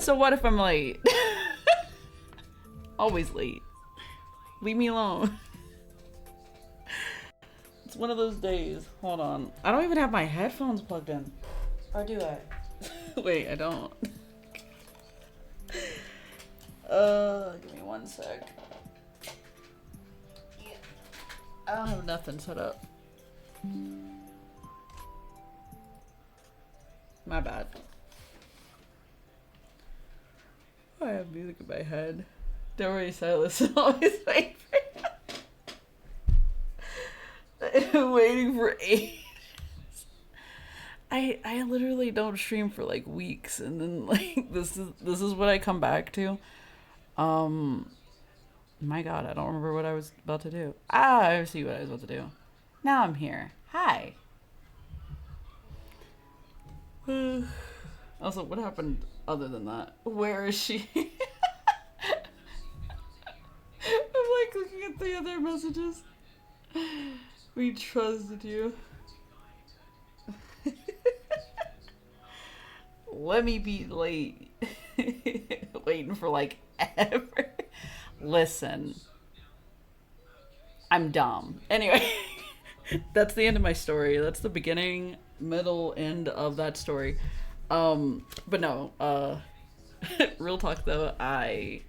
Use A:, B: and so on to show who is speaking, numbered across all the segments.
A: So what if I'm late? Always late. Leave me alone. It's one of those days. Hold on. I don't even have my headphones plugged in. Or do I? Wait, I don't. Give me one sec. I don't have nothing set up. My bad. I have music in my head. Don't worry, Silas. Always wait for waiting for ages. I literally don't stream for like weeks, and then like this is what I come back to. My God, I don't remember what I was about to do. I see what I was about to do. Now I'm here. Hi. Also, what happened other than that? Where is she? I'm like looking at the other messages. We trusted you. Let me be late. Waiting for like ever. Listen. I'm dumb. Anyway, that's the end of my story. That's the beginning, middle, end of that story. But no, real talk though, I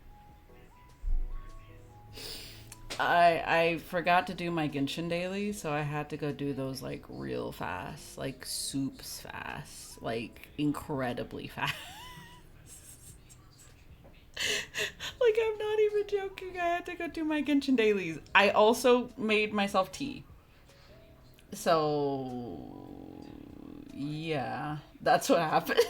A: forgot to do my Genshin daily, so I had to go do those like real fast, like soups fast, like incredibly fast. Like, I'm not even joking. I had to go do my Genshin dailies. I also made myself tea. So, yeah, that's what happened.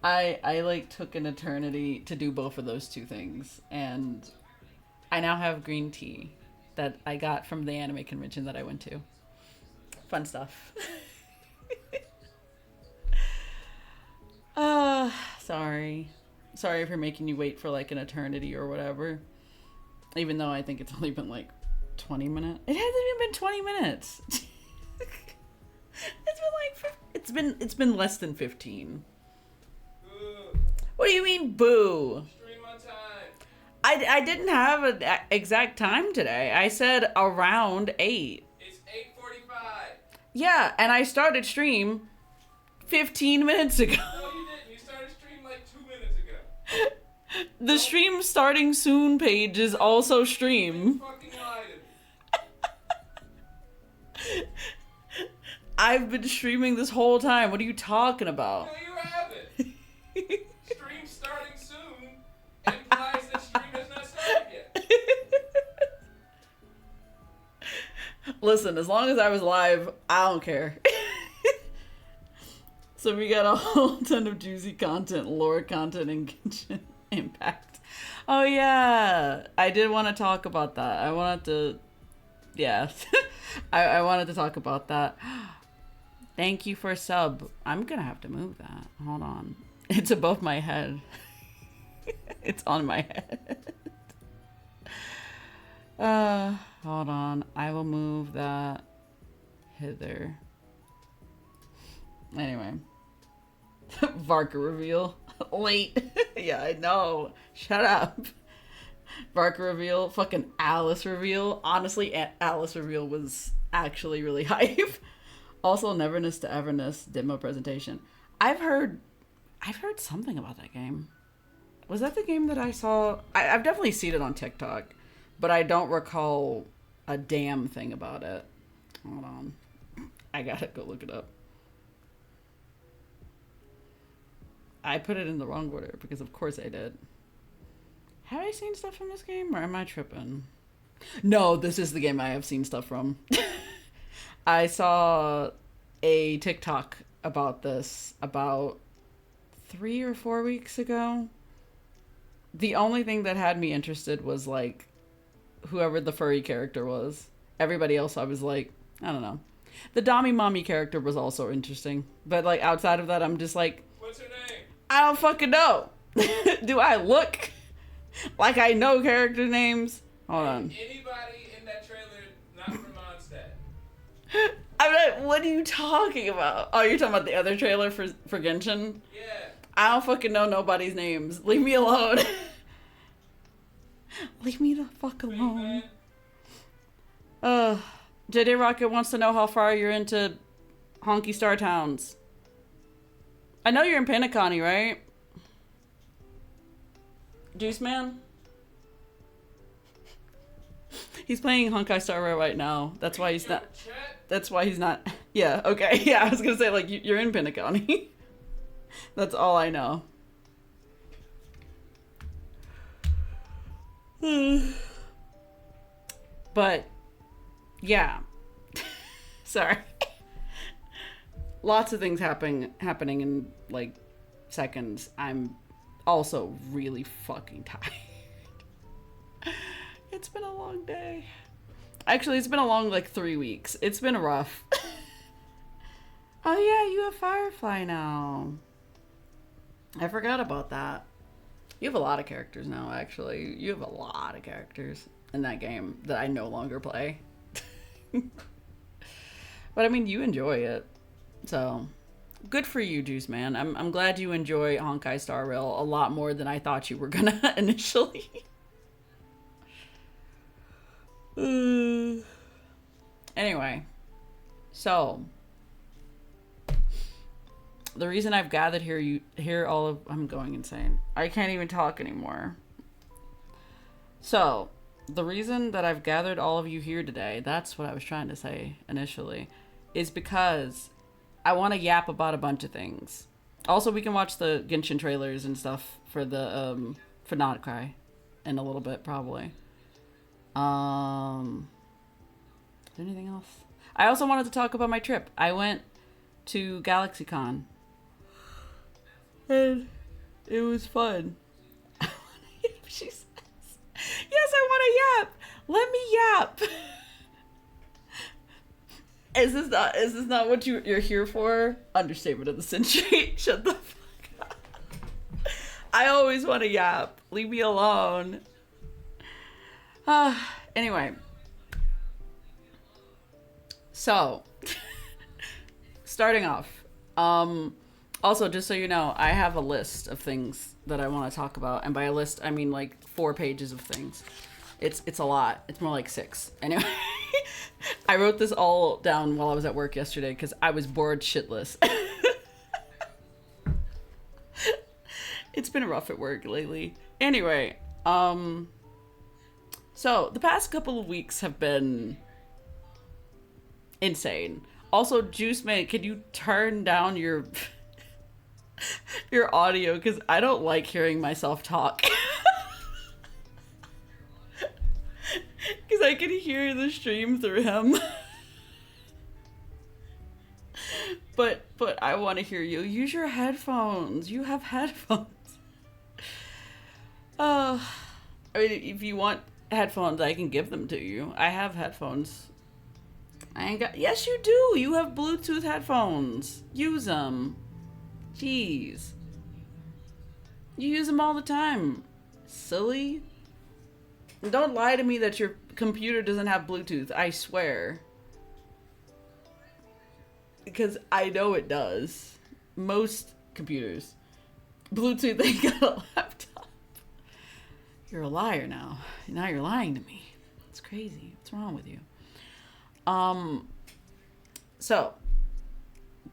A: I like took an eternity to do both of those two things, and I now have green tea that I got from the anime convention that I went to. Fun stuff. Sorry. Sorry if you're making you wait for like an eternity or whatever. Even though I think it's only been like 20 minutes. It hasn't even been 20 minutes. It's been less than 15.
B: Boo.
A: What do you mean, boo?
B: Stream on time.
A: I didn't have an exact time today. I said around 8.
B: It's 8:45.
A: Yeah, and I started stream 15 minutes ago.
B: No, you didn't. You started stream like 2 minutes ago.
A: The stream starting soon page is also
B: You
A: stream.
B: fucking lied to me.
A: I've been streaming this whole time. What are you talking about?
B: No, you haven't. Stream starting soon implies that stream has not started yet.
A: Listen, as long as I was live, I don't care. So we got a whole ton of juicy content, lore content, and Genshin Impact. Oh yeah, I did want to talk about that. I wanted to, yeah, I wanted to talk about that. Thank you for a sub. I'm gonna have to move that. Hold on. It's above my head. It's on my head. Hold on. I will move that hither. Anyway. Varka reveal. Late. Yeah, I know. Shut up. Varka reveal. Fucking Alice reveal. Honestly, Alice reveal was actually really hype. Also, Neverness to Everness demo presentation. I've heard something about that game. Was that the game that I saw? I've definitely seen it on TikTok, but I don't recall a damn thing about it. Hold on. I gotta go look it up. I put it in the wrong order because of course I did. Have I seen stuff from this game or am I tripping? No, this is the game I have seen stuff from. I saw a TikTok about this about 3 or 4 weeks ago. The only thing that had me interested was like whoever the furry character was. Everybody else I was like, I don't know. The Dami Mommy character was also interesting. But like outside of that, I'm just like,
B: What's her name?
A: I don't fucking know. Do I look like I know character names? Hold on.
B: Anybody in that trailer not from Mondstadt?
A: I'm like, what are you talking about? Oh, you're talking about the other trailer for Genshin?
B: Yeah.
A: I don't fucking know nobody's names. Leave me alone. Leave me the fuck
B: Big
A: alone.
B: man.
A: JD Rocket wants to know how far you're into Honky Star Towns. I know you're in Panicani, right? Juice Man? He's playing Honkai Star Rail right now. That's why he's not.
B: Chat.
A: That's why he's not. Yeah, okay. Yeah, I was gonna say, like, you're in Panicani. That's all I know. But, yeah. Sorry. Lots of things happening in, like, seconds. I'm also really fucking tired. It's been a long day. Actually, it's been a long, like, 3 weeks. It's been rough. Oh, yeah, you have Firefly now. I forgot about that. You have a lot of characters now, actually. You have a lot of characters in that game that I no longer play. But, I mean, you enjoy it. So, good for you, Juice Man. I'm glad you enjoy Honkai Star Rail a lot more than I thought you were gonna initially. Anyway, so the reason I've gathered here all of I'm going insane. I can't even talk anymore. So, the reason that I've gathered all of you here today, that's what I was trying to say initially, is because I want to yap about a bunch of things. Also, we can watch the Genshin trailers and stuff for the for Not Cry in a little bit probably. Is there anything else? I also wanted to talk about my trip. I went to GalaxyCon. And it was fun. She says, yes, I want to yap. Let me yap. Is this not what you're here for? Understatement of the century. Shut the fuck up. I always want to yap. Leave me alone. Anyway. So, starting off. Also, just so you know, I have a list of things that I want to talk about. And by a list, I mean like 4 pages of things. It's a lot. It's more like 6. Anyway, I wrote this all down while I was at work yesterday because I was bored shitless. It's been rough at work lately. Anyway, so the past couple of weeks have been insane. Also, Juice Man, can you turn down your audio? Because I don't like hearing myself talk. Because I can hear the stream through him. But I want to hear you. Use your headphones. You have headphones. I mean, if you want headphones, I can give them to you. I have headphones. I ain't got. Yes, you do. You have Bluetooth headphones. Use them. Jeez. You use them all the time. Silly. Don't lie to me that your computer doesn't have Bluetooth. I swear. Because I know it does. Most computers. Bluetooth ain't got a laptop. You're a liar now. Now you're lying to me. It's crazy. What's wrong with you? So,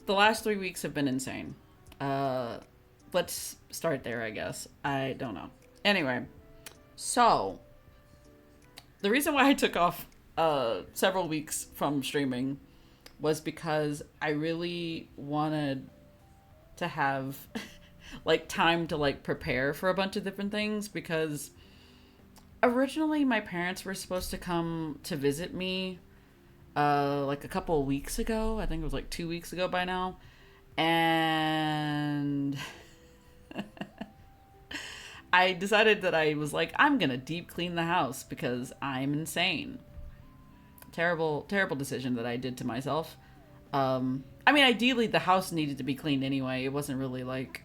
A: the last 3 weeks have been insane. Let's start there, I guess. I don't know. Anyway, so, the reason why I took off, several weeks from streaming was because I really wanted to have, like, time to, like, prepare for a bunch of different things, because originally my parents were supposed to come to visit me like a couple of weeks ago. I think it was like 2 weeks ago by now. And I decided that I was like, I'm gonna deep clean the house because I'm insane. Terrible decision that I did to myself. I mean, ideally the house needed to be cleaned anyway. It wasn't really like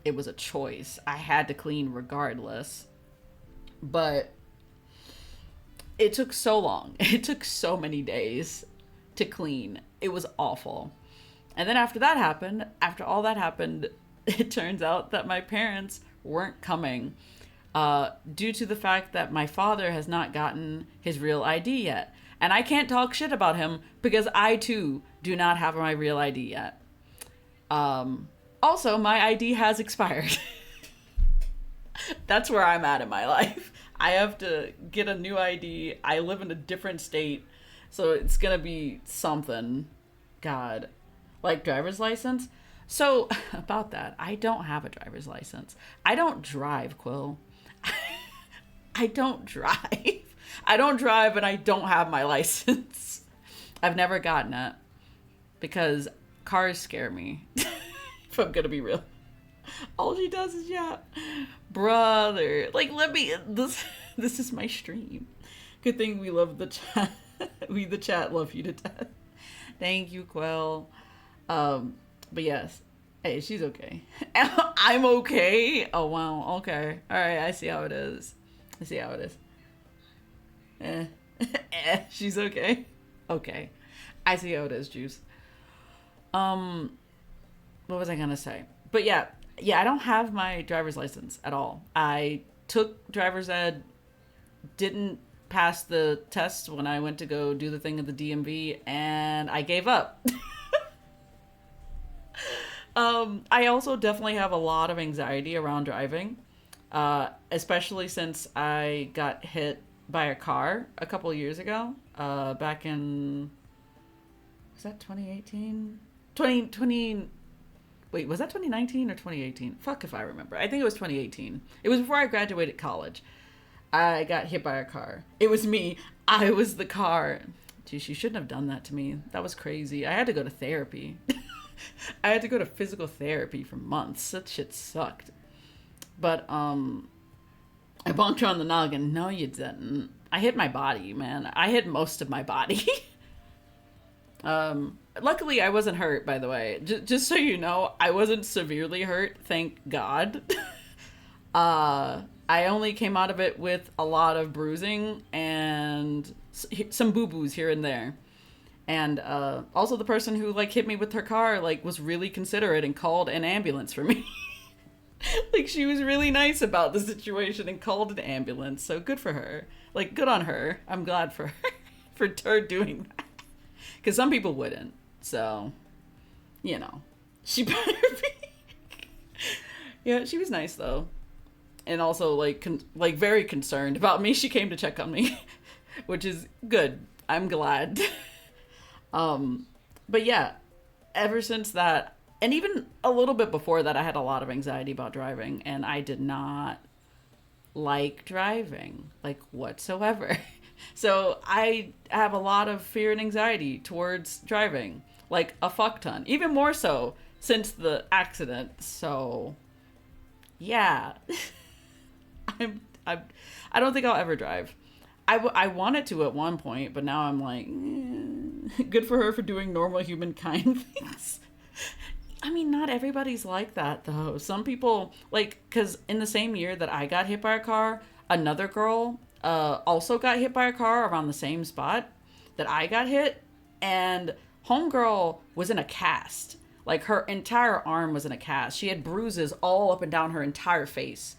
A: it was a choice. I had to clean regardless. But it took so long. It took so many days to clean. It was awful. And then after all that happened, it turns out that my parents weren't coming due to the fact that my father has not gotten his real ID yet. And I can't talk shit about him because I too do not have my real ID yet. Also, my ID has expired. That's where I'm at in my life. I have to get a new ID. I live in a different state, so it's gonna be something. God. Like driver's license? So, about that, I don't have a driver's license. I don't drive, Quill. I don't drive. I don't drive and I don't have my license. I've never gotten it because cars scare me. If I'm gonna be real. All she does is yap. Brother. Like, let me, this is my stream. Good thing we love the chat. We, the chat, love you to death. Thank you, Quill. But yes. Hey, she's okay. I'm okay? Oh, wow. Okay. Alright, I see how it is. I see how it is. She's okay. Okay. I see how it is, Juice. What was I gonna say? But yeah, I don't have my driver's license at all. I took driver's ed, didn't pass the test when I went to go do the thing at the DMV, and I gave up. I also definitely have a lot of anxiety around driving, especially since I got hit by a car a couple of years ago, back in, was that 2018? 2020, wait, was that 2019 or 2018? Fuck if I remember. I think it was 2018. It was before I graduated college. I got hit by a car. It was me. I was the car. Geez, you shouldn't have done that to me. That was crazy. I had to go to therapy. I had to go to physical therapy for months. That shit sucked. But, I bonked her on the noggin. No, you didn't. I hit my body, man. I hit most of my body. Luckily, I wasn't hurt, by the way. Just so you know, I wasn't severely hurt, thank God. I only came out of it with a lot of bruising and some boo-boos here and there. And also the person who like hit me with her car like was really considerate and called an ambulance for me. Like she was really nice about the situation and called an ambulance. So good for her. Like good on her. I'm glad for her for her doing that. Because some people wouldn't. So, you know, she better be. Yeah, she was nice though. And also like very concerned about me. She came to check on me, which is good. I'm glad. But yeah, ever since that, and even a little bit before that, I had a lot of anxiety about driving, and I did not like driving, like whatsoever. So I have a lot of fear and anxiety towards driving, like a fuck ton, even more so since the accident. So yeah, I don't think I'll ever drive. I wanted to at one point, but now I'm like, good for her for doing normal humankind things. I mean, not everybody's like that, though. Some people, like, because in the same year that I got hit by a car, another girl also got hit by a car around the same spot that I got hit. And homegirl was in a cast. Like, her entire arm was in a cast. She had bruises all up and down her entire face.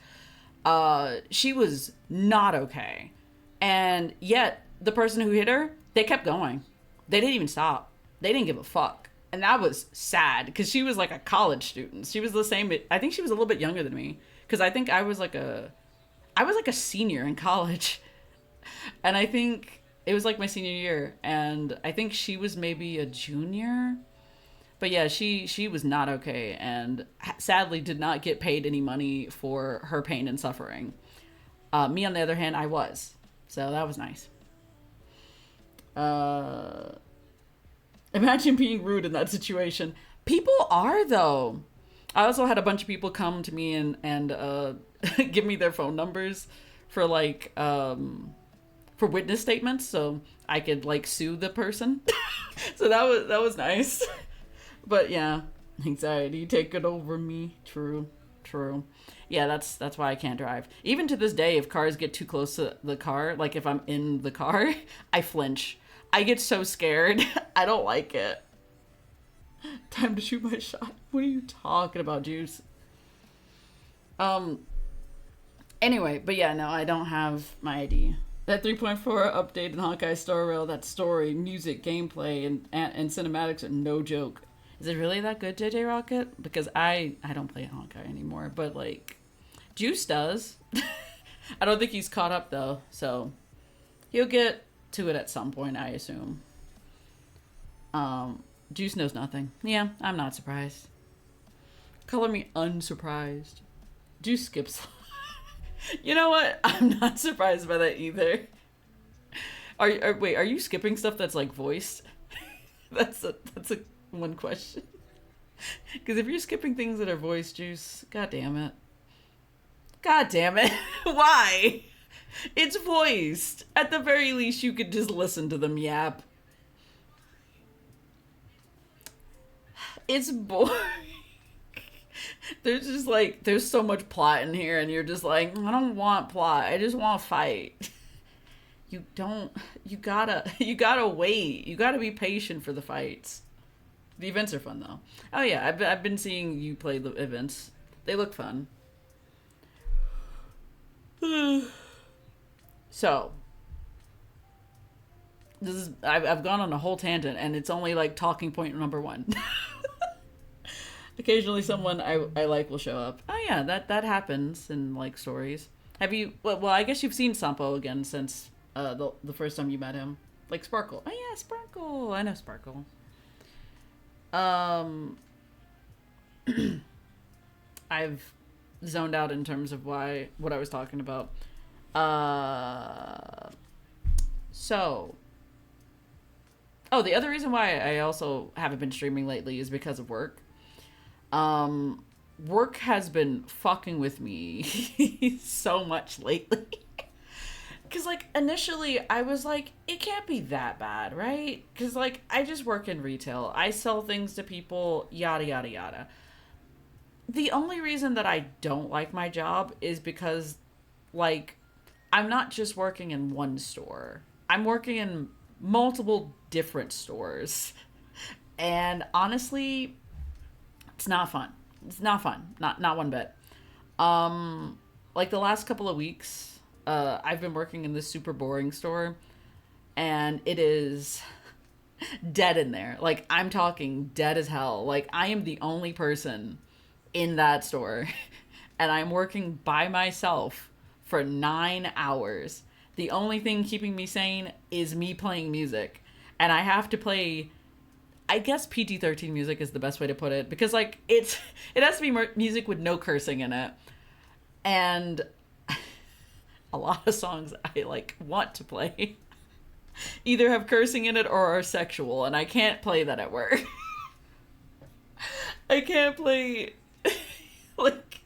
A: She was not okay. And yet, the person who hit her, they kept going. They didn't even stop. They didn't give a fuck. And that was sad, because she was like a college student. She was the same, I think she was a little bit younger than me. Because I think I was like a senior in college. And I think it was like my senior year. And I think she was maybe a junior. But yeah, she was not okay. And sadly did not get paid any money for her pain and suffering. Me, on the other hand, I was. So that was nice. Imagine being rude in that situation. People are, though. I also had a bunch of people come to me and give me their phone numbers for like for witness statements, so I could like sue the person. So that was nice. But yeah, anxiety taking over me. True. Yeah, that's why I can't drive. Even to this day, if cars get too close to the car, like if I'm in the car, I flinch. I get so scared. I don't like it. Time to shoot my shot. What are you talking about, Juice? Um. Anyway, but yeah, no, I don't have my ID. That 3.4 update in Honkai Star Rail, that story, music, gameplay, and cinematics are no joke. Is it really that good, JJ Rocket? Because I don't play Honkai anymore, but like Juice does. I don't think he's caught up though, so he'll get to it at some point, I assume. Juice knows nothing. Yeah, I'm not surprised. Color me unsurprised. Juice skips. You know what? I'm not surprised by that either. Wait, are you skipping stuff that's like voiced? That's a one question. Because if you're skipping things that are voiced, Juice, god damn it. God damn it. Why? It's voiced. At the very least, you could just listen to them yap. It's boring. There's just like, there's so much plot in here, and you're just like, I don't want plot. I just want to fight. You don't, you gotta wait. You gotta be patient for the fights. The events are fun though. Oh yeah, I've been seeing you play the events. They look fun. So, I've gone on a whole tangent, and it's only like talking point number one. Occasionally, someone I like will show up. Oh yeah, that happens in like stories. Have you? Well, I guess you've seen Sampo again since the first time you met him. Like Sparkle. Oh yeah, Sparkle. I know Sparkle. Um, I've zoned out in terms of what I was talking about. Uh, so. Oh, the other reason why I also haven't been streaming lately is because of work. Um, Work has been fucking with me so much lately. Because, like, initially I was like, it can't be that bad, right? Because, like, I just work in retail. I sell things to people, yada, yada, yada. The only reason that I don't like my job is because, like, I'm not just working in one store, I'm working in multiple different stores. And honestly, it's not fun. It's not fun. Not one bit. Like the last couple of weeks, I've been working in this super boring store, and it is dead in there. Like I'm talking dead as hell. Like I am the only person in that store, and I'm working by myself for 9 hours. The only thing keeping me sane is me playing music, and I have to play, I guess PG-13 music is the best way to put it, because like it has to be music with no cursing in it, and a lot of songs I like want to play either have cursing in it or are sexual, and I can't play that at work. I can't play like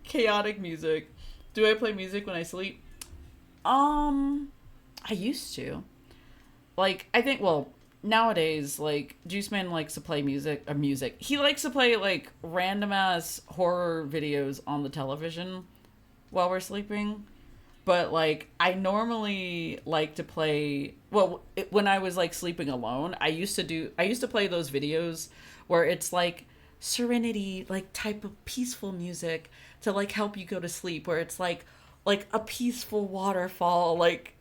A: chaotic music. Do I play music when I sleep? I used to. Like I think, well, nowadays, like Juice Man likes to play music. He likes to play like random ass horror videos on the television while we're sleeping. But like I normally like to play, well, when I was like sleeping alone, I used to play those videos where it's like serenity, like type of peaceful music to like help you go to sleep, where it's like a peaceful waterfall, like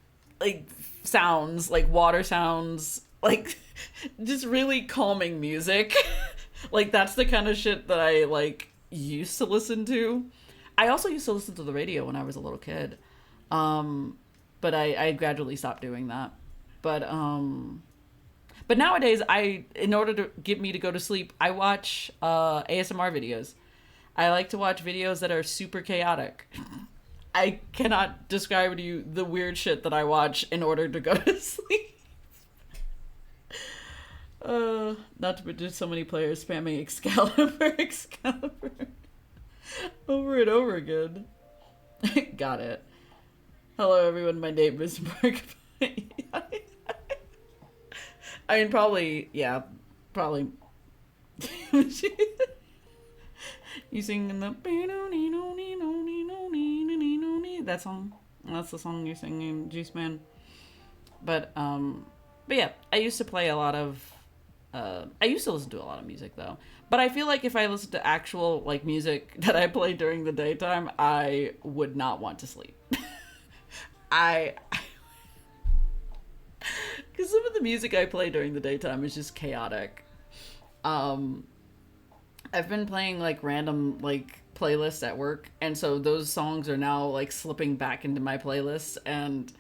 A: sounds, like water sounds, like just really calming music. Like that's the kind of shit that I like used to listen to. I also used to listen to the radio when I was a little kid. But I gradually stopped doing that. But but nowadays in order to get me to go to sleep, I watch ASMR videos. I like to watch videos that are super chaotic. I cannot describe to you the weird shit that I watch in order to go to sleep. Not to produce so many players spamming Excalibur, Excalibur over and over again. Got it. Hello, everyone. My name is Mark. I mean, probably, yeah, probably. You singing the that song? That's the song you're singing, Juice Man. But yeah, I used to play a lot of I used to listen to a lot of music though, but I feel like if I listened to actual like music that I play during the daytime, I would not want to sleep. I because some of the music I play during the daytime is just chaotic. Um, I've been playing like random like playlists at work, and so those songs are now like slipping back into my playlist, and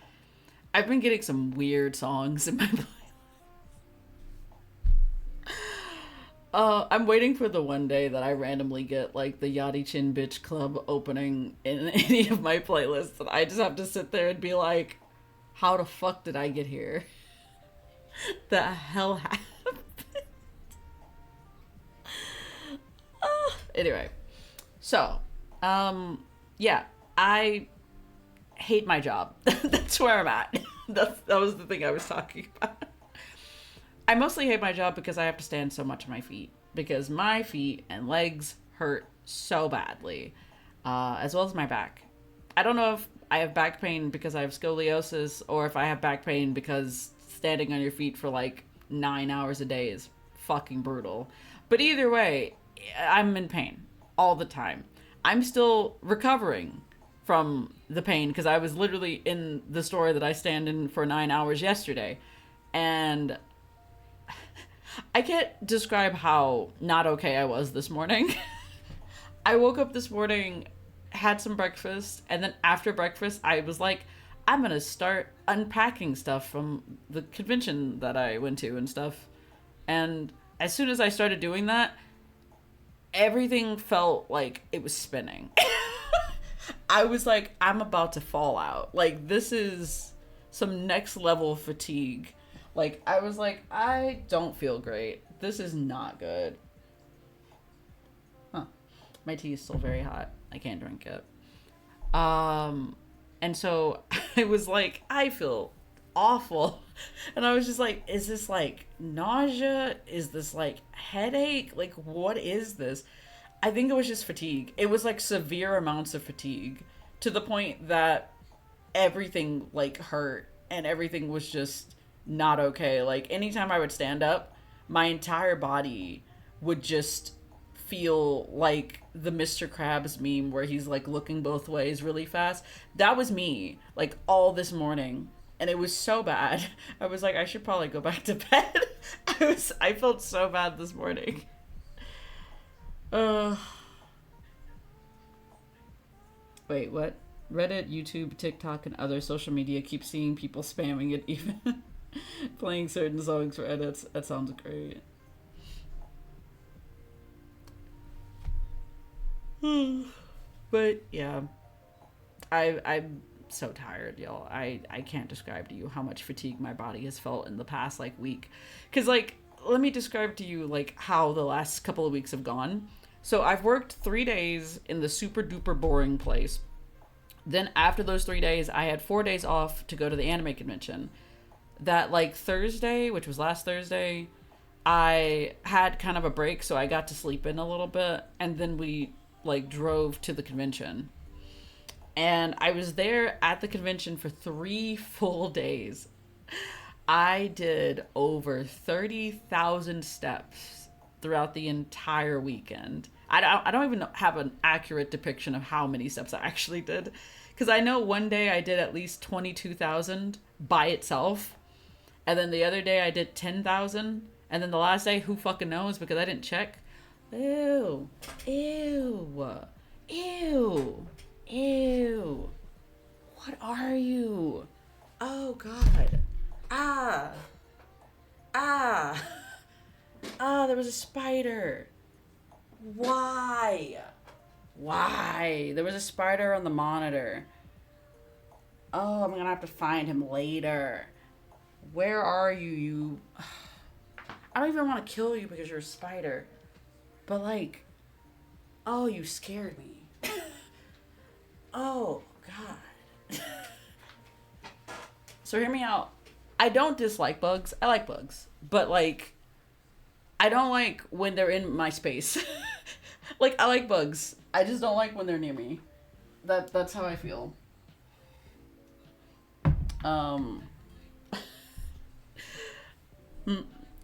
A: I've been getting some weird songs in my playlist. I'm waiting for the one day that I randomly get like the Yachty Chin Bitch Club opening in any of my playlists, and I just have to sit there and be like, how the fuck did I get here? The hell happened? Anyway, so, yeah, I hate my job. That's where I'm at. That was the thing I was talking about. I mostly hate my job because I have to stand so much on my feet. Because my feet and legs hurt so badly, as well as my back. I don't know if I have back pain because I have scoliosis or if I have back pain because standing on your feet for like 9 hours a day is fucking brutal. But either way, I'm in pain all the time. I'm still recovering from the pain because I was literally in the store that I stand in for 9 hours yesterday. And I can't describe how not okay I was this morning. I woke up this morning, had some breakfast, and then after breakfast, I was like, I'm gonna start unpacking stuff from the convention that I went to and stuff. And as soon as I started doing that, everything felt like it was spinning. I was like, I'm about to fall out. Like, this is some next level fatigue. Like, I was like, I don't feel great. This is not good. Huh. My tea is still very hot. I can't drink it. And so I was like, I feel awful. And I was just like, is this like nausea? Is this like headache? Like, what is this? I think it was just fatigue. It was like severe amounts of fatigue to the point that everything like hurt and everything was just not okay. Like anytime I would stand up, my entire body would just feel like the Mr. Krabs meme where he's like looking both ways really fast. That was me like all this morning. And it was so bad. I was like, I should probably go back to bed. I felt so bad this morning. Wait, what? Reddit, YouTube, TikTok, and other social media keep seeing people spamming it, even playing certain songs for edits. That sounds great. But yeah, I'm so tired, y'all. I can't describe to you how much fatigue my body has felt in the past like week. Cause like, let me describe to you like how the last couple of weeks have gone. So I've worked 3 days in the super duper boring place. Then after those 3 days, I had 4 days off to go to the anime convention. That like Thursday, which was last Thursday, I had kind of a break, so I got to sleep in a little bit, and then we like drove to the convention. And I was there at the convention for 3 full days. I did over 30,000 steps throughout the entire weekend. I don't even have an accurate depiction of how many steps I actually did. Because I know one day I did at least 22,000 by itself. And then the other day I did 10,000. And then the last day, who fucking knows, because I didn't check. Ew. Ew. Ew. Ew. What are you? Oh, God. Ah. Ah. Ah, there was a spider. Why? Why? There was a spider on the monitor. Oh, I'm gonna have to find him later. Where are you, you... I don't even want to kill you because you're a spider. But like... Oh, you scared me. Oh, God. So hear me out. I don't dislike bugs. I like bugs. But like... I don't like when they're in my space. Like, I like bugs. I just don't like when they're near me. That's how I feel.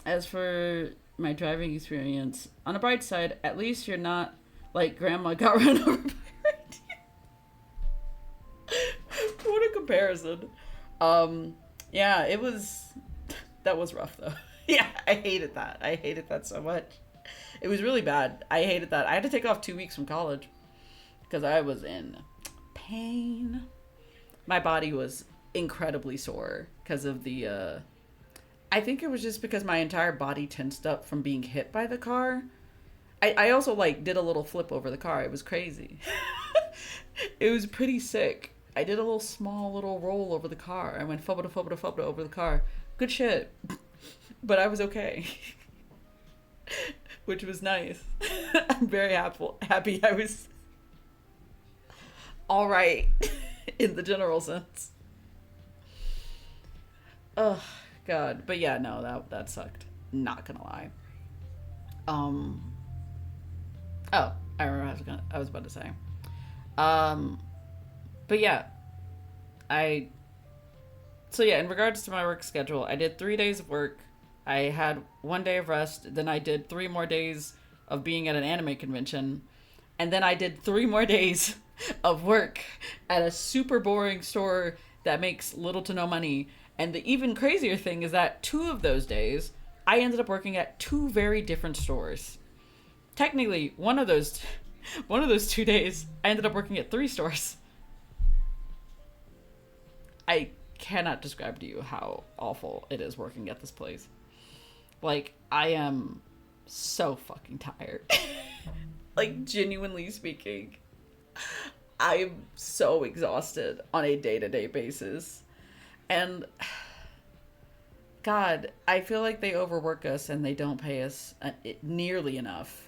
A: as for my driving experience, on a bright side, at least you're not like grandma got run over by a reindeer. What a comparison. Yeah, it was. That was rough though. Yeah, I hated that. I hated that so much. It was really bad. I hated that. I had to take off 2 weeks from college because I was in pain. My body was incredibly sore because of the. I think it was just because my entire body tensed up from being hit by the car. I also like did a little flip over the car. It was crazy. It was pretty sick. I did a little small little roll over the car. I went fubba fubba over the car. Good shit. But I was okay. Which was nice. I'm very happy I was all right in the general sense. Oh God. But yeah, no, that sucked. Not gonna lie. Oh, I remember I was about to say. But yeah, so yeah, in regards to my work schedule, I did 3 days of work. I had 1 day of rest. Then I did 3 more days of being at an anime convention. And then I did 3 more days of work at a super boring store that makes little to no money. And the even crazier thing is that 2 of those days, I ended up working at 2 very different stores. Technically, one of those 2 days, I ended up working at 3 stores. I cannot describe to you how awful it is working at this place. Like, I am so fucking tired. Like, genuinely speaking, I'm so exhausted on a day-to-day basis. And God, I feel like they overwork us and they don't pay us nearly enough.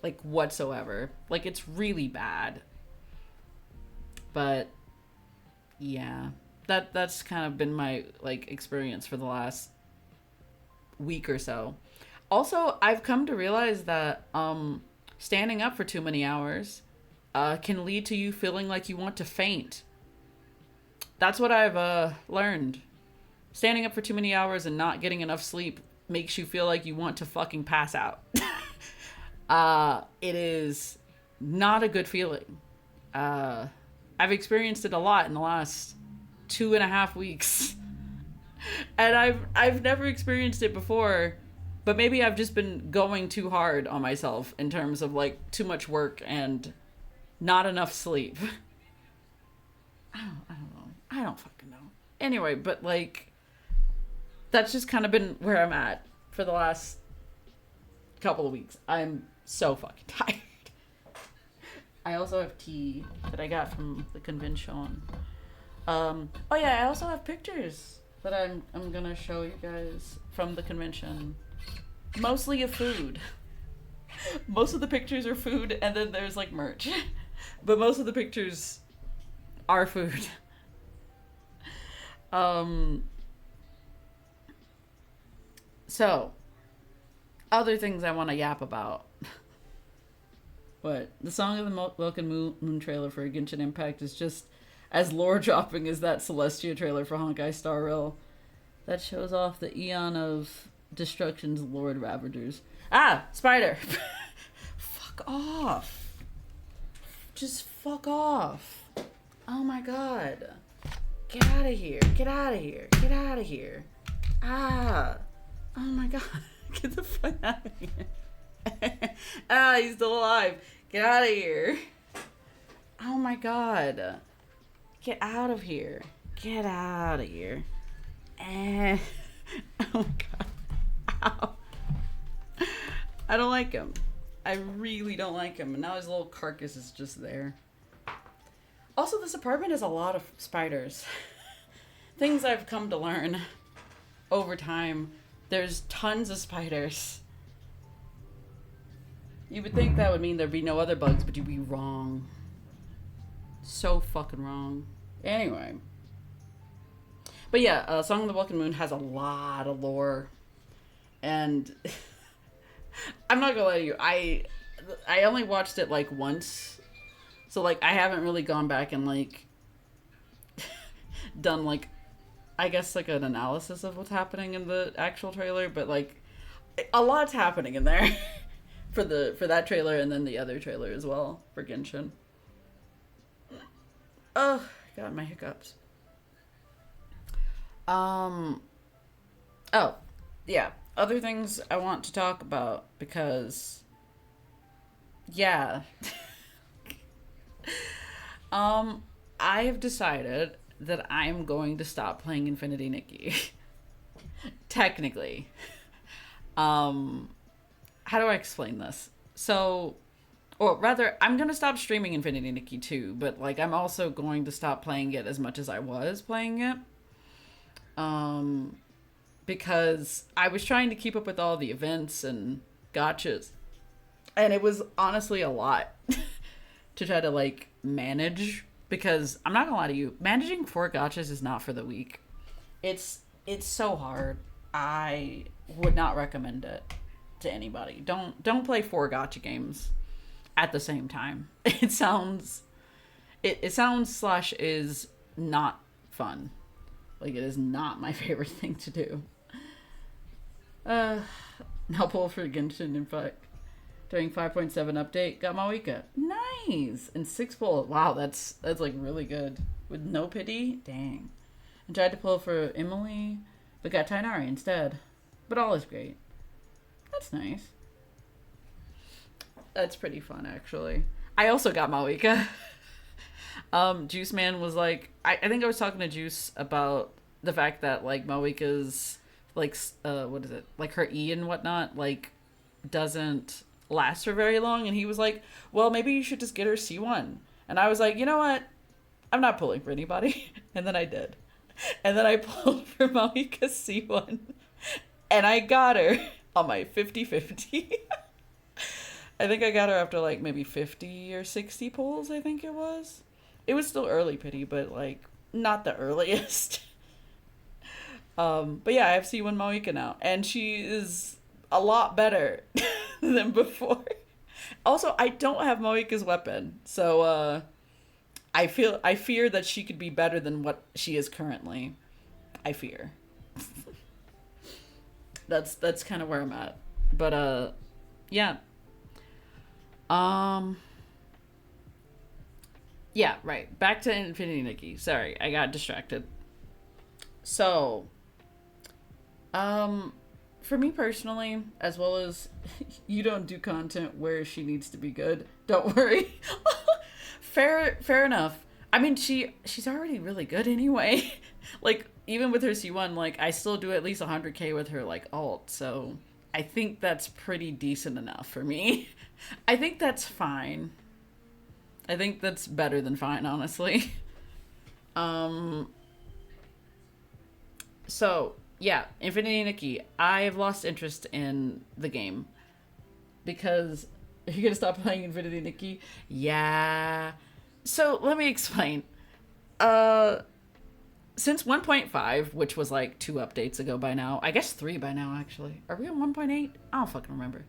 A: Like, whatsoever. Like, it's really bad. But yeah, that's kind of been my like experience for the last week or so. Also, I've come to realize that standing up for too many hours can lead to you feeling like you want to faint. That's what I've learned. Standing up for too many hours and not getting enough sleep makes you feel like you want to fucking pass out. It is not a good feeling. I've experienced it a lot in the last 2.5 weeks. And I've never experienced it before, but maybe I've just been going too hard on myself in terms of like too much work and not enough sleep. I don't know. I don't fucking know. Anyway, but like that's just kind of been where I'm at for the last couple of weeks. I'm so fucking tired. I also have tea that I got from the convention. Oh yeah, I also have pictures that I'm gonna show you guys from the convention. Mostly of food. Most of the pictures are food, and then there's like merch. But most of the pictures are food. So, other things I want to yap about. What? The Song of the Welcome Moon trailer for Genshin Impact is just as lore dropping as that Celestia trailer for Honkai Star Rail. That shows off the Eon of Destruction's Lord Ravagers. Ah! Spider! Fuck off. Just fuck off. Oh my god. Get out of here. Get out of here. Get out of here. Ah. Oh my god. Get the fuck out of here. Ah, he's still alive. Get out of here. Oh my god. Get out of here. Get out of here. Oh my god. Ow. I don't like him. I really don't like him. And now his little carcass is just there. Also, this apartment has a lot of spiders. Things I've come to learn over time. There's tons of spiders. You would think that would mean there'd be no other bugs, but you'd be wrong. So fucking wrong. Anyway. But yeah, Song of the Welcome Moon has a lot of lore. And I'm not gonna lie to you, I only watched it like once. So like I haven't really gone back and like done like I guess like an analysis of what's happening in the actual trailer, but like A lot's happening in there for that trailer and then the other trailer as well for Genshin. Oh, God, my hiccups. Um. Oh, yeah. Other things I want to talk about because, yeah. um, I have decided that I'm going to stop playing Infinity Nikki. Technically. Um, how do I explain this? So, or rather, I'm gonna stop streaming Infinity Nikki too, but like I'm also going to stop playing it as much as I was playing it. Um, because I was trying to keep up with all the events and gotchas, and it was honestly a lot to try to like manage. Because I'm not gonna lie to you, managing four gotchas is not for the weak. It's so hard. I would not recommend it to anybody. Don't play four gotcha games at the same time. It sounds slash is not fun. Like it is not my favorite thing to do. Now pull for Genshin Impact during 5.7 update. Got Mawika. Nice. And 6 pull. Wow, that's like really good. With no pity? Dang. And tried to pull for Emily, but got Tainari instead. But all is great. That's nice. That's pretty fun, actually. I also got Mawika. Juice Man was like, I think I was talking to Juice about the fact that like Mawika's like what is it? Like her E and whatnot like doesn't last for very long, and he was like, well, maybe you should just get her C1. And I was like, you know what? I'm not pulling for anybody. And then I did. And then I pulled for Mawika C1. And I got her on my 50-50. I think I got her after like maybe 50 or 60 pulls, I think it was. It was still early pity, but like not the earliest. But yeah, I have C1 Mawika now. And she is a lot better than before. Also, I don't have Mawika's weapon. So I fear that she could be better than what she is currently. I fear. That's kind of where I'm at. But yeah. Yeah, right. Back to Infinity Nikki. Sorry, I got distracted. So, for me personally, as well as you don't do content where she needs to be good, don't worry. Fair enough. I mean, she's already really good anyway. Like even with her C1, like I still do at least 100k with her like alt. So I think that's pretty decent enough for me. I think that's fine. I think that's better than fine, honestly. So yeah, Infinity Nikki. I've lost interest in the game because you're gonna stop playing Infinity Nikki. Yeah. So let me explain. Since 1.5, which was like 2 updates ago by now, I guess 3 by now actually. Are we on 1.8? I don't fucking remember.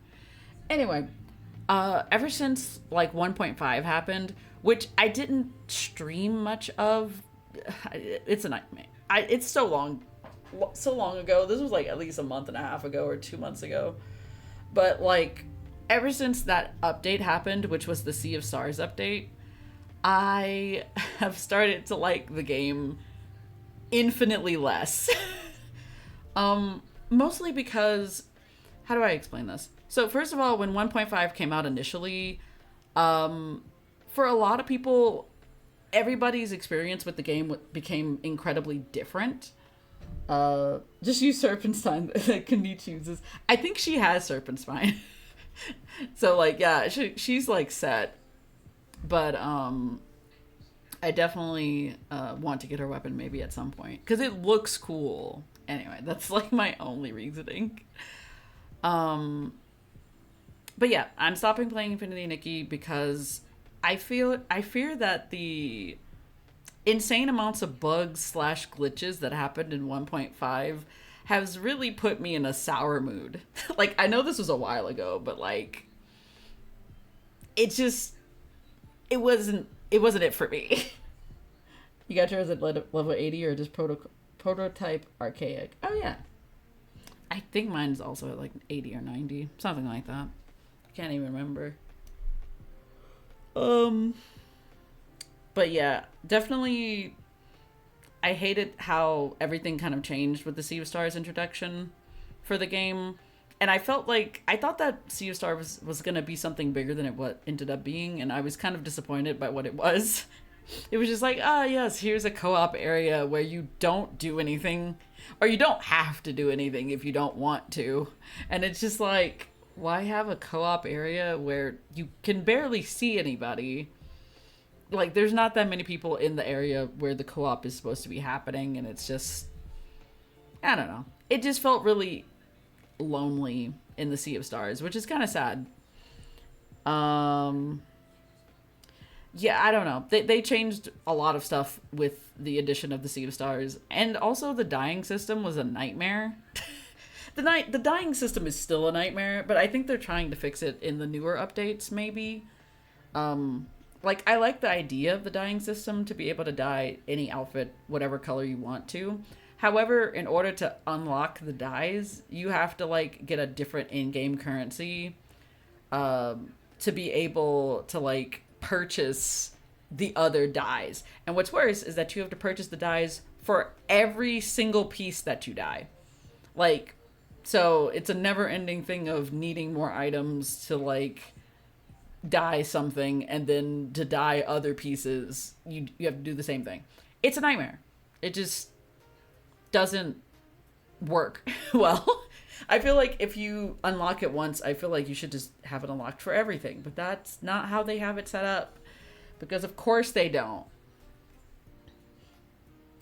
A: Anyway, ever since like 1.5 happened, which I didn't stream much of, it's a nightmare. It's so long ago. This was like at least a month and a half ago or 2 months ago. But like ever since that update happened, which was the Sea of Stars update, I have started to like the game infinitely less. Mostly because, how do I explain this? So first of all, when 1.5 came out initially, for a lot of people, everybody's experience with the game became incredibly different. Just use Serpentine that Kanich uses. I think she has Serpent Spine. So like, yeah, she's like set. But I definitely want to get her weapon maybe at some point because it looks cool. Anyway, that's like my only reasoning. But yeah, I'm stopping playing Infinity Nikki because I fear that the insane amounts of bugs / glitches that happened in 1.5 has really put me in a sour mood. Like I know this was a while ago, but like it wasn't it for me. You got yours at level 80 or just prototype archaic? Oh yeah. I I think mine's also at like 80 or 90, something like that. I can't even remember. Um, but yeah, definitely. I hated how everything kind of changed with the Sea of Stars introduction for the game. And I felt like I thought that Sea of Stars was gonna be something bigger than what ended up being, and I was kind of disappointed by what it was. It was just like, ah, yes, here's a co-op area where you don't do anything, or you don't have to do anything if you don't want to. And it's just like, why have a co-op area where you can barely see anybody? Like, there's not that many people in the area where the co-op is supposed to be happening, and it's just, I don't know. It just felt really lonely in the Sea of Stars, which is kind of sad. Um, yeah, I don't know. They changed a lot of stuff with the addition of the Sea of Stars, and also the dying system was a nightmare. The dying system is still a nightmare, but I think they're trying to fix it in the newer updates, maybe. Like, I like the idea of the dying system to be able to dye any outfit, whatever color you want to. However, in order to unlock the dyes, you have to, like, get a different in-game currency to be able to, like, purchase the other dyes. And what's worse is that you have to purchase the dyes for every single piece that you dye. Like, so it's a never-ending thing of needing more items to, like, dye something, and then to dye other pieces you have to do the same thing. It's a nightmare. It just doesn't work well. I feel like if you unlock it once, I feel like you should just have it unlocked for everything, but that's not how they have it set up, because of course they don't.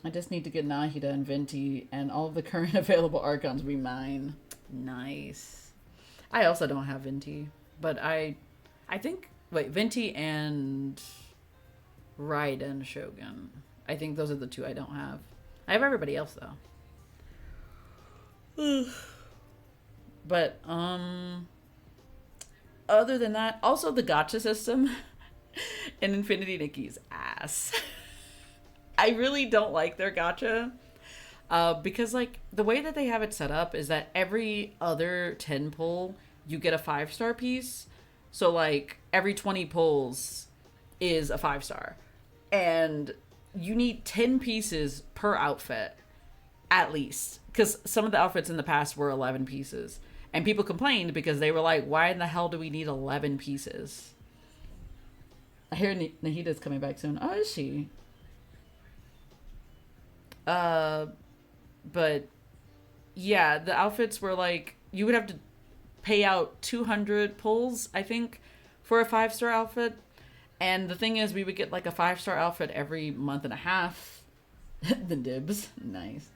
A: I just need to get Nahida and Venti, and all of the current available Archons will be mine. Nice. I also don't have Venti, but I think, wait, Venti and Raiden Shogun. I think those are the two I don't have. I have everybody else, though. But, other than that, also the gacha system in Infinity Nikki's ass. I really don't like their gacha. Because, like, the way that they have it set up is that every other 10 pull, you get a 5-star piece. So, like, every 20 pulls is a 5-star. And you need 10 pieces per outfit, at least. Because some of the outfits in the past were 11 pieces. And people complained because they were like, why in the hell do we need 11 pieces? I hear Nahida's coming back soon. Oh, is she? But, yeah, the outfits were like, you would have to pay out 200 pulls, I think, for a 5-star outfit. And the thing is, we would get like a 5-star outfit every month and a half. The dibs. Nice.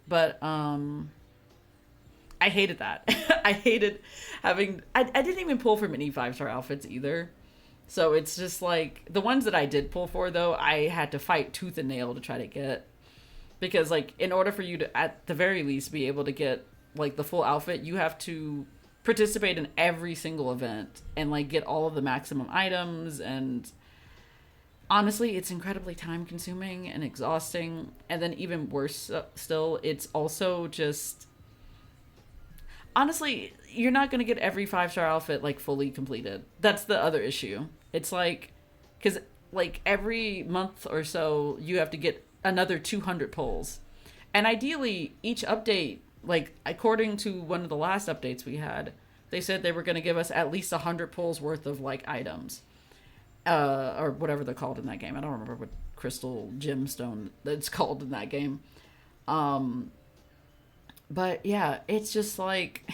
A: But, I hated that. I hated having, I didn't even pull for many 5-star outfits either. So it's just like, the ones that I did pull for, though, I had to fight tooth and nail to try to get. Because, like, in order for you to, at the very least, be able to get, like, the full outfit, you have to participate in every single event and, like, get all of the maximum items. And honestly, it's incredibly time consuming and exhausting. And then even worse still, it's also just, honestly, you're not going to get every 5-star outfit, like, fully completed. That's the other issue. It's like, because, like, every month or so, you have to get another 200 pulls. And ideally, each update, like, according to one of the last updates we had, they said they were going to give us at least 100 pulls worth of, like, items. Or whatever they're called in that game. I don't remember what crystal gemstone that's called in that game. But yeah, it's just like,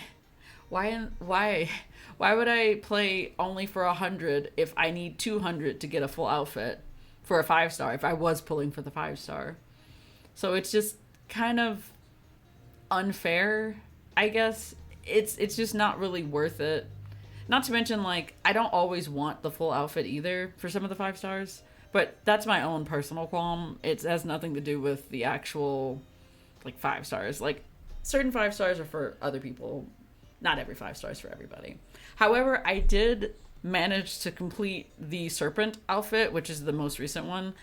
A: why would I play only for 100 if I need 200 to get a full outfit for a 5-star if I was pulling for the 5-star? So it's just kind of unfair, I guess. It's just not really worth it. Not to mention, like, I don't always want the full outfit either for some of the 5-stars, but that's my own personal qualm. It has nothing to do with the actual, like, 5-stars. Like, certain 5-stars are for other people. Not every 5-star is for everybody. However, I did manage to complete the serpent outfit, which is the most recent one.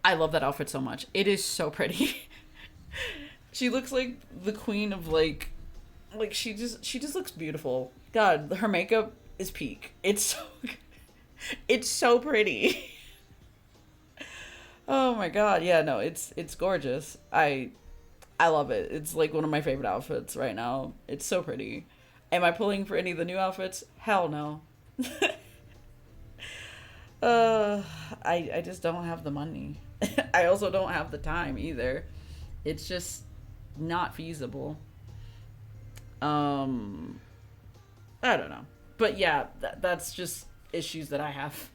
A: I love that outfit so much. It is so pretty. She looks like the queen of like she just looks beautiful. God, her makeup is peak. It's so pretty. Oh my god, yeah, no, it's gorgeous. I love it. It's like one of my favorite outfits right now. It's so pretty. Am I pulling for any of the new outfits? Hell no. uh I just don't have the money. I also don't have the time either. It's just not feasible. Um I don't know. But yeah, that's just issues that I have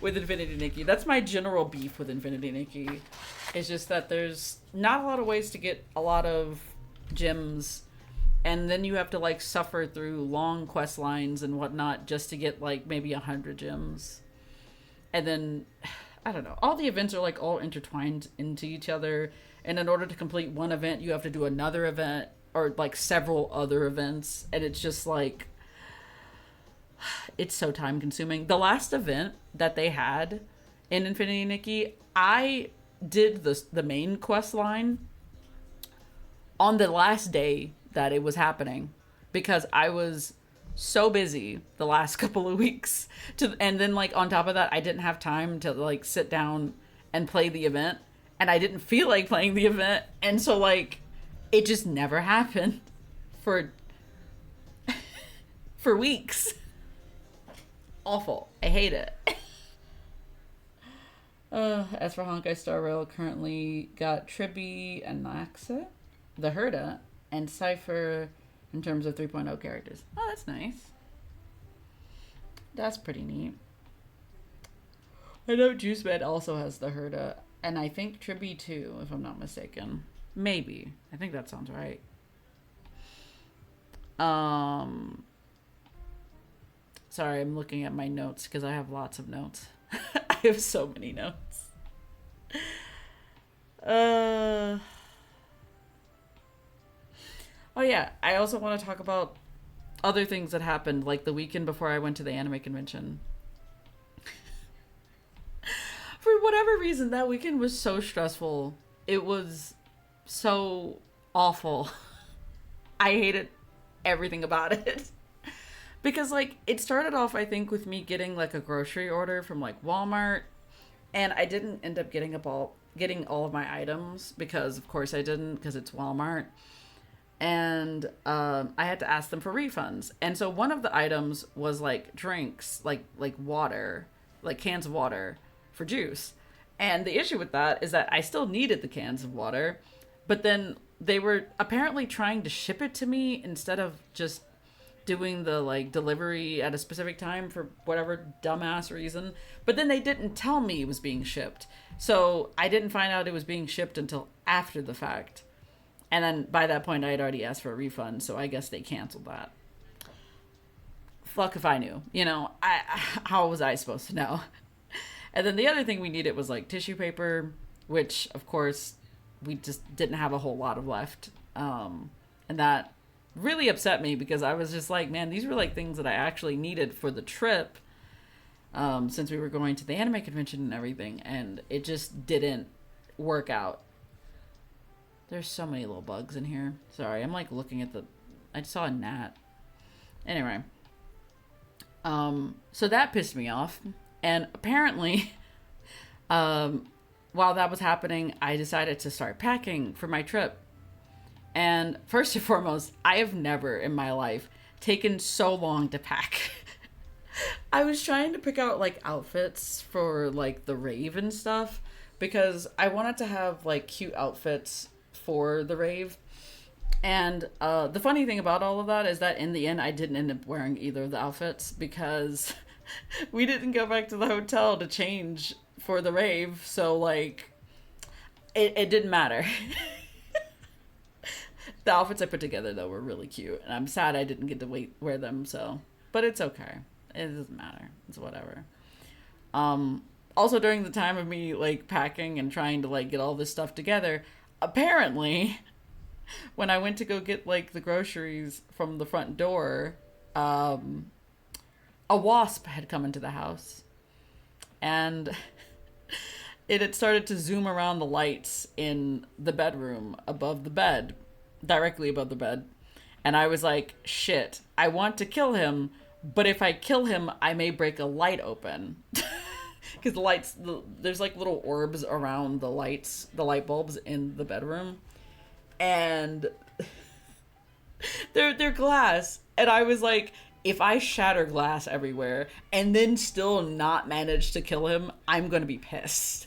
A: with Infinity Nikki. That's my general beef with Infinity Nikki. It's just that there's not a lot of ways to get a lot of gems, and then you have to like suffer through long quest lines and whatnot just to get like maybe 100 gems. And then I don't know. All the events are like all intertwined into each other, and in order to complete one event, you have to do another event or like several other events, and it's just like it's so time consuming. The last event that they had in Infinity Nikki, I did the main quest line on the last day that it was happening because I was so busy the last couple of weeks and then like on top of that I didn't have time to like sit down and play the event, and I didn't feel like playing the event, and so like it just never happened for for weeks. Awful. I hate it. As for Honkai Star Rail, currently got Tribi and Naxa, the Herda, and Cypher in terms of 3.0 characters. Oh, that's nice. That's pretty neat. I know JuiceMed also has the Herda, and I think Tribi too, if I'm not mistaken. Maybe. I think that sounds right. Sorry, I'm looking at my notes because I have lots of notes. I have so many notes. Oh yeah, I also want to talk about other things that happened like the weekend before I went to the anime convention. For whatever reason, that weekend was so stressful. It was so awful. I hated everything about it. Because like it started off I think with me getting like a grocery order from like Walmart, and I didn't end up getting all of my items because of course I didn't, because it's Walmart. And I had to ask them for refunds. And so one of the items was like drinks, like water, like cans of water for juice. And the issue with that is that I still needed the cans of water, but then they were apparently trying to ship it to me instead of just doing the like delivery at a specific time for whatever dumbass reason. But then they didn't tell me it was being shipped, so I didn't find out it was being shipped until after the fact. And then by that point I had already asked for a refund, so I guess they canceled that. Fuck if I knew, you know. How was I supposed to know? And then the other thing we needed was like tissue paper, which of course we just didn't have a whole lot of left. And that really upset me because I was just like, man, these were like things that I actually needed for the trip, since we were going to the anime convention and everything, and it just didn't work out. There's so many little bugs in here. Sorry, I'm like looking at I saw a gnat. Anyway, so that pissed me off, and apparently, while that was happening, I decided to start packing for my trip. And first and foremost, I have never in my life taken so long to pack. I was trying to pick out like outfits for like the rave and stuff because I wanted to have like cute outfits for the rave. And the funny thing about all of that is that in the end, I didn't end up wearing either of the outfits because we didn't go back to the hotel to change for the rave. So like, it didn't matter. The outfits I put together though were really cute, and I'm sad I didn't get to wear them. So, but it's okay. It doesn't matter. It's whatever. Also during the time of me like packing and trying to like get all this stuff together, apparently, when I went to go get like the groceries from the front door, a wasp had come into the house, and it had started to zoom around the lights in the bedroom above the bed, directly above the bed. And I was like, shit, I want to kill him, but if I kill him, I may break a light open. Because there's like little orbs around the lights, the light bulbs in the bedroom. And they're glass. And I was like, if I shatter glass everywhere and then still not manage to kill him, I'm going to be pissed.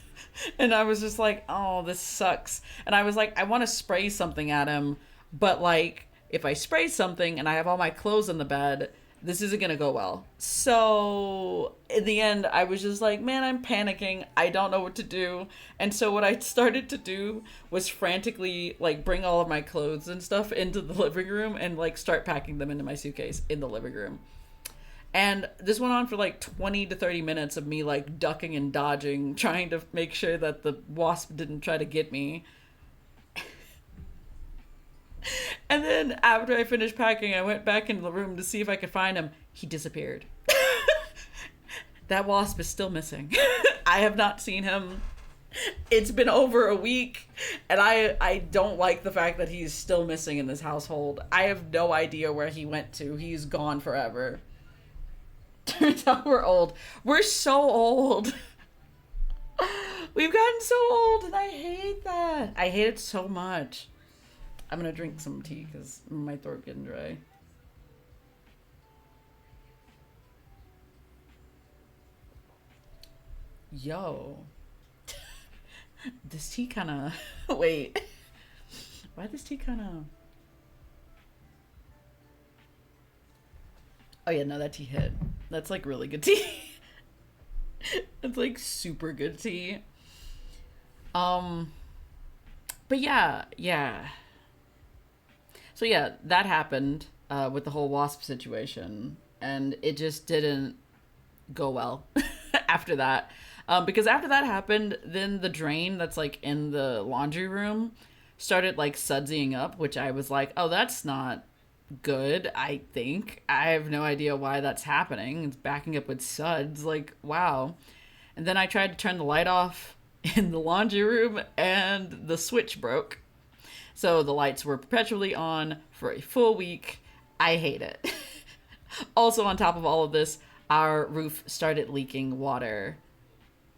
A: And I was just like, oh, this sucks. And I was like, I want to spray something at him, but like, if I spray something and I have all my clothes in the bed, this isn't gonna go well. So in the end, I was just like, man, I'm panicking. I don't know what to do. And so what I started to do was frantically like bring all of my clothes and stuff into the living room and like start packing them into my suitcase in the living room. And this went on for like 20 to 30 minutes of me like ducking and dodging, trying to make sure that the wasp didn't try to get me. And then after I finished packing, I went back into the room to see if I could find him. He disappeared. That wasp is still missing. I have not seen him. It's been over a week, and I don't like the fact that he's still missing in this household. I have no idea where he went to. He's gone forever. Turns out we're old. We're so old. We've gotten so old, and I hate that. I hate it so much. I'm gonna drink some tea because my throat getting dry. Yo. This tea kind of... Wait. Why this tea kind of... Oh yeah, no, that tea hit. That's like really good tea. It's like super good tea. But yeah. So yeah, that happened with the whole wasp situation, and it just didn't go well after that. Because after that happened, then the drain that's like in the laundry room started like sudsying up, which I was like, oh, that's not good, I think. I have no idea why that's happening. It's backing up with suds, like, wow. And then I tried to turn the light off in the laundry room, and the switch broke. So the lights were perpetually on for a full week. I hate it. Also, on top of all of this, our roof started leaking water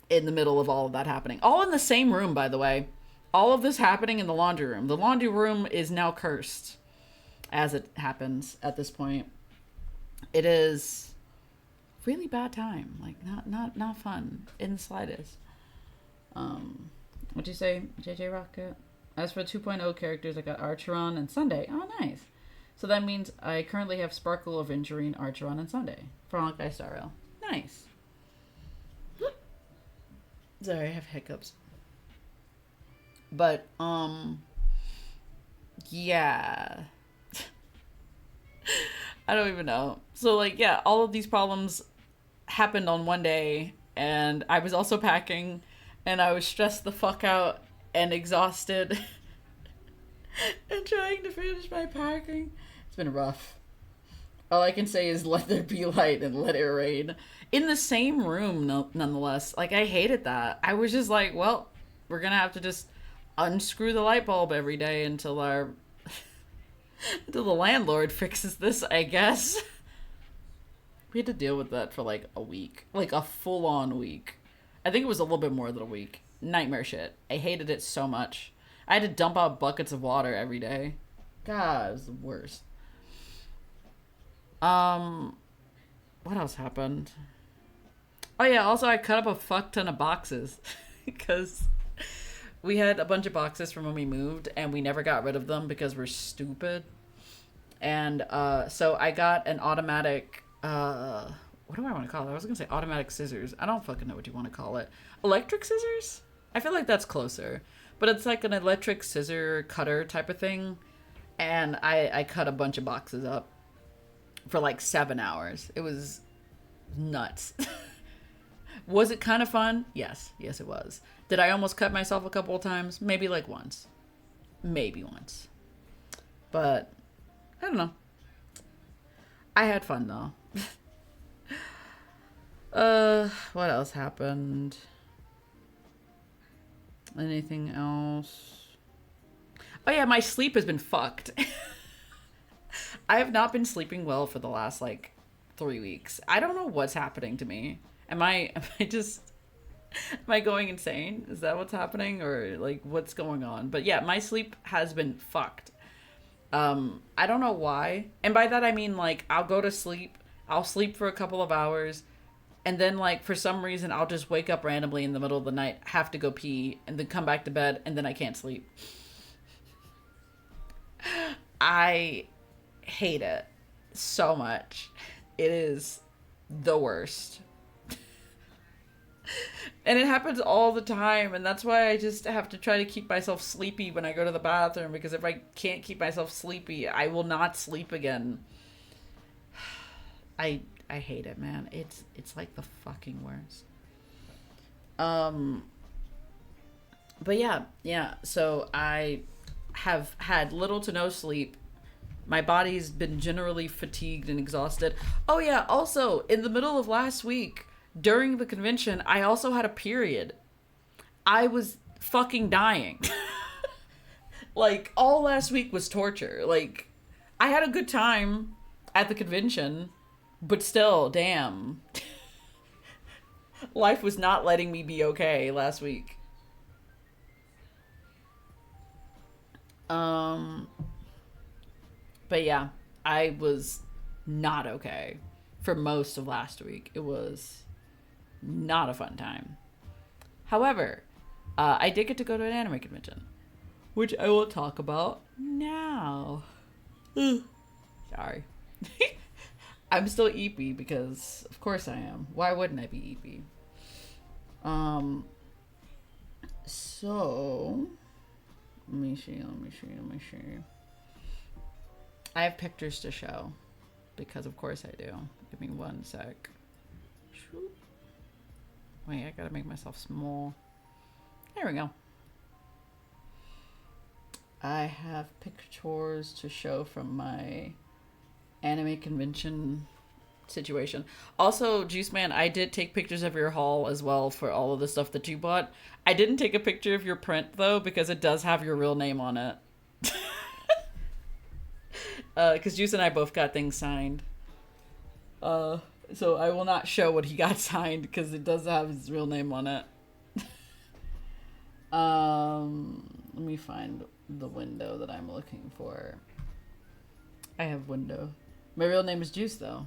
A: in the middle of all of that happening. All in the same room, by the way. All of this happening in the laundry room. The laundry room is now cursed as it happens at this point. It is really bad time. Like, not fun in the slightest. What'd you say, JJ Rocket? As for 2.0 characters, I got Archeron and Sunday. Oh, nice. So that means I currently have Sparkle, Aventurine, Archeron, and Sunday. For Honkai Star Rail. Nice. Sorry, I have hiccups. But, yeah. I don't even know. So, like, yeah, all of these problems happened on one day, and I was also packing, and I was stressed the fuck out and exhausted and trying to finish my packing. It's been rough. All I can say is let there be light and let it rain. In the same room, nonetheless. Like, I hated that. I was just like, well, we're gonna have to just unscrew the light bulb every day until until the landlord fixes this, I guess. We had to deal with that for like a week. Like a full-on week. I think it was a little bit more than a week. Nightmare shit. I hated it so much. I had to dump out buckets of water every day. God, it was the worst. What else happened? Oh yeah, also I cut up a fuck ton of boxes because we had a bunch of boxes from when we moved and we never got rid of them because we're stupid. And so I got an automatic what do I want to call it? I was gonna say automatic scissors. I don't fucking know what you want to call it. Electric scissors? I feel like that's closer. But it's like an electric scissor cutter type of thing. And I cut a bunch of boxes up for like 7 hours. It was nuts. Was it kind of fun? Yes. Yes, it was. Did I almost cut myself a couple of times? Maybe like once. Maybe once. But I don't know. I had fun though. What else happened? Anything else? Oh yeah, my sleep has been fucked. I have not been sleeping well for the last like 3 weeks. I don't know what's happening to me. Am I going insane? Is that what's happening, or like what's going on? But yeah, my sleep has been fucked. I don't know why. And by that I mean like I'll go to sleep, I'll sleep for a couple of hours, and then like for some reason I'll just wake up randomly in the middle of the night, have to go pee, and then come back to bed, and then I can't sleep. I hate it so much. It is the worst. And it happens all the time, and that's why I just have to try to keep myself sleepy when I go to the bathroom, because if I can't keep myself sleepy, I will not sleep again. I hate it, man. It's like the fucking worst. But yeah. So I have had little to no sleep. My body's been generally fatigued and exhausted. Oh yeah, also in the middle of last week, during the convention, I also had a period. I was fucking dying. Like, all last week was torture. Like, I had a good time at the convention, but still, damn. Life was not letting me be okay last week. But yeah, I was not okay for most of last week. It was not a fun time. However, I did get to go to an anime convention, which I will talk about now. Sorry. I'm still eepy because, of course I am. Why wouldn't I be eepy? So, let me see. I have pictures to show, because of course I do. Give me one sec. Wait, I gotta make myself small. There we go. I have pictures to show from my anime convention situation. Also, Juice Man, I did take pictures of your haul as well for all of the stuff that you bought. I didn't take a picture of your print though, because it does have your real name on it. Because Juice and I both got things signed. So I will not show what he got signed, because it does have his real name on it. Let me find the window that I'm looking for. I have window. My real name is Juice, though.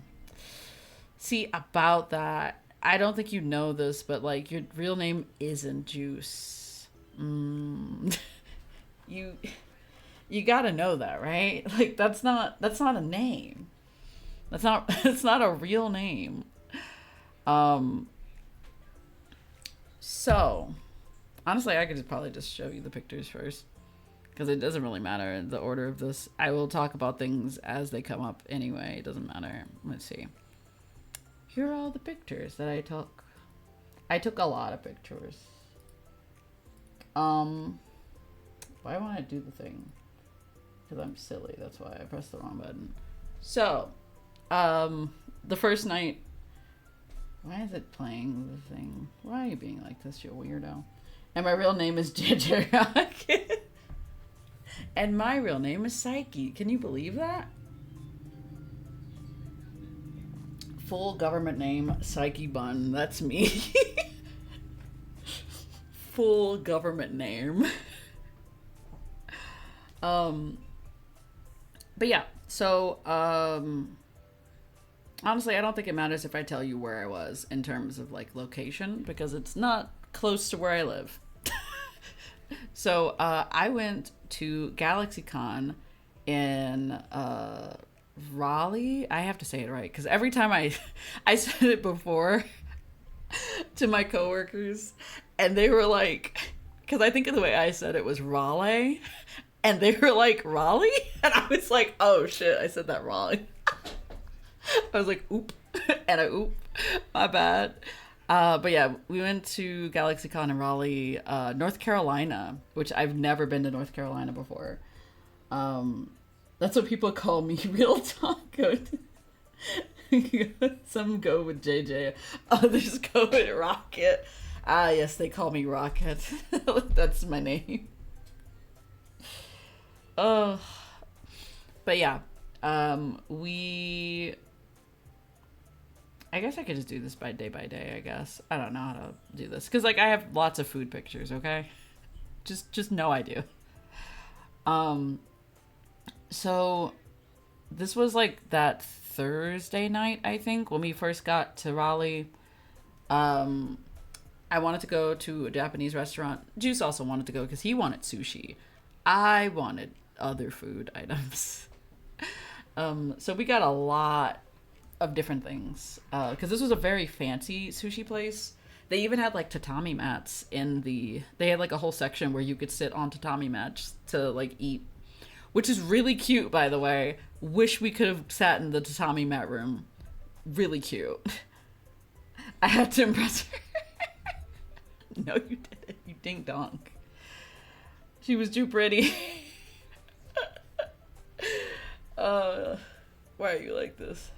A: See, about that, I don't think you know this, but like your real name isn't Juice. You gotta know that, right? Like that's not a name. That's not a real name. So honestly, I could probably just show you the pictures first, because it doesn't really matter in the order of this. I will talk about things as they come up anyway. It doesn't matter. Let's see. Here are all the pictures that I took. I took a lot of pictures. Why won't I do the thing? Because I'm silly. That's why I pressed the wrong button. So, the first night. Why is it playing the thing? Why are you being like this, you weirdo? And my real name is JJ Rocket. And my real name is Psyche. Can you believe that? Full government name, Psyche Bun. That's me. Full government name. But yeah, so, honestly, I don't think it matters if I tell you where I was in terms of, like, location, because it's not close to where I live. So, I went to GalaxyCon in, Raleigh. I have to say it right, because every time I said it before to my coworkers, and they were like, because I think of the way I said it was Raleigh, and they were like, Raleigh? And I was like, oh shit, I said that wrong. I was like, oop. And I oop. My bad. But yeah, we went to GalaxyCon in Raleigh, North Carolina, which I've never been to North Carolina before. That's what people call me, real talk. Some go with JJ, others go with Rocket. Ah, yes, they call me Rocket. That's my name. Oh, but yeah, we. I guess I could just do this by day. I guess I don't know how to do this because like I have lots of food pictures. Okay, just no idea. Um, so this was like that Thursday night, I think, when we first got to Raleigh. Um, I wanted to go to a Japanese restaurant. Juice also wanted to go because he wanted sushi. I wanted other food items. So we got a lot of different things because this was a very fancy sushi place. They even had like tatami mats in the. They had like a whole section where you could sit on tatami mats to like eat, which is really cute, by the way. Wish we could have sat in the tatami mat room. Really cute. I had to impress her. No, you didn't. You ding donk. She was too pretty. Why are you like this?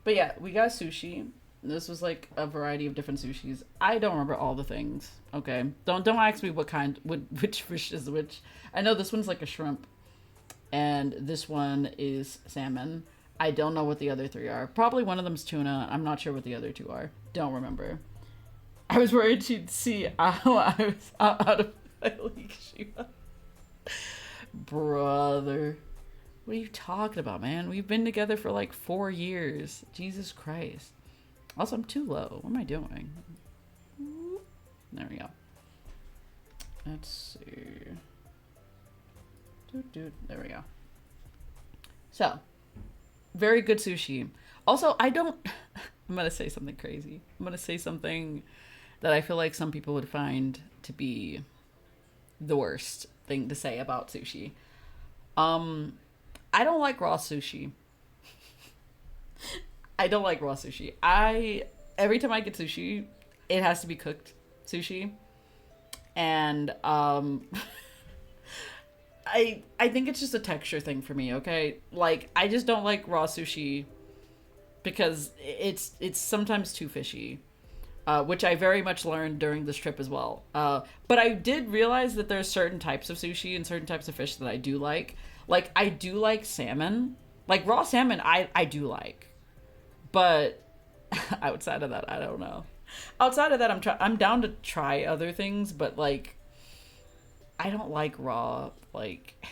A: But yeah, we got sushi. This was like a variety of different sushis. I don't remember all the things. Okay, don't ask me which fish is which. I know this one's like a shrimp, and this one is salmon. I don't know what the other three are. Probably one of them's tuna. I'm not sure what the other two are. Don't remember. I was worried she'd see how I was out of my league. She was. Brother. What are you talking about, man? We've been together for like 4 years. Jesus Christ. Also, I'm too low. What am I doing? There we go. Let's see. There we go. So, very good sushi. Also, I'm going to say something crazy. I'm going to say something that I feel like some people would find to be the worst thing to say about sushi. I don't like raw sushi. I don't like raw sushi. Every time I get sushi, it has to be cooked sushi. And I think it's just a texture thing for me, okay? Like I just don't like raw sushi because it's sometimes too fishy. Which I very much learned during this trip as well. But I did realize that there's certain types of sushi and certain types of fish that I do like. Like, I do like salmon. Like, raw salmon, I do like. But outside of that, I don't know. Outside of that, I'm down to try other things, but, like, I don't like raw, like...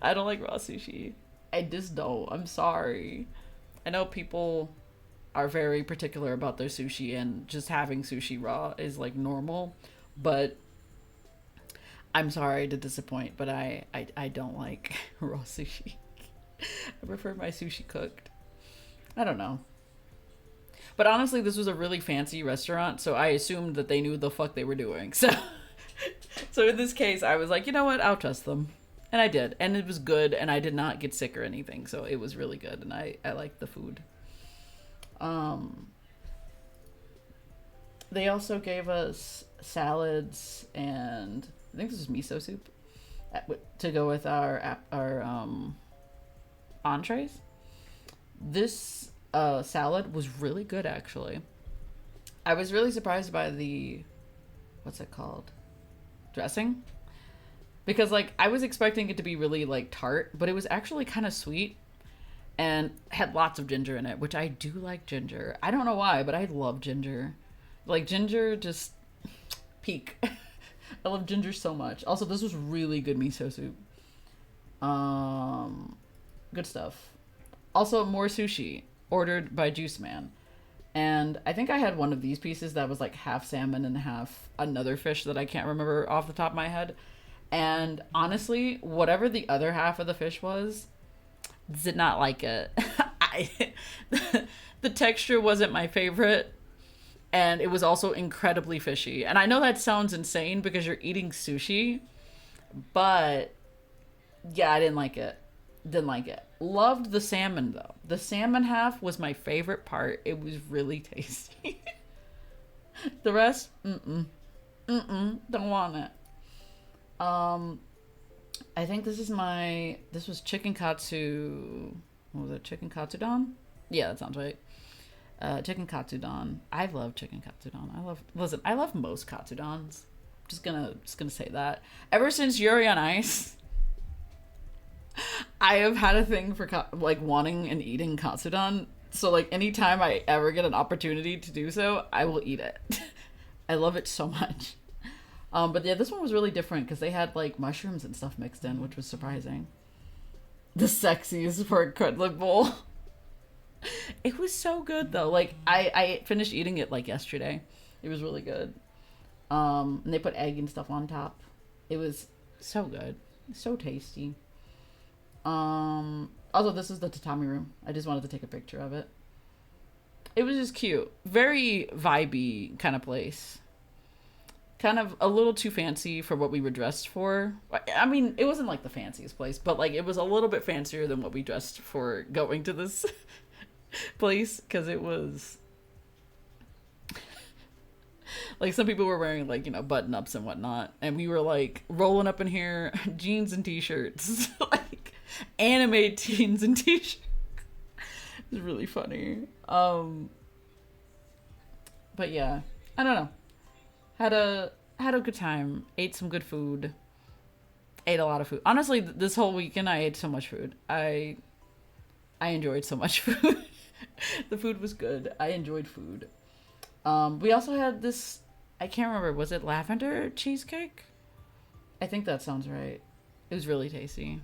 A: I don't like raw sushi. I just don't. I'm sorry. I know people are very particular about their sushi and just having sushi raw is like normal, but I'm sorry to disappoint, but I don't like raw sushi. I prefer my sushi cooked. I don't know. But honestly, this was a really fancy restaurant, so I assumed that they knew the fuck they were doing. So in this case, I was like, you know what? I'll trust them. And I did. And it was good, and I did not get sick or anything, so it was really good, and I liked the food. They also gave us salads and I think this was miso soup to go with our entrees. This salad was really good, actually. I was really surprised by the what's it called, dressing, because like I was expecting it to be really like tart, but it was actually kind of sweet. And had lots of ginger in it, which I do like ginger. I don't know why, but I love ginger. Like, ginger just peak. I love ginger so much. Also, this was really good miso soup. Good stuff. Also, more sushi, ordered by Juice Man. And I think I had one of these pieces that was like half salmon and half another fish that I can't remember off the top of my head. And honestly, whatever the other half of the fish was, did not like it. The texture wasn't my favorite, and it was also incredibly fishy. And I know that sounds insane because you're eating sushi, but yeah, I didn't like it. Didn't like it. Loved the salmon though. The salmon half was my favorite part. It was really tasty. The rest, don't want it. I think this was chicken katsu. What was it? Chicken katsudon? Yeah, that sounds right. Chicken katsudon. I love chicken katsudon. I love most katsudons. Just gonna say that. Ever since Yuri on Ice, I have had a thing for like wanting and eating katsudon. So like anytime I ever get an opportunity to do so, I will eat it. I love it so much. But yeah, this one was really different because they had like mushrooms and stuff mixed in, which was surprising. The sexiest for a cutlet bowl. It was so good though. Like I finished eating it like yesterday. It was really good. And they put egg and stuff on top. It was so good, so tasty. Also, this is the tatami room. I just wanted to take a picture of it. It was just cute, very vibey kind of place. Kind of a little too fancy for what we were dressed for. I mean, it wasn't like the fanciest place, but like it was a little bit fancier than what we dressed for going to this place because it was like some people were wearing like, you know, button ups and whatnot, and we were like rolling up in here, jeans and t-shirts, like anime teens and t-shirts. It was really funny. But yeah, I don't know. Had a good time. Ate some good food. Ate a lot of food. Honestly, this whole weekend I ate so much food. I enjoyed so much food. The food was good. I enjoyed food. We also had this, I can't remember, was it lavender cheesecake? I think that sounds right. It was really tasty.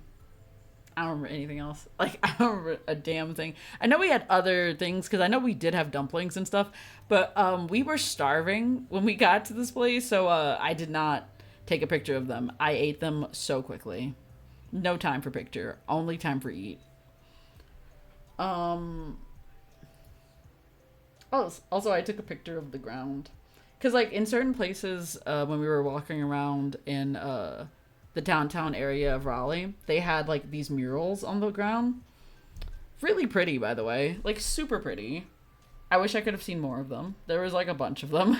A: I don't remember anything else. Like, I don't remember a damn thing. I know we had other things, because I know we did have dumplings and stuff, but we were starving when we got to this place, so I did not take a picture of them. I ate them so quickly. No time for picture. Only time for eat. Oh, also, I took a picture of the ground. Because, like, in certain places, when we were walking around in the downtown area of Raleigh, they had, like, these murals on the ground. Really pretty, by the way. Like, super pretty. I wish I could have seen more of them. There was, like, a bunch of them.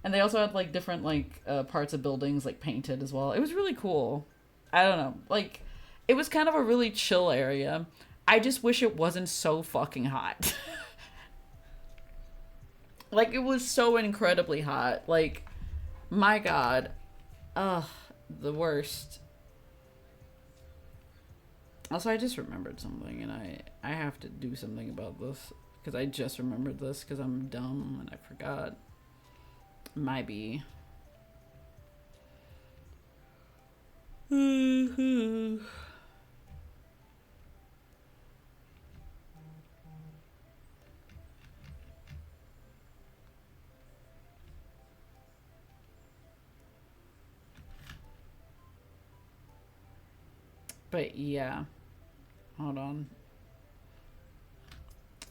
A: And they also had, like, different, like, parts of buildings, like, painted as well. It was really cool. I don't know. Like, it was kind of a really chill area. I just wish it wasn't so fucking hot. Like, it was so incredibly hot. Like, my God. Ugh, the worst. Also, I just remembered something, and I have to do something about this. Because I just remembered this, because I'm dumb, and I forgot. Might be. But yeah, hold on.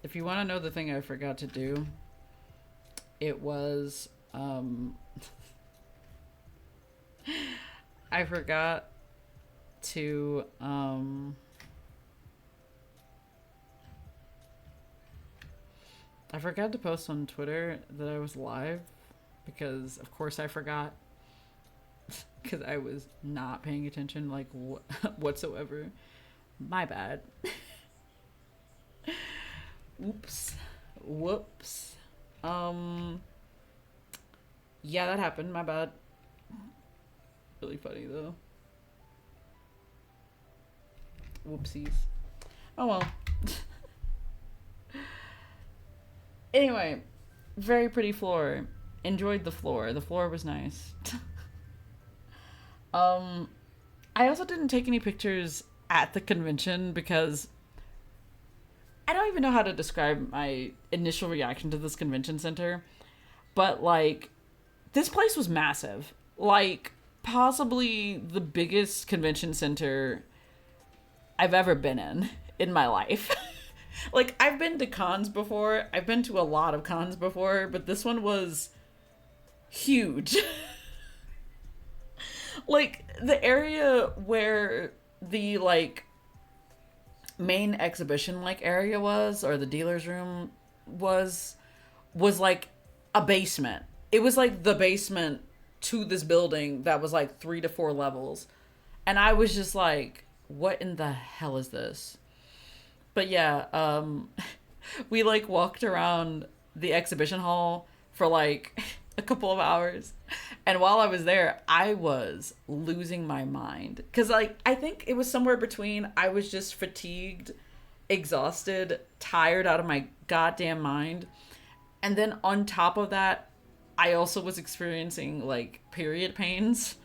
A: If you want to know the thing I forgot to do, it was, I forgot to, I forgot to post on Twitter that I was live because, of course, I forgot. Because I was not paying attention, like, whatsoever. My bad. Oops. Whoops. Yeah, that happened. My bad. Really funny, though. Whoopsies. Oh, well. Anyway, very pretty floor. Enjoyed the floor. The floor was nice. I also didn't take any pictures at the convention because I don't even know how to describe my initial reaction to this convention center, but like this place was massive. Like possibly the biggest convention center I've ever been in my life. Like I've been to cons before. I've been to a lot of cons before, but this one was huge. Like the area where the like main exhibition like area was, or the dealer's room was like a basement. It was like the basement to this building that was like 3 to 4 levels, and I was just like, what in the hell is this? But yeah, we like walked around the exhibition hall for like a couple of hours. And while I was there, I was losing my mind. Cause like I think it was somewhere between I was just fatigued, exhausted, tired out of my goddamn mind. And then on top of that, I also was experiencing like period pains.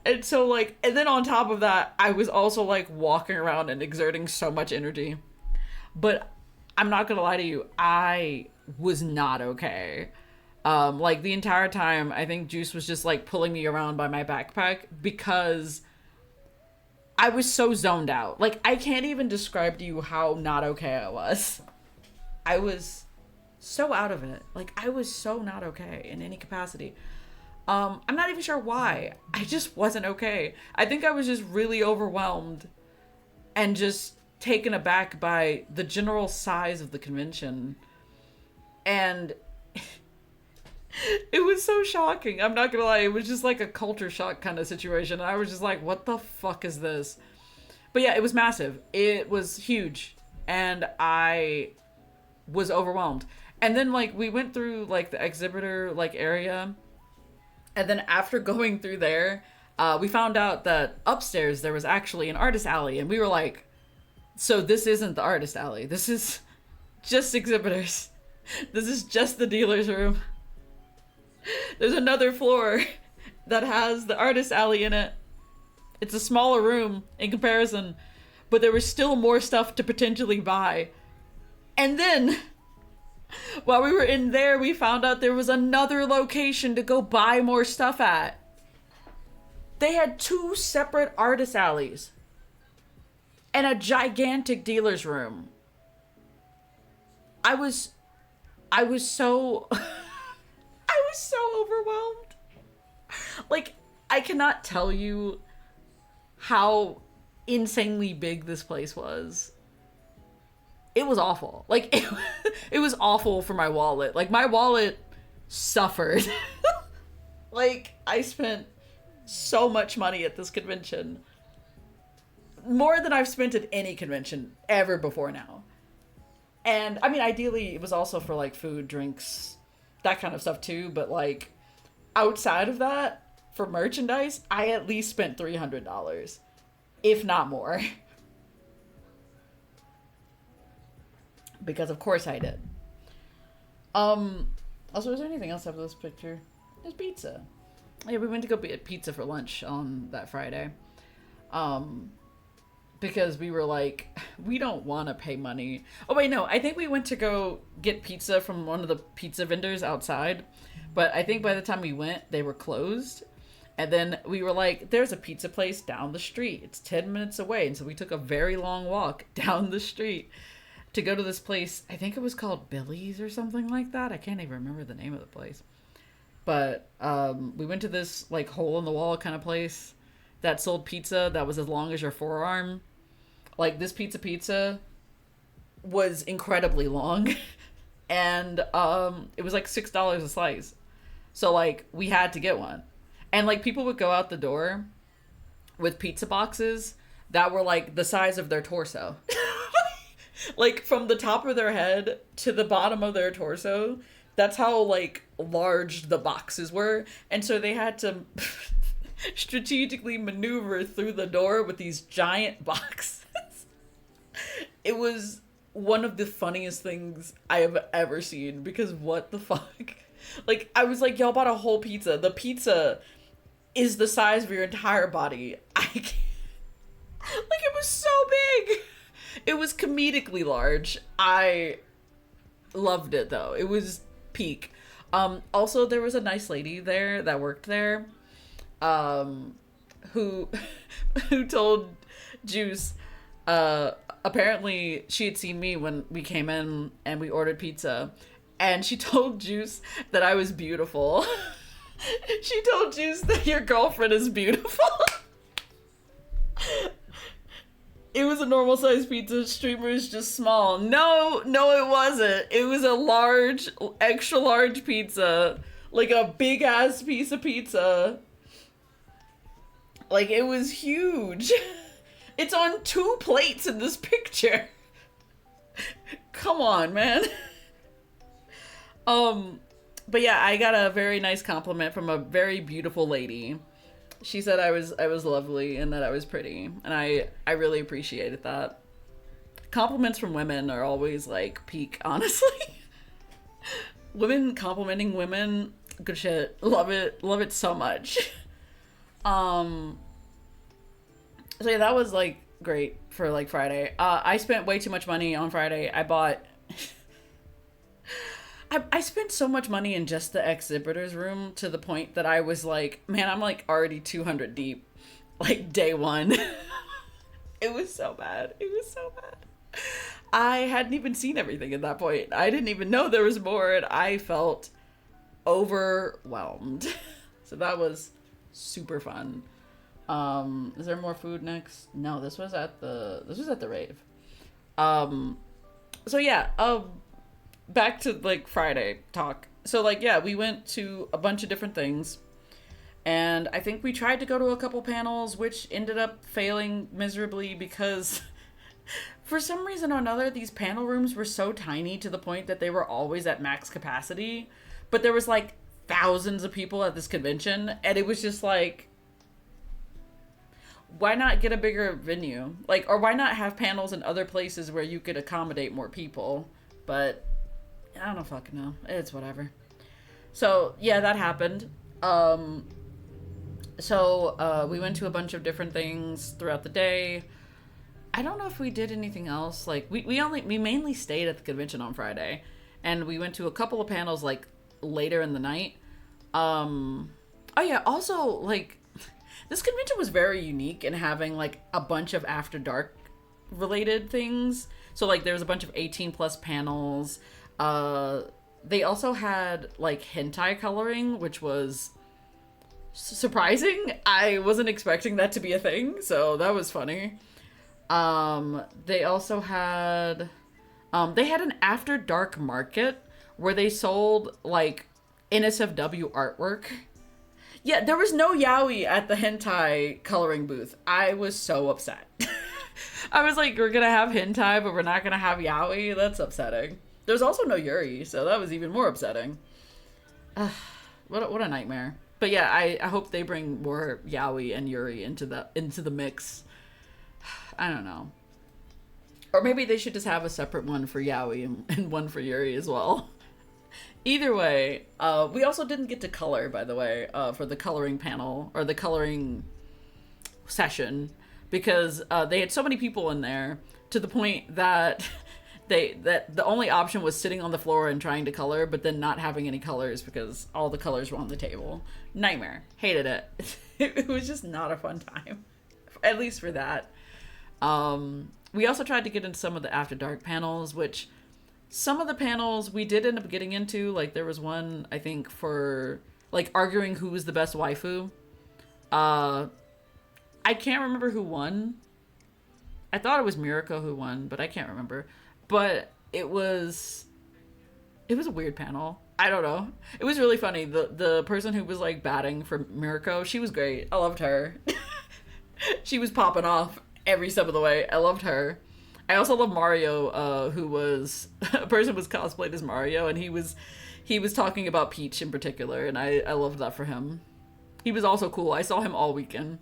A: And so like and then on top of that, I was also like walking around and exerting so much energy. But I'm not gonna lie to you, I was not okay. Like the entire time, I think Juice was just like pulling me around by my backpack because I was so zoned out. Like I can't even describe to you how not okay I was. I was so out of it. Like I was so not okay in any capacity. I'm not even sure why. I just wasn't okay. I think I was just really overwhelmed and just taken aback by the general size of the convention. And it was so shocking. I'm not gonna lie. It was just like a culture shock kind of situation. I was just like, what the fuck is this? But yeah, it was massive. It was huge. And I was overwhelmed. And then like we went through like the exhibitor like area. And then after going through there, we found out that upstairs there was actually an artist alley. And we were like, so this isn't the artist alley. This is just exhibitors. This is just the dealer's room. There's another floor that has the artist alley in it. It's a smaller room in comparison, but there was still more stuff to potentially buy. And then, while we were in there, we found out there was another location to go buy more stuff at. They had 2 separate artist alleys and a gigantic dealer's room. I was so I was so overwhelmed. Like, I cannot tell you how insanely big this place was. It was awful. Like, it was awful for my wallet. Like, my wallet suffered. Like, I spent so much money at this convention. More than I've spent at any convention ever before now. And, I mean, ideally, it was also for, like, food, drinks, that kind of stuff, too. But, like, outside of that, for merchandise, I at least spent $300. If not more. Because, of course, I did. Also, is there anything else after this picture? There's pizza. Yeah, we went to go get pizza for lunch on that Friday. Because we were like, we don't want to pay money. Oh, wait, no. I think we went to go get pizza from one of the pizza vendors outside. But I think by the time we went, they were closed. And then we were like, there's a pizza place down the street. It's 10 minutes away. And so we took a very long walk down the street to go to this place. I think it was called Billy's or something like that. I can't even remember the name of the place. But we went to this like hole in the wall kind of place that sold pizza that was as long as your forearm. Like, this pizza was incredibly long. And it was like $6 a slice. So, like, we had to get one. And, like, people would go out the door with pizza boxes that were, like, the size of their torso. Like, from the top of their head to the bottom of their torso. That's how, like, large the boxes were. And so they had to strategically maneuver through the door with these giant boxes. It was one of the funniest things I have ever seen, because what the fuck? Like, I was like, y'all bought a whole pizza. The pizza is the size of your entire body. I can't. Like, it was so big. It was comedically large. I loved it, though. It was peak. Also, there was a nice lady there that worked there, who told Juice, apparently she had seen me when we came in and we ordered pizza, and she told Juice that I was beautiful. She told Juice that your girlfriend is beautiful. It was a normal size pizza. Streamer is just small. No, it wasn't. It was a large, extra large pizza. Like a big ass piece of pizza. Like, it was huge. It's on 2 plates in this picture. Come on, man. Um, but yeah, I got a very nice compliment from a very beautiful lady. She said I was lovely and that I was pretty, and I really appreciated that. Compliments from women are always like peak, honestly. Women complimenting women, good shit. Love it so much. Um, so yeah, that was like great for like Friday. I spent way too much money on Friday. I bought. I spent so much money in just the exhibitors room to the point that I was like, man, I'm like already 200 deep, like day one. It was so bad. It was so bad. I hadn't even seen everything at that point. I didn't even know there was more, and I felt overwhelmed. So that was super fun. Is there more food next? No, this was at the rave. Um, so yeah, back to like Friday talk. So like yeah, we went to a bunch of different things. And I think we tried to go to a couple panels, which ended up failing miserably because for some reason or another, these panel rooms were so tiny to the point that they were always at max capacity. But there was like thousands of people at this convention, and it was just like, why not get a bigger venue? Like, or why not have panels in other places where you could accommodate more people? But I don't fucking know. It's whatever. So yeah, that happened. So we went to a bunch of different things throughout the day. I don't know if we did anything else. Like we mainly stayed at the convention on Friday, and we went to a couple of panels like later in the night. Oh yeah, also like this convention was very unique in having like a bunch of after dark related things. So like there was a bunch of 18 plus panels. They also had like hentai coloring, which was surprising. I wasn't expecting that to be a thing, so that was funny. They also had an after dark market where they sold like NSFW artwork. Yeah, there was no yaoi at the hentai coloring booth. I was so upset. I was like, we're gonna have hentai, but we're not gonna have yaoi? That's upsetting. There's also no yuri, so that was even more upsetting. What a nightmare. But yeah, I hope they bring more yaoi and yuri into the mix. I don't know. Or maybe they should just have a separate one for yaoi and one for yuri as well. Either way, we also didn't get to color, by the way, for the coloring panel or the coloring session, because they had so many people in there to the point that the only option was sitting on the floor and trying to color, but then not having any colors because all the colors were on the table. Nightmare. Hated it. It was just not a fun time, at least for that. We also tried to get into some of the After Dark panels, which some of the panels we did end up getting into. Like there was one, I think, for like arguing who was the best waifu. I can't remember who won. I thought it was Mirako who won, but I can't remember. But it was a weird panel. I don't know. It was really funny. The person who was like batting for Mirako, she was great. I loved her. She was popping off every step of the way. I loved her. I also love Mario, who was a person was cosplayed as Mario, and he was talking about Peach in particular, and I loved that for him. He was also cool. I saw him all weekend.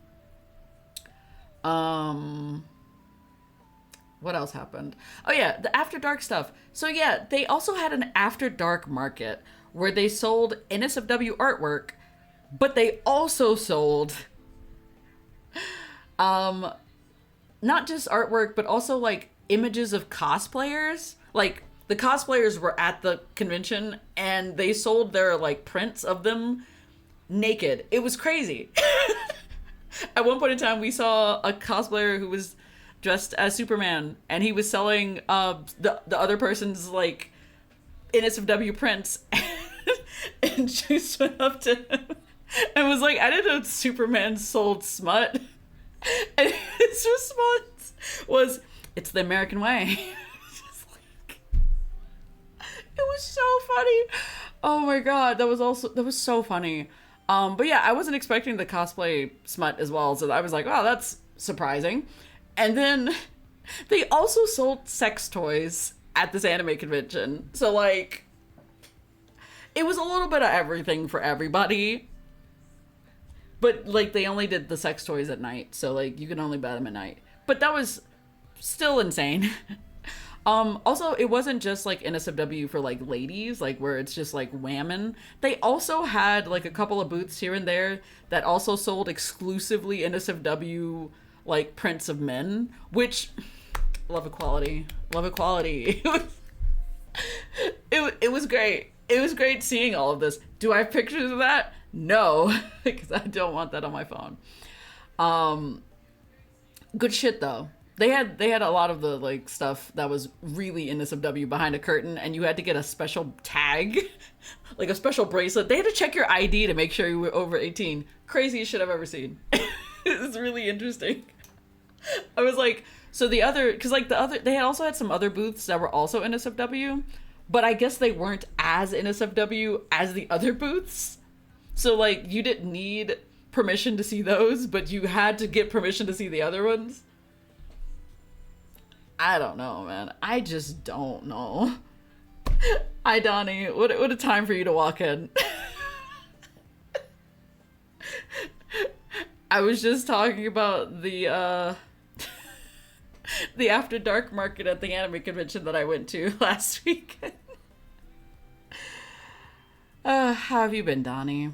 A: What else happened? Oh yeah, the After Dark stuff. So yeah, they also had an After Dark market where they sold NSFW artwork, but they also sold not just artwork, but also like images of cosplayers. Like the cosplayers were at the convention and they sold their like prints of them naked. It was crazy. At one point in time, we saw a cosplayer who was dressed as Superman, and he was selling the other person's like NSFW prints, and she went up to him and was like, "I didn't know Superman sold smut." And his response was, "It's the American way." Just like, it was so funny. Oh my god, that was so funny. But yeah, I wasn't expecting the cosplay smut as well, so I was like, "Wow, that's surprising." And then they also sold sex toys at this anime convention. So, like, it was a little bit of everything for everybody. But, like, they only did the sex toys at night. So, like, you can only buy them at night. But that was still insane. Also, it wasn't just, like, NSFW for, like, ladies, like, where it's just, like, whammon. They also had, like, a couple of booths here and there that also sold exclusively NSFW, like, prints of men, which, love equality. Love equality. It was great. It was great seeing all of this. Do I have pictures of that? No, because I don't want that on my phone. Good shit, though. They had a lot of the, like, stuff that was really NSFW behind a curtain, and you had to get a special tag, like a special bracelet. They had to check your ID to make sure you were over 18. Craziest shit I've ever seen. It's really interesting. I was like, so the other, because, like, they had also had some other booths that were also NSFW, but I guess they weren't as NSFW as the other booths. So, like, you didn't need permission to see those, but you had to get permission to see the other ones. I don't know, man. I just don't know. Hi, Donnie. What a time for you to walk in. I was just talking about the After Dark market at the anime convention that I went to last weekend. How have you been, Donnie?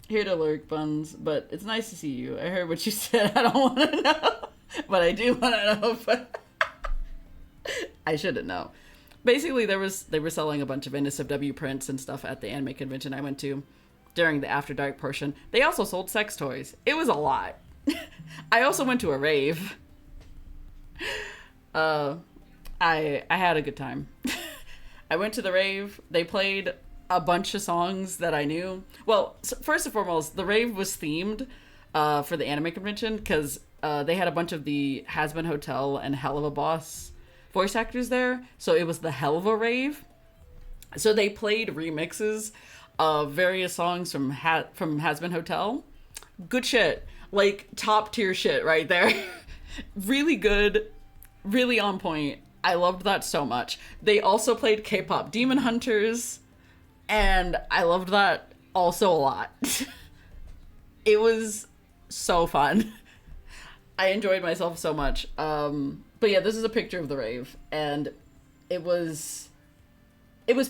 A: Here to lurk, Buns, but it's nice to see you. I heard what you said. I don't want to know. But I do want to know, but I shouldn't know. Basically, they were selling a bunch of NSFW prints and stuff at the anime convention I went to during the After Dark portion. They also sold sex toys. It was a lot. I also went to a rave. I had a good time. I went to the rave. They played a bunch of songs that I knew. Well, first and foremost, the rave was themed for the anime convention because they had a bunch of the Has-Been Hotel and Hell of a Boss voice actors there. So it was the Hell of a Rave. So they played remixes of various songs from Has-Been Hotel. Good shit. Like, top tier shit right there. Really good. Really on point. I loved that so much. They also played K-pop Demon Hunters. And I loved that also a lot. It was so fun. I enjoyed myself so much. But yeah, this is a picture of the rave, and it was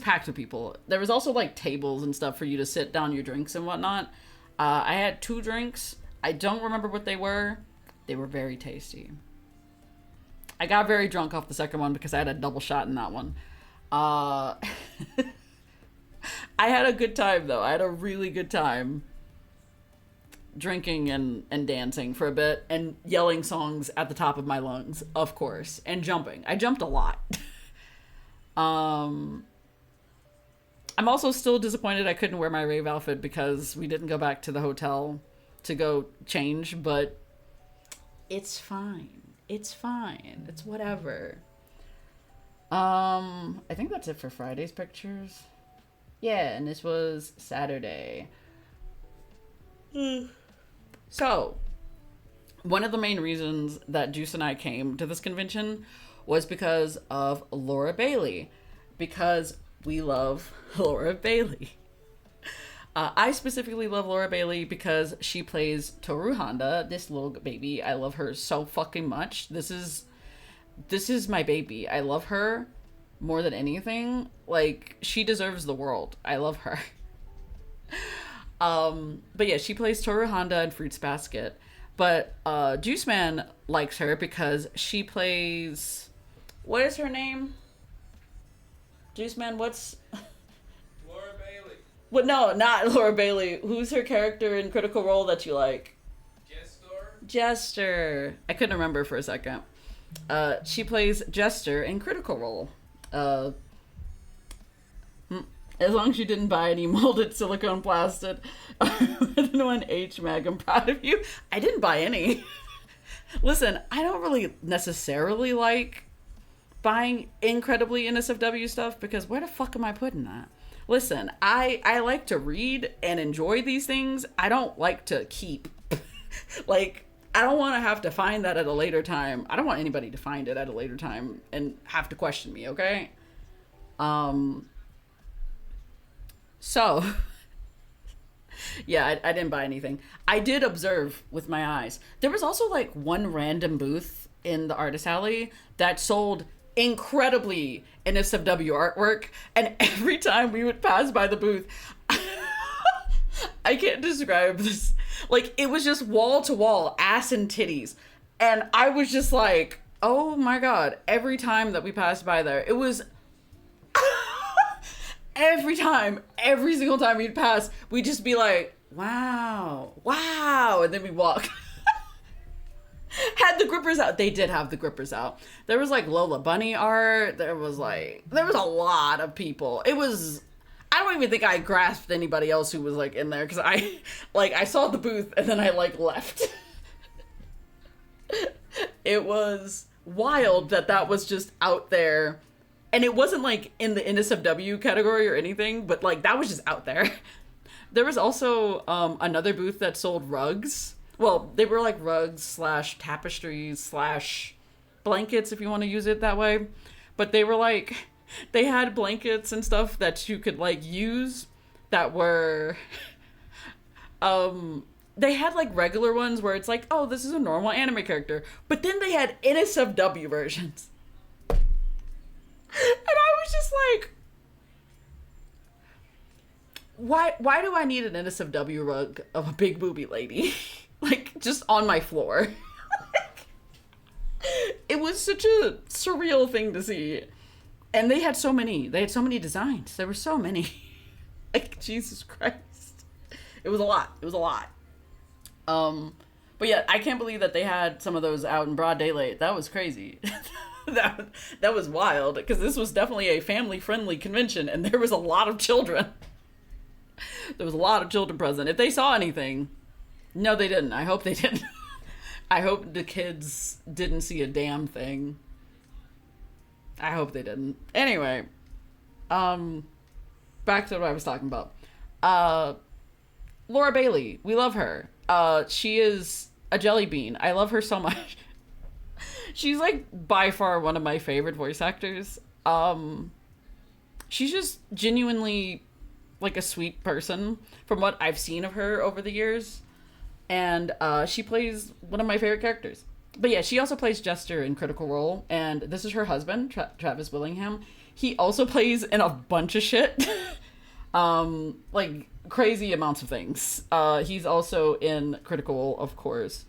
A: packed with people. There was also, like, tables and stuff for you to sit down your drinks and whatnot. I had 2 drinks. I don't remember what they were. They were very tasty. I got very drunk off the second one because I had a double shot in that one. I had a good time, though. I had a really good time drinking and dancing for a bit and yelling songs at the top of my lungs, of course, and jumping. I jumped a lot. I'm also still disappointed I couldn't wear my rave outfit because we didn't go back to the hotel to go change, but it's fine. It's fine. It's whatever. I think that's it for Friday's pictures. Yeah, and this was Saturday. So, one of the main reasons that Juice and I came to this convention was because of Laura Bailey. Because we love Laura Bailey. I specifically love Laura Bailey because she plays Toru Honda, this little baby. I love her so fucking much. This is my baby. I love her more than anything. Like, she deserves the world. I love her. But yeah, she plays Toru Honda in Fruits Basket. But Juice Man likes her because she plays... What is her name? Juice Man, what's...
B: Laura Bailey.
A: What? No, not Laura Bailey. Who's her character in Critical Role that you like? Jester. I couldn't remember for a second. She plays Jester in Critical Role. As long as you didn't buy any molded silicone plastic with an H mag, I'm proud of you. I didn't buy any. Listen, I don't really necessarily like buying incredibly NSFW stuff because where the fuck am I putting that? Listen, I like to read and enjoy these things. I don't like to keep. Like, I don't want to have to find that at a later time. I don't want anybody to find it at a later time and have to question me, okay? Um, so, yeah, I didn't buy anything. I did observe with my eyes. There was also like one random booth in the artist alley that sold incredibly NSFW artwork, and every time we would pass by the booth, I can't describe this. Like, it was just wall to wall, ass and titties. And I was just like, oh my God. Every time that we passed by there, it was every time, every single time we'd pass, we'd just be like, wow, wow. And then we walk. Had the grippers out. They did have the grippers out. There was like Lola Bunny art. There was a lot of people. It was, I don't even think I grasped anybody else who was like in there, because I saw the booth and then I like left. It was wild that was just out there, and it wasn't like in the NSFW category or anything, but like that was just out there. There was also another booth that sold rugs. Well, they were like rugs slash tapestries slash blankets, if you want to use it that way. But they were like, they had blankets and stuff that you could like use that were, they had like regular ones where it's like, oh, this is a normal anime character. But then they had NSFW versions. And I was just like, why do I need an NSFW rug of a big booby lady? Like, just on my floor. It was such a surreal thing to see. And they had so many designs. There were so many. Like, Jesus Christ. It was a lot. It was a lot. But yeah, I can't believe that they had some of those out in broad daylight. That was crazy. that was wild, because this was definitely a family-friendly convention, and there was a lot of children. There was a lot of children present. If they saw anything... No, they didn't. I hope they didn't. I hope the kids didn't see a damn thing. I hope they didn't. Anyway, back to what I was talking about. Laura Bailey, we love her. She is a jelly bean. I love her so much. She's like by far one of my favorite voice actors. She's just genuinely like a sweet person from what I've seen of her over the years. And she plays one of my favorite characters. But yeah, she also plays Jester in Critical Role, and this is her husband, Travis Willingham. He also plays in a bunch of shit. Like crazy amounts of things. He's also in Critical Role, of course.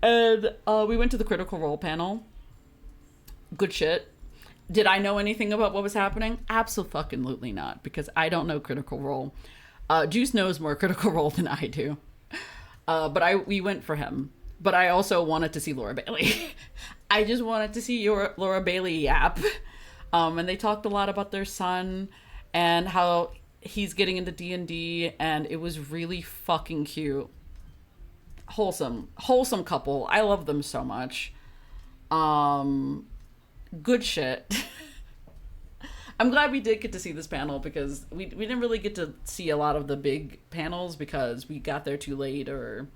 A: And we went to the Critical Role panel. Good shit. Did I know anything about what was happening? Absolutely not, because I don't know Critical Role. Juice knows more Critical Role than I do. But we went for him. But I also wanted to see Laura Bailey. I just wanted to see Laura Bailey yap. And they talked a lot about their son and how he's getting into D&D, and it was really fucking cute. Wholesome couple. I love them so much. Good shit. I'm glad we did get to see this panel, because we didn't really get to see a lot of the big panels because we got there too late, or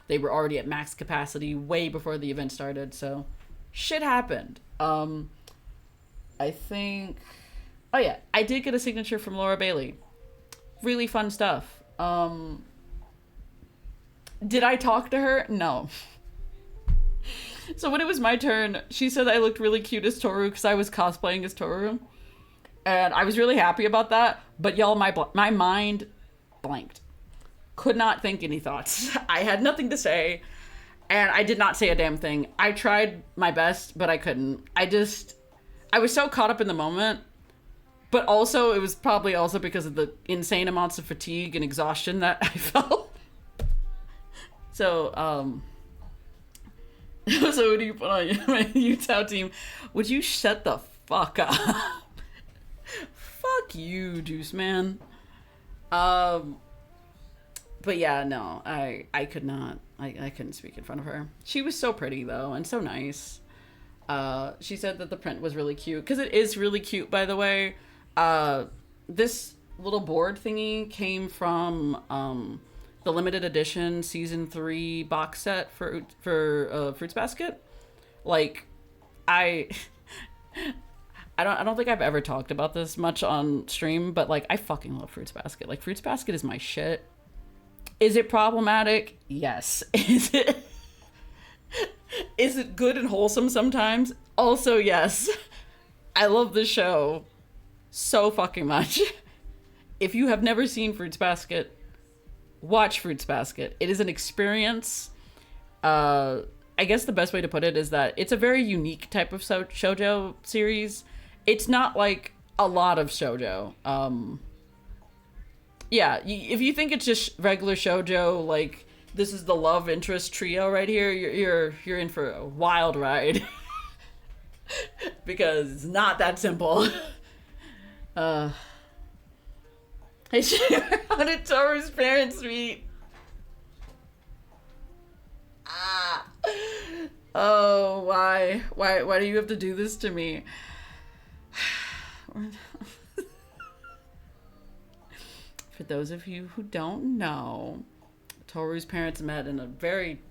A: they were already at max capacity way before the event started. So shit happened. I think, oh yeah, I did get a signature from Laura Bailey. Really fun stuff. Did I talk to her? No. So when it was my turn, she said I looked really cute as Toru because I was cosplaying as Toru. And I was really happy about that. But y'all, my mind blanked. Could not think any thoughts. I had nothing to say. And I did not say a damn thing. I tried my best, but I couldn't. I was so caught up in the moment. But also, it was probably also because of the insane amounts of fatigue and exhaustion that I felt. So, so what do you put on my Utah team? Would you shut the fuck up? Fuck you, Juice Man. But yeah, no, I could not. I couldn't speak in front of her. She was so pretty though, and so nice. She said that the print was really cute, because it is really cute, by the way. This little board thingy came from the limited edition season 3 box set for Fruits Basket. Like, I I don't think I've ever talked about this much on stream, but like I fucking love Fruits Basket. Like Fruits Basket is my shit. Is it problematic? Yes. Is it good and wholesome sometimes? Also yes. I love this show so fucking much. If you have never seen Fruits Basket, watch Fruits Basket. It is an experience. I guess the best way to put it is that it's a very unique type of shoujo series. It's not like a lot of shoujo. Yeah, if you think it's just regular shoujo, like this is the love interest trio right here, you're in for a wild ride. Because it's not that simple. Hey, how did Toru's parents meet? Ah. Oh, why? Why do you have to do this to me? For those of you who don't know, Toru's parents met in a very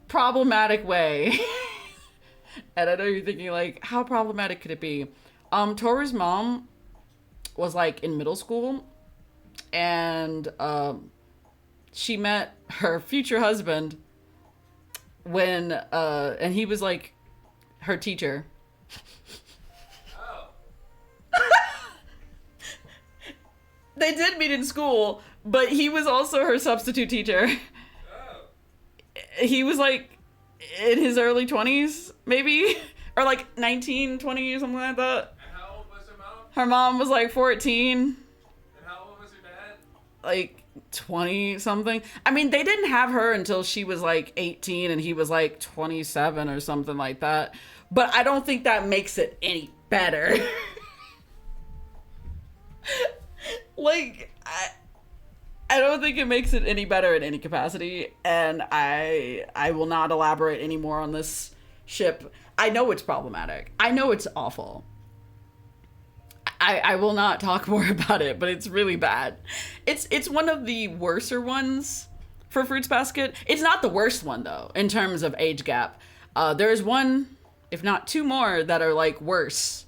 A: problematic way. And I know you're thinking, like, how problematic could it be? Toru's mom was, like, in middle school, and she met her future husband when, and he was, like, her teacher.
B: Oh.
A: They did meet in school, but he was also her substitute teacher.
B: Oh.
A: He was, like, in his early 20s, maybe? Or, like, 19, 20 or something like that.
B: And how old was her mom?
A: Her mom was, like, 14.
B: And how old was her dad?
A: Like, 20 something. I mean, they didn't have her until she was, like, 18 and he was, like, 27 or something like that. But I don't think that makes it any better. Like, I don't think it makes it any better in any capacity, and I will not elaborate any more on this ship. I know it's problematic. I know it's awful. I will not talk more about it, but it's really bad. It's one of the worser ones for Fruits Basket. It's not the worst one, though, in terms of age gap. There's one, if not two more, that are, like, worse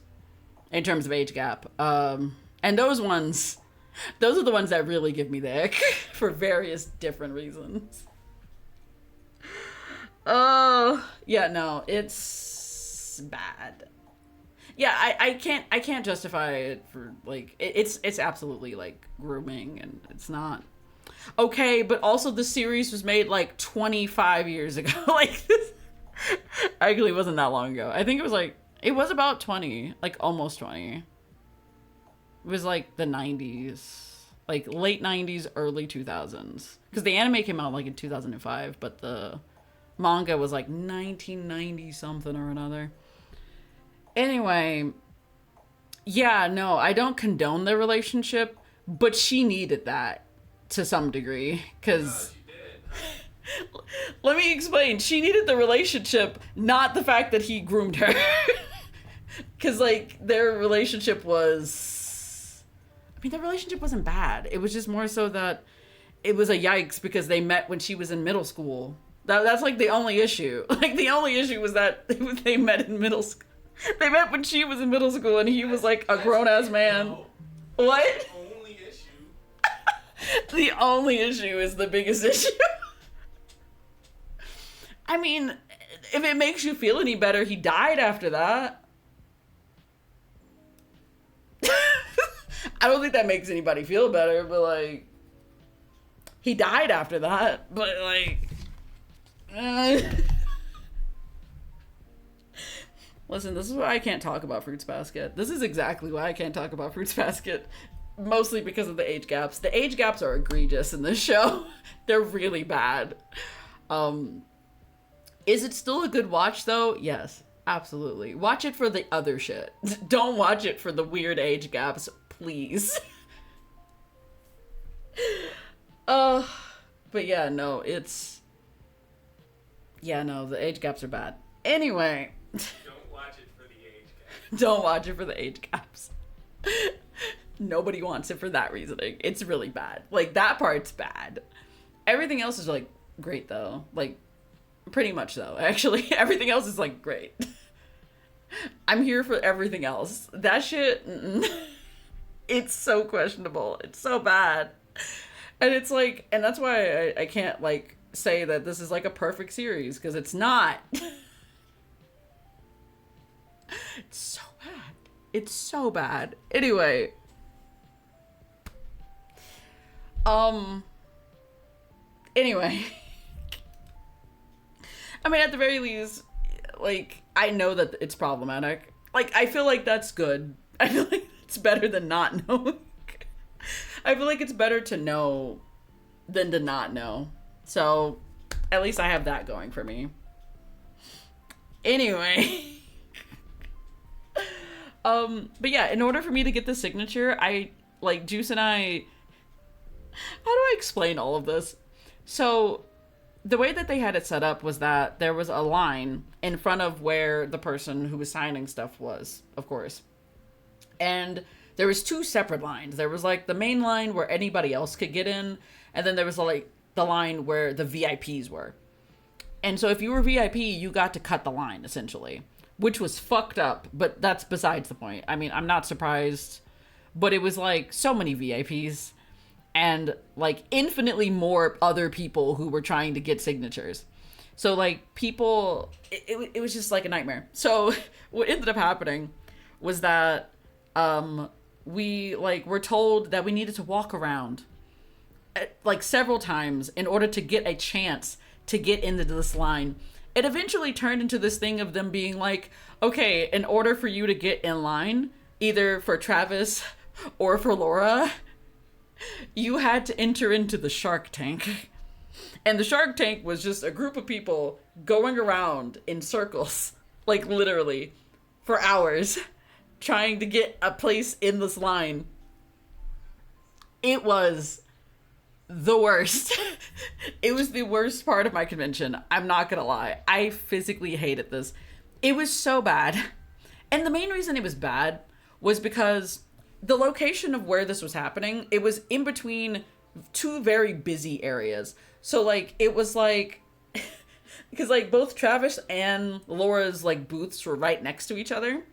A: in terms of age gap. And those are the ones that really give me the ick for various different reasons. Oh, yeah, no, it's bad. Yeah, I can't justify it for, like, it's absolutely, like, grooming, and it's not okay. But also the series was made like 25 years ago. Like, this actually wasn't that long ago. I think it was about 20, like almost 20. It was like the 90s, like late 90s, early 2000s. Because the anime came out like in 2005, but the manga was like 1990 something or another. Anyway, yeah, no, I don't condone their relationship, but she needed that to some degree. Because, let me explain. She needed the relationship, not the fact that he groomed her. Because, like, their relationship was... I mean, their relationship wasn't bad. It was just more so that it was a yikes because they met when she was in middle school. That's, like, the only issue. Like, the only issue was that they met in middle school. They met when she was in middle school and he was, like, a grown-ass man.
B: No.
A: What?
B: The only issue.
A: The only issue is the biggest issue. I mean, if it makes you feel any better, he died after that. I don't think that makes anybody feel better, but, like, he died after that. But, like, listen, this is why I can't talk about Fruits Basket. This is exactly why I can't talk about Fruits Basket. Mostly because of the age gaps. The age gaps are egregious in this show. They're really bad. Is it still a good watch, though? Yes, absolutely. Watch it for the other shit. Don't watch it for the weird age gaps, please. But yeah, no, it's... Yeah, no, the age gaps are bad. Anyway...
B: Don't watch it for the age gap.
A: Don't watch it for the age gaps. Nobody wants it for that reasoning. It's really bad. Like, that part's bad. Everything else is, like, great, though. Like, pretty much, though. Actually, everything else is, like, great. I'm here for everything else. That shit, it's so questionable. It's so bad. And it's, like, and that's why I can't, like, say that this is, like, a perfect series, because it's not. It's so bad. It's so bad. Anyway. Anyway. I mean, at the very least, like, I know that it's problematic. Like, I feel like that's good. I feel like it's better than not knowing. I feel like it's better to know than to not know. So, at least I have that going for me. Anyway. But yeah, in order for me to get the signature, Juice and I... How do I explain all of this? So, the way that they had it set up was that there was a line in front of where the person who was signing stuff was, of course. And there was two separate lines. There was, like, the main line where anybody else could get in, and then there was, like, the line where the VIPs were. And so if you were VIP, you got to cut the line, essentially. Which was fucked up, but that's besides the point. I mean, I'm not surprised, but it was, like, so many VIPs and, like, infinitely more other people who were trying to get signatures. So, like, people, it was just, like, a nightmare. So what ended up happening was that we, like, were told that we needed to walk around, like, several times in order to get a chance to get into this line. It eventually turned into this thing of them being like, okay, in order for you to get in line, either for Travis or for Laura, you had to enter into the Shark Tank. And the Shark Tank was just a group of people going around in circles, like literally, for hours, trying to get a place in this line. It was the worst. It was the worst part of my convention. I'm not gonna lie. I physically hated this. It was so bad. And the main reason it was bad was because the location of where this was happening, it was in between two very busy areas. So, like, it was like, because, like, both Travis and Laura's, like, booths were right next to each other.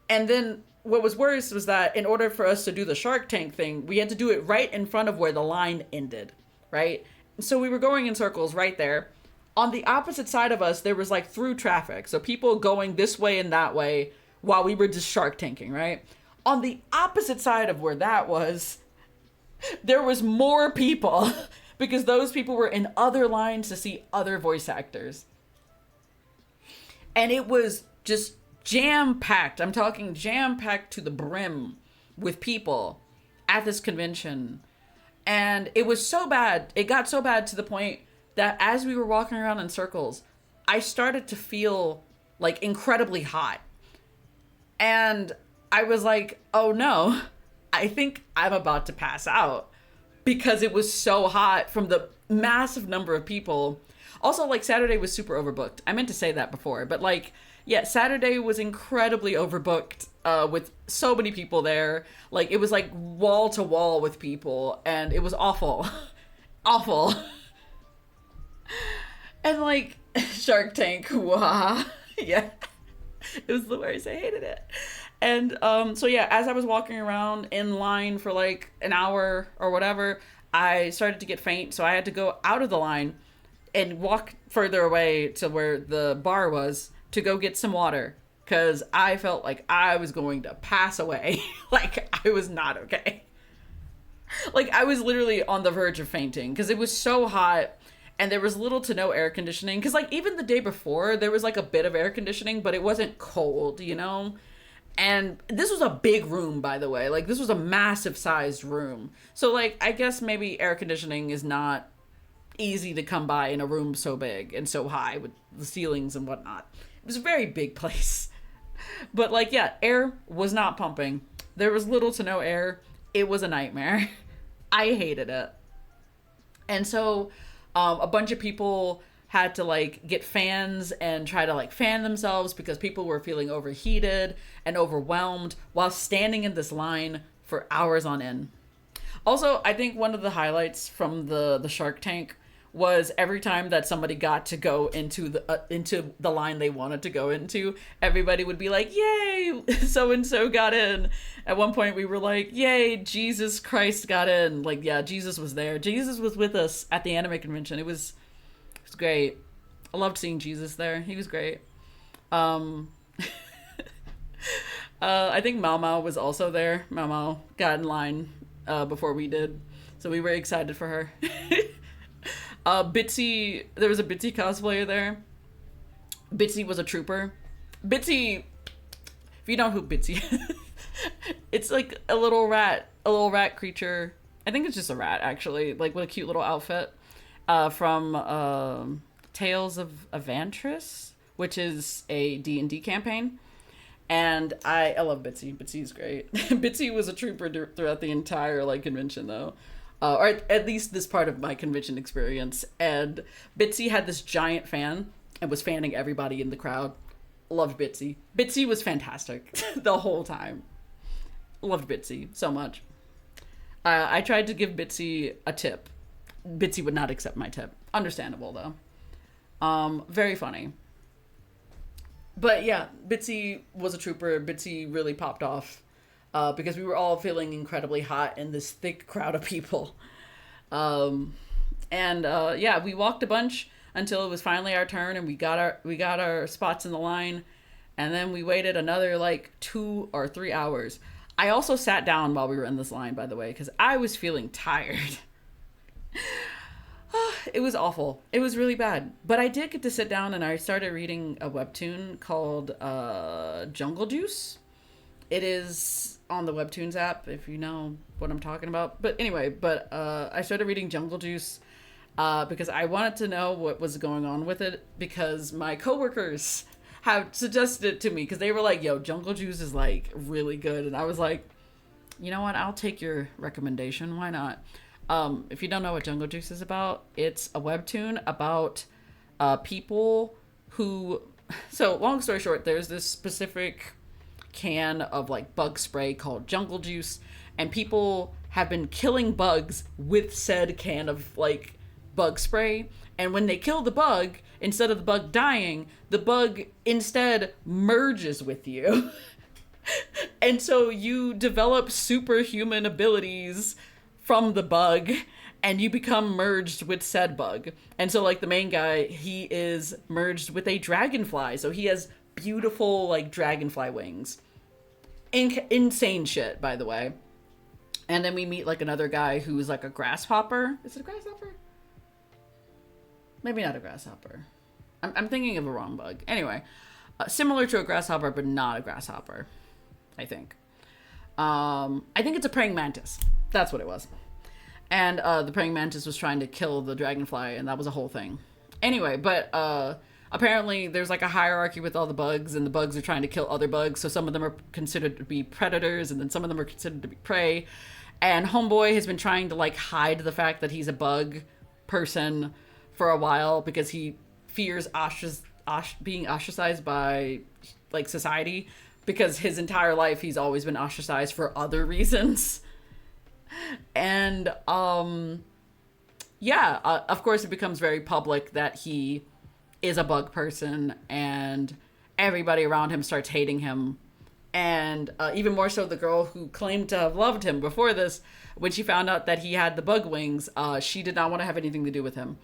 A: And then what was worse was that in order for us to do the Shark Tank thing, we had to do it right in front of where the line ended, right? So we were going in circles right there. On the opposite side of us, there was, like, through traffic. So people going this way and that way while we were just Shark Tanking, right? On the opposite side of where that was, there was more people because those people were in other lines to see other voice actors. And it was just jam-packed. I'm talking jam-packed to the brim with people at this convention. And it was so bad. It got so bad to the point that as we were walking around in circles, I started to feel, like, incredibly hot. And I was like, oh no, I think I'm about to pass out because it was so hot from the massive number of people. Also, like, Saturday was super overbooked. I meant to say that before, but, like, yeah, Saturday was incredibly overbooked with so many people there. Like, it was, like, wall to wall with people, and it was awful. Awful. And, like, Shark Tank, wah. Yeah. It was the worst. I hated it. And so yeah, as I was walking around in line for like an hour or whatever, I started to get faint, so I had to go out of the line and walk further away to where the bar was to go get some water, because I felt like I was going to pass away. Like, I was not okay. Like, I was literally on the verge of fainting because it was so hot. And there was little to no air conditioning. Because, like, even the day before, there was, like, a bit of air conditioning, but it wasn't cold, you know? And this was a big room, by the way. Like, this was a massive-sized room. So, like, I guess maybe air conditioning is not easy to come by in a room so big and so high with the ceilings and whatnot. It was a very big place. But, like, yeah, air was not pumping. There was little to no air. It was a nightmare. I hated it. And so a bunch of people had to, like, get fans and try to, like, fan themselves because people were feeling overheated and overwhelmed while standing in this line for hours on end. Also, I think one of the highlights from the Shark Tank was every time that somebody got to go into the line they wanted to go into, everybody would be like, "Yay, so and so got in." At one point, we were like, "Yay, Jesus Christ got in!" Like, yeah, Jesus was there. Jesus was with us at the anime convention. It was great. I loved seeing Jesus there. He was great. Um, I think Mau Mau was also there. Mau Mau got in line before we did, so we were excited for her. Bitsy, there was a Bitsy cosplayer there. Bitsy was a trooper. Bitsy, if you know who Bitsy is, it's like a little rat creature. I think it's just a rat, actually, like with a cute little outfit from Tales of Avantris, which is a D&D campaign. And I love Bitsy. Bitsy's great. Bitsy was a trooper throughout the entire like convention, though. Or at least this part of my convention experience. And Bitsy had this giant fan and was fanning everybody in the crowd. Loved Bitsy. Bitsy was fantastic the whole time. Loved Bitsy so much. I tried to give Bitsy a tip. Bitsy would not accept my tip. Understandable, though. Very funny. But yeah, Bitsy was a trooper. Bitsy really popped off because we were all feeling incredibly hot in this thick crowd of people. Yeah, we walked a bunch until it was finally our turn, and we got our spots in the line, and then we waited another like 2 or 3 hours. I also sat down while we were in this line, by the way, because I was feeling tired. It was awful. It was really bad. But I did get to sit down and I started reading a webtoon called Jungle Juice. It is on the Webtoons app, if you know what I'm talking about. But anyway, I started reading Jungle Juice because I wanted to know what was going on with it, because my coworkers have suggested it to me because they were like, "Yo, Jungle Juice is like really good." And I was like, "You know what? I'll take your recommendation. Why not?" If you don't know what Jungle Juice is about, it's a webtoon about people who... So, long story short, there's this specific can of, like, bug spray called Jungle Juice, and people have been killing bugs with said can of, like, bug spray. And when they kill the bug, instead of the bug dying, the bug instead merges with you. And so you develop superhuman abilities from the bug, and you become merged with said bug. And so, like, the main guy, he is merged with a dragonfly, so he has beautiful, like, dragonfly wings. Insane shit, by the way. And then we meet, like, another guy who's, like, a grasshopper. Is it a grasshopper? Maybe not a grasshopper. I'm thinking of a wrong bug. Anyway, similar to a grasshopper, but not a grasshopper, I think. I think it's a praying mantis. That's what it was. And the praying mantis was trying to kill the dragonfly, and that was a whole thing. Anyway, but apparently there's like a hierarchy with all the bugs, and the bugs are trying to kill other bugs, so some of them are considered to be predators, and then some of them are considered to be prey. And Homeboy has been trying to like hide the fact that he's a bug person for a while because he fears being ostracized by like society, because his entire life he's always been ostracized for other reasons. And of course it becomes very public that he is a bug person, and everybody around him starts hating him. And even more so, the girl who claimed to have loved him before this, when she found out that he had the bug wings, she did not want to have anything to do with him.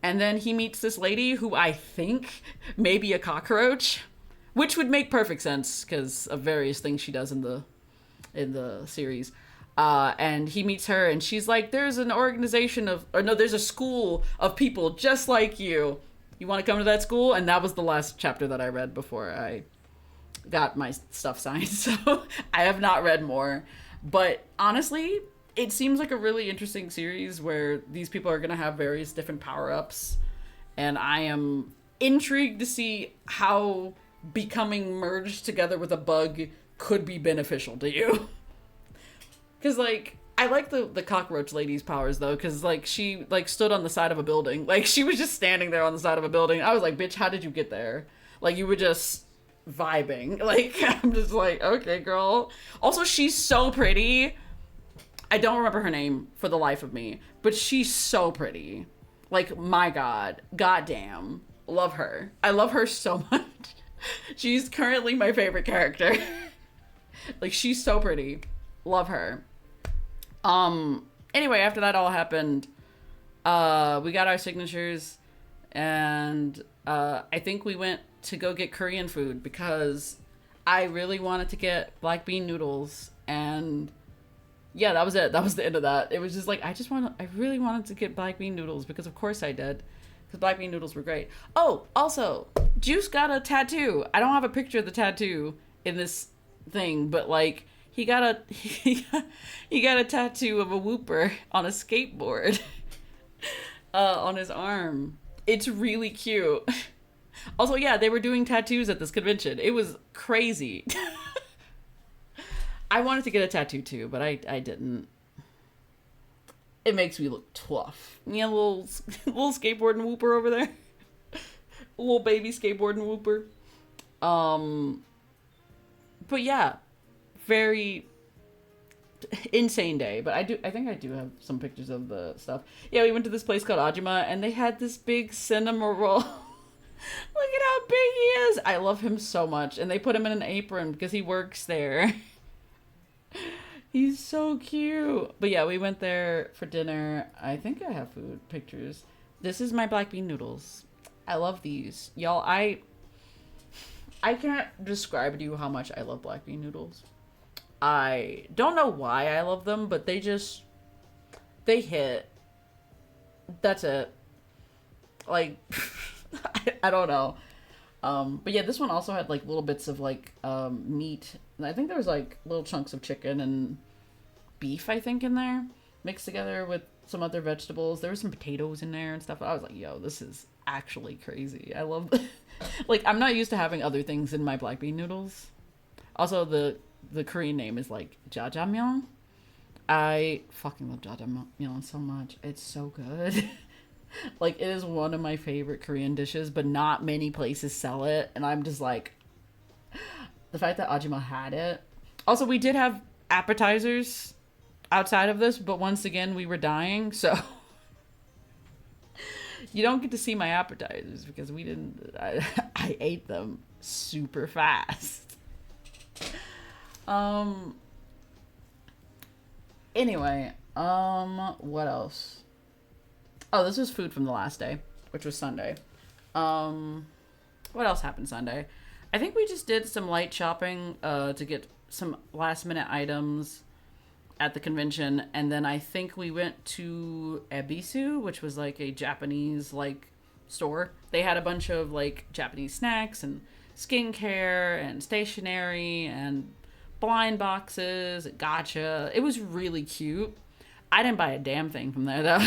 A: And then he meets this lady who I think may be a cockroach, which would make perfect sense because of various things she does in the series. And he meets her, and she's like, there's a school of people just like you. You want to come to that school? And that was the last chapter that I read before I got my stuff signed. So I have not read more. But honestly, it seems like a really interesting series where these people are going to have various different power-ups. And I am intrigued to see how becoming merged together with a bug could be beneficial to you. Because, like, I like the cockroach lady's powers, though, because, like, she, like, stood on the side of a building. Like, she was just standing there on the side of a building. I was like, bitch, how did you get there? Like, you were just vibing. Like, I'm just like, okay, girl. Also, she's so pretty. I don't remember her name for the life of me, but she's so pretty. Like, my God. Goddamn. Love her. I love her so much. She's currently my favorite character. Like, she's so pretty. Love her. Anyway, after that all happened, we got our signatures, and I think we went to go get Korean food because I really wanted to get black bean noodles, and yeah, that was it. That was the end of that. It was just like, I really wanted to get black bean noodles because of course I did. Because black bean noodles were great. Oh, also, Juice got a tattoo. I don't have a picture of the tattoo in this thing, but like, he got a tattoo of a whooper on a skateboard on his arm. It's really cute. Also, yeah, they were doing tattoos at this convention. It was crazy. I wanted to get a tattoo too, but I didn't. It makes me look tough. Yeah, little skateboarding whooper over there. A little baby skateboarding whooper. But yeah, very insane day. But I think I do have some pictures of the stuff. Yeah, we went to this place called Ajima, and they had this big cinema roll. Look at how big he is. I love him so much. And they put him in an apron because he works there. He's so cute. But yeah, we went there for dinner. I think I have food pictures. This is my black bean noodles. I love these. Y'all, I can't describe to you how much I love black bean noodles. I don't know why I love them, but they hit. That's it. Like, I don't know. But yeah, this one also had like little bits of like meat. And I think there was like little chunks of chicken and beef, I think, in there mixed together with some other vegetables. There were some potatoes in there and stuff. I was like, yo, this is actually crazy. I love like, I'm not used to having other things in my black bean noodles. Also, the Korean name is like jjajangmyeon. I fucking love jjajangmyeon so much. It's so good. Like, it is one of my favorite Korean dishes, but not many places sell it. And I'm just like, the fact that Ajima had it. Also, we did have appetizers outside of this, but once again, we were dying. So you don't get to see my appetizers because we didn't, I ate them super fast. Anyway, what else? Oh, this was food from the last day, which was Sunday. What else happened Sunday? I think we just did some light shopping to get some last minute items at the convention, and then I think we went to Ebisu, which was like a Japanese like store. They had a bunch of like Japanese snacks and skincare and stationery and blind boxes, gotcha. It was really cute. I didn't buy a damn thing from there though.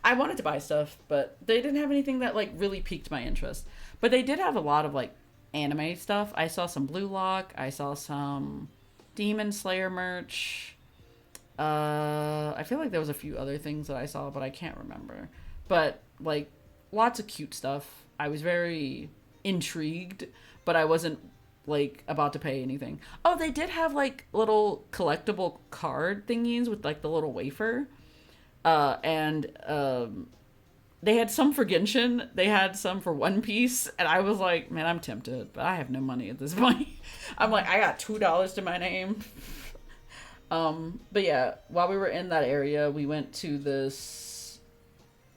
A: I wanted to buy stuff, but they didn't have anything that like really piqued my interest. But they did have a lot of like anime stuff. I saw some Blue Lock. I saw some Demon Slayer merch. I feel like there was a few other things that I saw, but I can't remember. But like lots of cute stuff. I was very intrigued, but I wasn't like about to pay anything. Oh, they did have like little collectible card thingies with like the little wafer. And they had some for Genshin, they had some for One Piece, and I was like, man, I'm tempted, but I have no money at this point. I'm like, I got $2 to my name. But yeah, while we were in that area, we went to this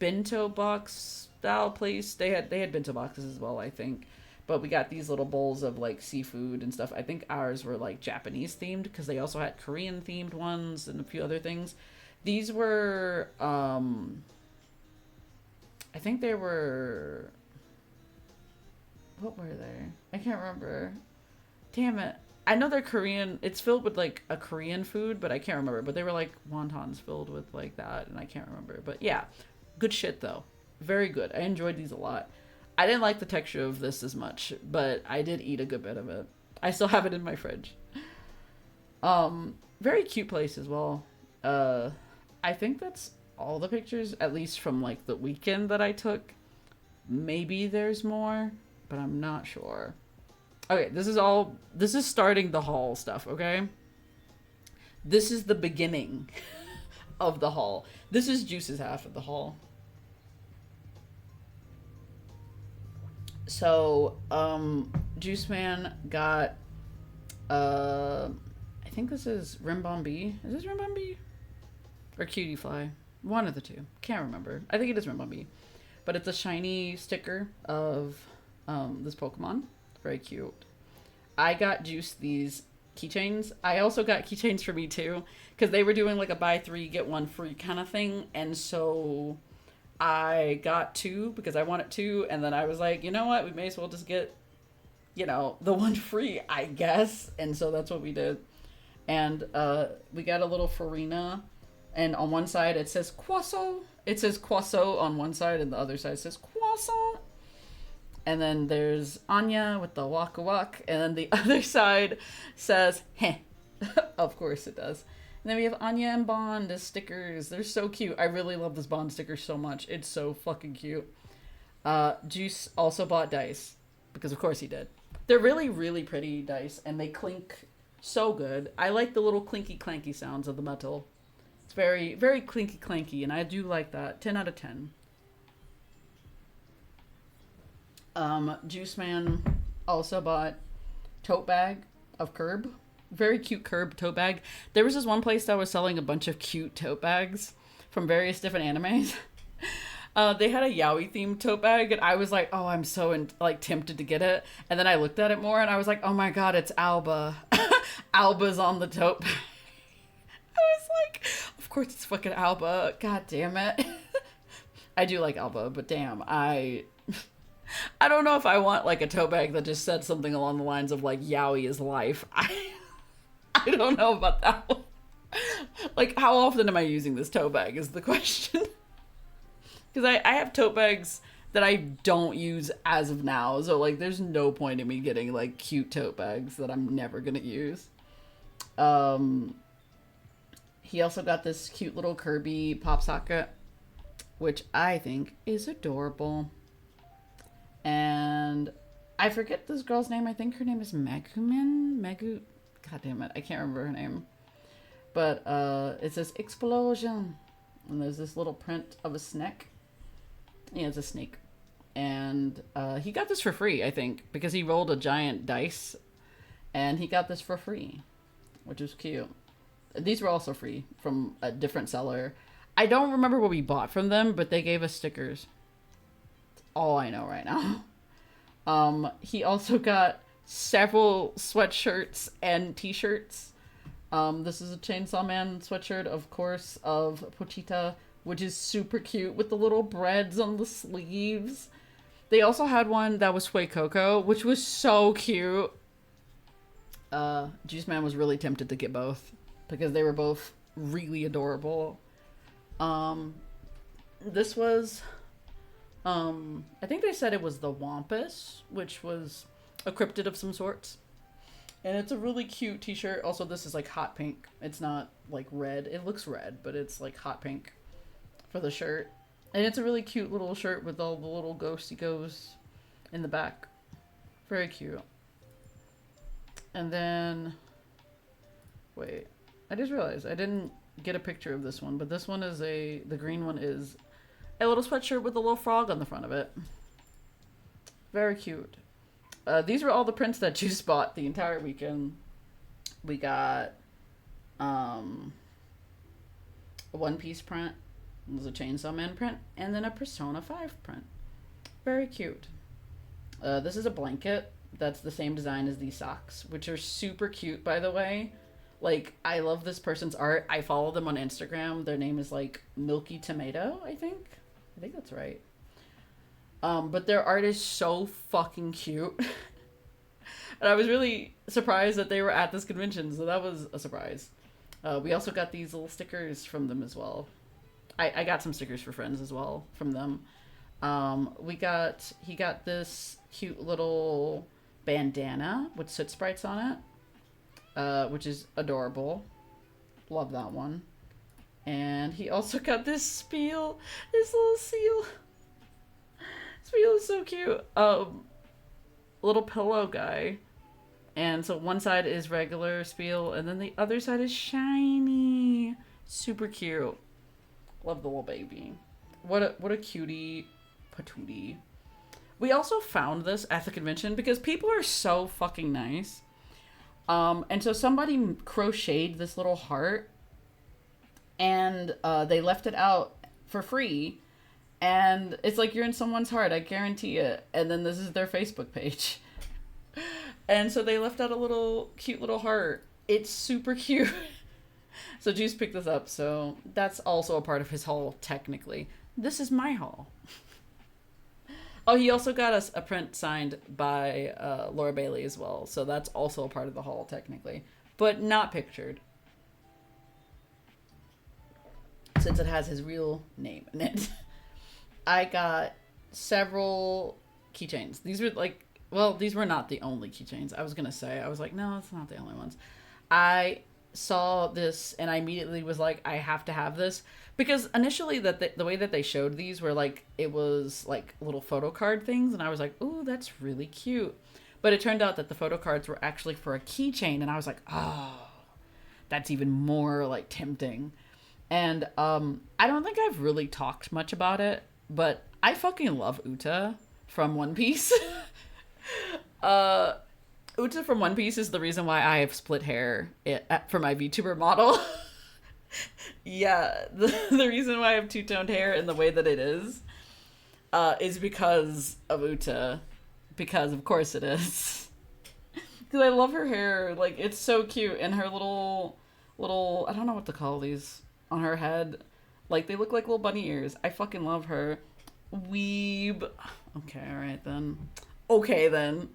A: bento box style place. They had bento boxes as well, I think. But we got these little bowls of like seafood and stuff. I think ours were like Japanese themed because they also had Korean themed ones and a few other things. These were, I think they were, what were they? I can't remember. Damn it. I know they're Korean. It's filled with like a Korean food, but I can't remember. But they were like wontons filled with like that, and I can't remember. But yeah, good shit though. Very good. I enjoyed these a lot. I didn't like the texture of this as much, but I did eat a good bit of it. I still have it in my fridge. Very cute place as well. I think that's all the pictures, at least from like the weekend that I took. Maybe there's more, but I'm not sure. Okay, this is starting the haul stuff, okay? This is the beginning of the haul. This is Juice's half of the haul. So, Juice Man got, I think this is Rimbombi. Is this Rimbombi? Or Cutie Fly? One of the two. Can't remember. I think it is Rimbombi. But it's a shiny sticker of this Pokemon. Very cute. I got Juice these keychains. I also got keychains for me too, because they were doing like a buy three get one free kind of thing, and so I got two because I wanted two, and then I was like, you know what, we may as well just get, you know, the one free, I guess, and so that's what we did. And we got a little Farina, and on one side it says Quasso. It says Quasso on one side, and the other side says Quasso. And then there's Anya with the Waka Wak, and then the other side says Heh. Of course it does. And then we have Anya and Bond as stickers. They're so cute. I really love this Bond sticker so much. It's so fucking cute. Juice also bought dice, because of course he did. They're really, really pretty dice, and they clink so good. I like the little clinky clanky sounds of the metal. It's very, very clinky clanky, and I do like that. 10 out of 10. Juice Man also bought tote bag of Curb. Very cute Curb tote bag. There was this one place that was selling a bunch of cute tote bags from various different animes. They had a yaoi themed tote bag, and I was like, oh, I'm so tempted to get it. And then I looked at it more, and I was like, oh my god, it's Alba. Alba's on the tote bag. I was like, of course it's fucking Alba. God damn it. I do like Alba, but damn, I don't know if I want like a tote bag that just said something along the lines of like yaoi is life. I don't know about that one. Like, how often am I using this tote bag is the question. Because I have tote bags that I don't use as of now. So like there's no point in me getting like cute tote bags that I'm never gonna use. He also got this cute little Kirby pop socket, which I think is adorable. And I forget this girl's name. I think her name is Megumin. God damn it, I can't remember her name. But it says explosion, and there's this little print of a snake. Yeah, it's a snake. And he got this for free, I think, because he rolled a giant dice, and he got this for free, which is cute. These were also free from a different seller. I don't remember what we bought from them, but they gave us stickers. That's all I know right now. He also got several sweatshirts and t-shirts. This is a Chainsaw Man sweatshirt, of course, of Pochita, which is super cute with the little breads on the sleeves. They also had one that was Sway Coco, which was so cute. Juice Man was really tempted to get both because they were both really adorable. This was, I think they said it was the Wampus, which was a cryptid of some sorts. And it's a really cute t-shirt. Also, this is like hot pink. It's not like red. It looks red, but it's like hot pink for the shirt. And it's a really cute little shirt with all the little ghosty goes in the back. Very cute. And then, wait, I just realized I didn't get a picture of this one, but this one is the green one is a little sweatshirt with a little frog on the front of it. Very cute. These were all the prints that Juice bought the entire weekend. We got a One Piece print. There's a Chainsaw Man print. And then a Persona 5 print. Very cute. This is a blanket. That's the same design as these socks, which are super cute, by the way. Like, I love this person's art. I follow them on Instagram. Their name is, like, Milky Tomato, I think. I think that's right. But their art is so fucking cute. And I was really surprised that they were at this convention, so that was a surprise. We also got these little stickers from them as well. I got some stickers for friends as well from them. He got this cute little bandana with soot sprites on it, which is adorable. Love that one. And he also got this spiel, this little seal. Spiel is so cute. Little pillow guy. And so one side is regular Spiel, and then the other side is shiny. Super cute. Love the little baby. What a cutie patootie. We also found this at the convention because people are so fucking nice. And so somebody crocheted this little heart, and they left it out for free. And it's like you're in someone's heart, I guarantee it. And then this is their Facebook page. And so they left out a little cute little heart. It's super cute. So Juice picked this up, so that's also a part of his haul, technically. This is my haul. Oh, he also got us a print signed by Laura Bailey as well, so that's also a part of the haul, technically. But not pictured. Since it has his real name in it. I got several keychains. These were like, well, these were not the only keychains. I was going to say, I was like, no, it's not the only ones. I saw this and I immediately was like, I have to have this. Because initially the way that they showed these were like, it was like little photo card things. And I was like, ooh, that's really cute. But it turned out that the photo cards were actually for a keychain. And I was like, oh, that's even more like tempting. And I don't think I've really talked much about it, but I fucking love Uta from One Piece. Uta from One Piece is the reason why I have split hair for my VTuber model. Yeah, the reason why I have two-toned hair in the way that it is because of Uta. Because, of course, it is. Because I love her hair. Like, it's so cute. And her little, I don't know what to call these, on her head. Like, they look like little bunny ears. I fucking love her. Weeb. Okay, alright then. Okay then.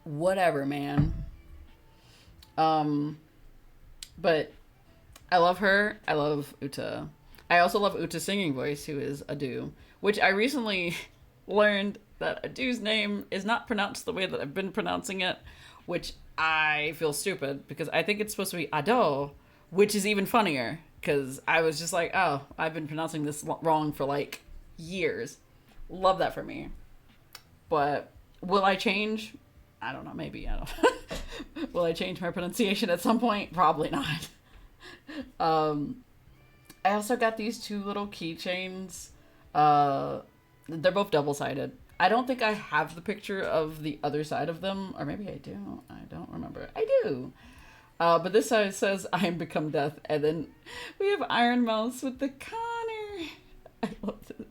A: Whatever, man. But I love her. I love Uta. I also love Uta's singing voice, who is Adu, which I recently learned that Adu's name is not pronounced the way that I've been pronouncing it, which I feel stupid because I think it's supposed to be Ado, which is even funnier because I was just like, oh, I've been pronouncing this wrong for like years. Love that for me. But will I change? I don't know. Maybe. I don't. Will I change my pronunciation at some point? Probably not. I also got these two little keychains. They're both double-sided. I don't think I have the picture of the other side of them. Or maybe I do. I don't remember. I do. But this side says, I am become death. And then we have Iron Mouse with the Connor. I love it.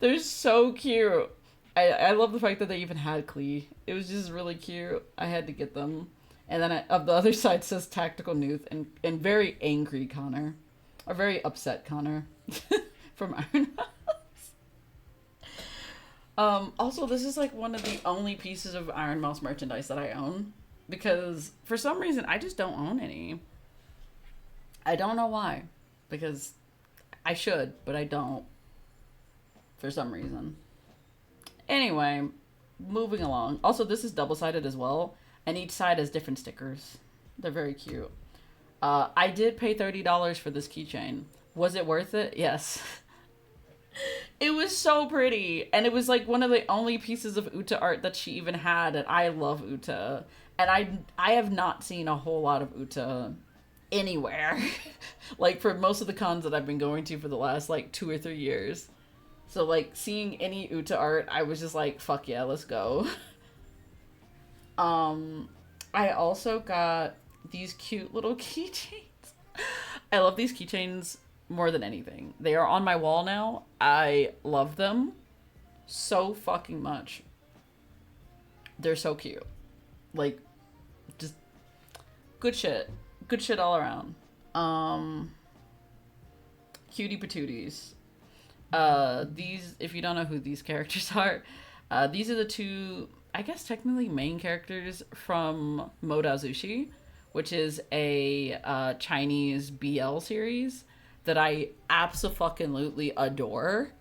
A: They're so cute. I love the fact that they even had Klee. It was just really cute. I had to get them. And then of the other side says Tactical Newt and very angry Connor. Or very upset Connor. From Iron Mouse. Also, this is like one of the only pieces of Iron Mouse merchandise that I own. Because for some reason, I just don't own any. I don't know why. Because I should, but I don't. For some reason. Anyway, moving along. Also, this is double-sided as well. And each side has different stickers. They're very cute. I did pay $30 for this keychain. Was it worth it? Yes. It was so pretty. And it was like one of the only pieces of Uta art that she even had. And I love Uta. And I have not seen a whole lot of Uta anywhere. Like for most of the cons that I've been going to for the last like 2 or 3 years. So like seeing any Uta art, I was just like, fuck yeah, let's go. I also got these cute little keychains. I love these keychains more than anything. They are on my wall now. I love them so fucking much. They're so cute. Like, just good shit. Good shit all around. Cutie patooties. These, if you don't know who these characters are, these are the two, I guess technically main characters from Modazushi, which is a Chinese BL series that I absolutely adore.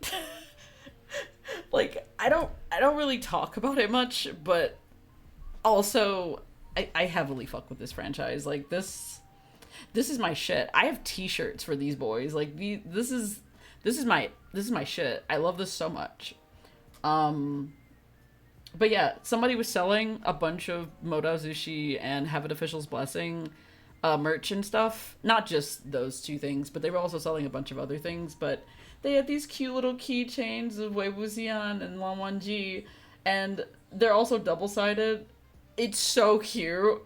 A: Like, I don't really talk about it much, but also I heavily fuck with this franchise. Like this is my shit. I have t-shirts for these boys. Like this is my shit. I love this so much. But yeah, somebody was selling a bunch of Modazushi and Heaven Official's Blessing merch and stuff. Not just those two things, but they were also selling a bunch of other things. But they had these cute little keychains of Wei Wuxian and Lan Wangji, and they're also double sided. It's so cute.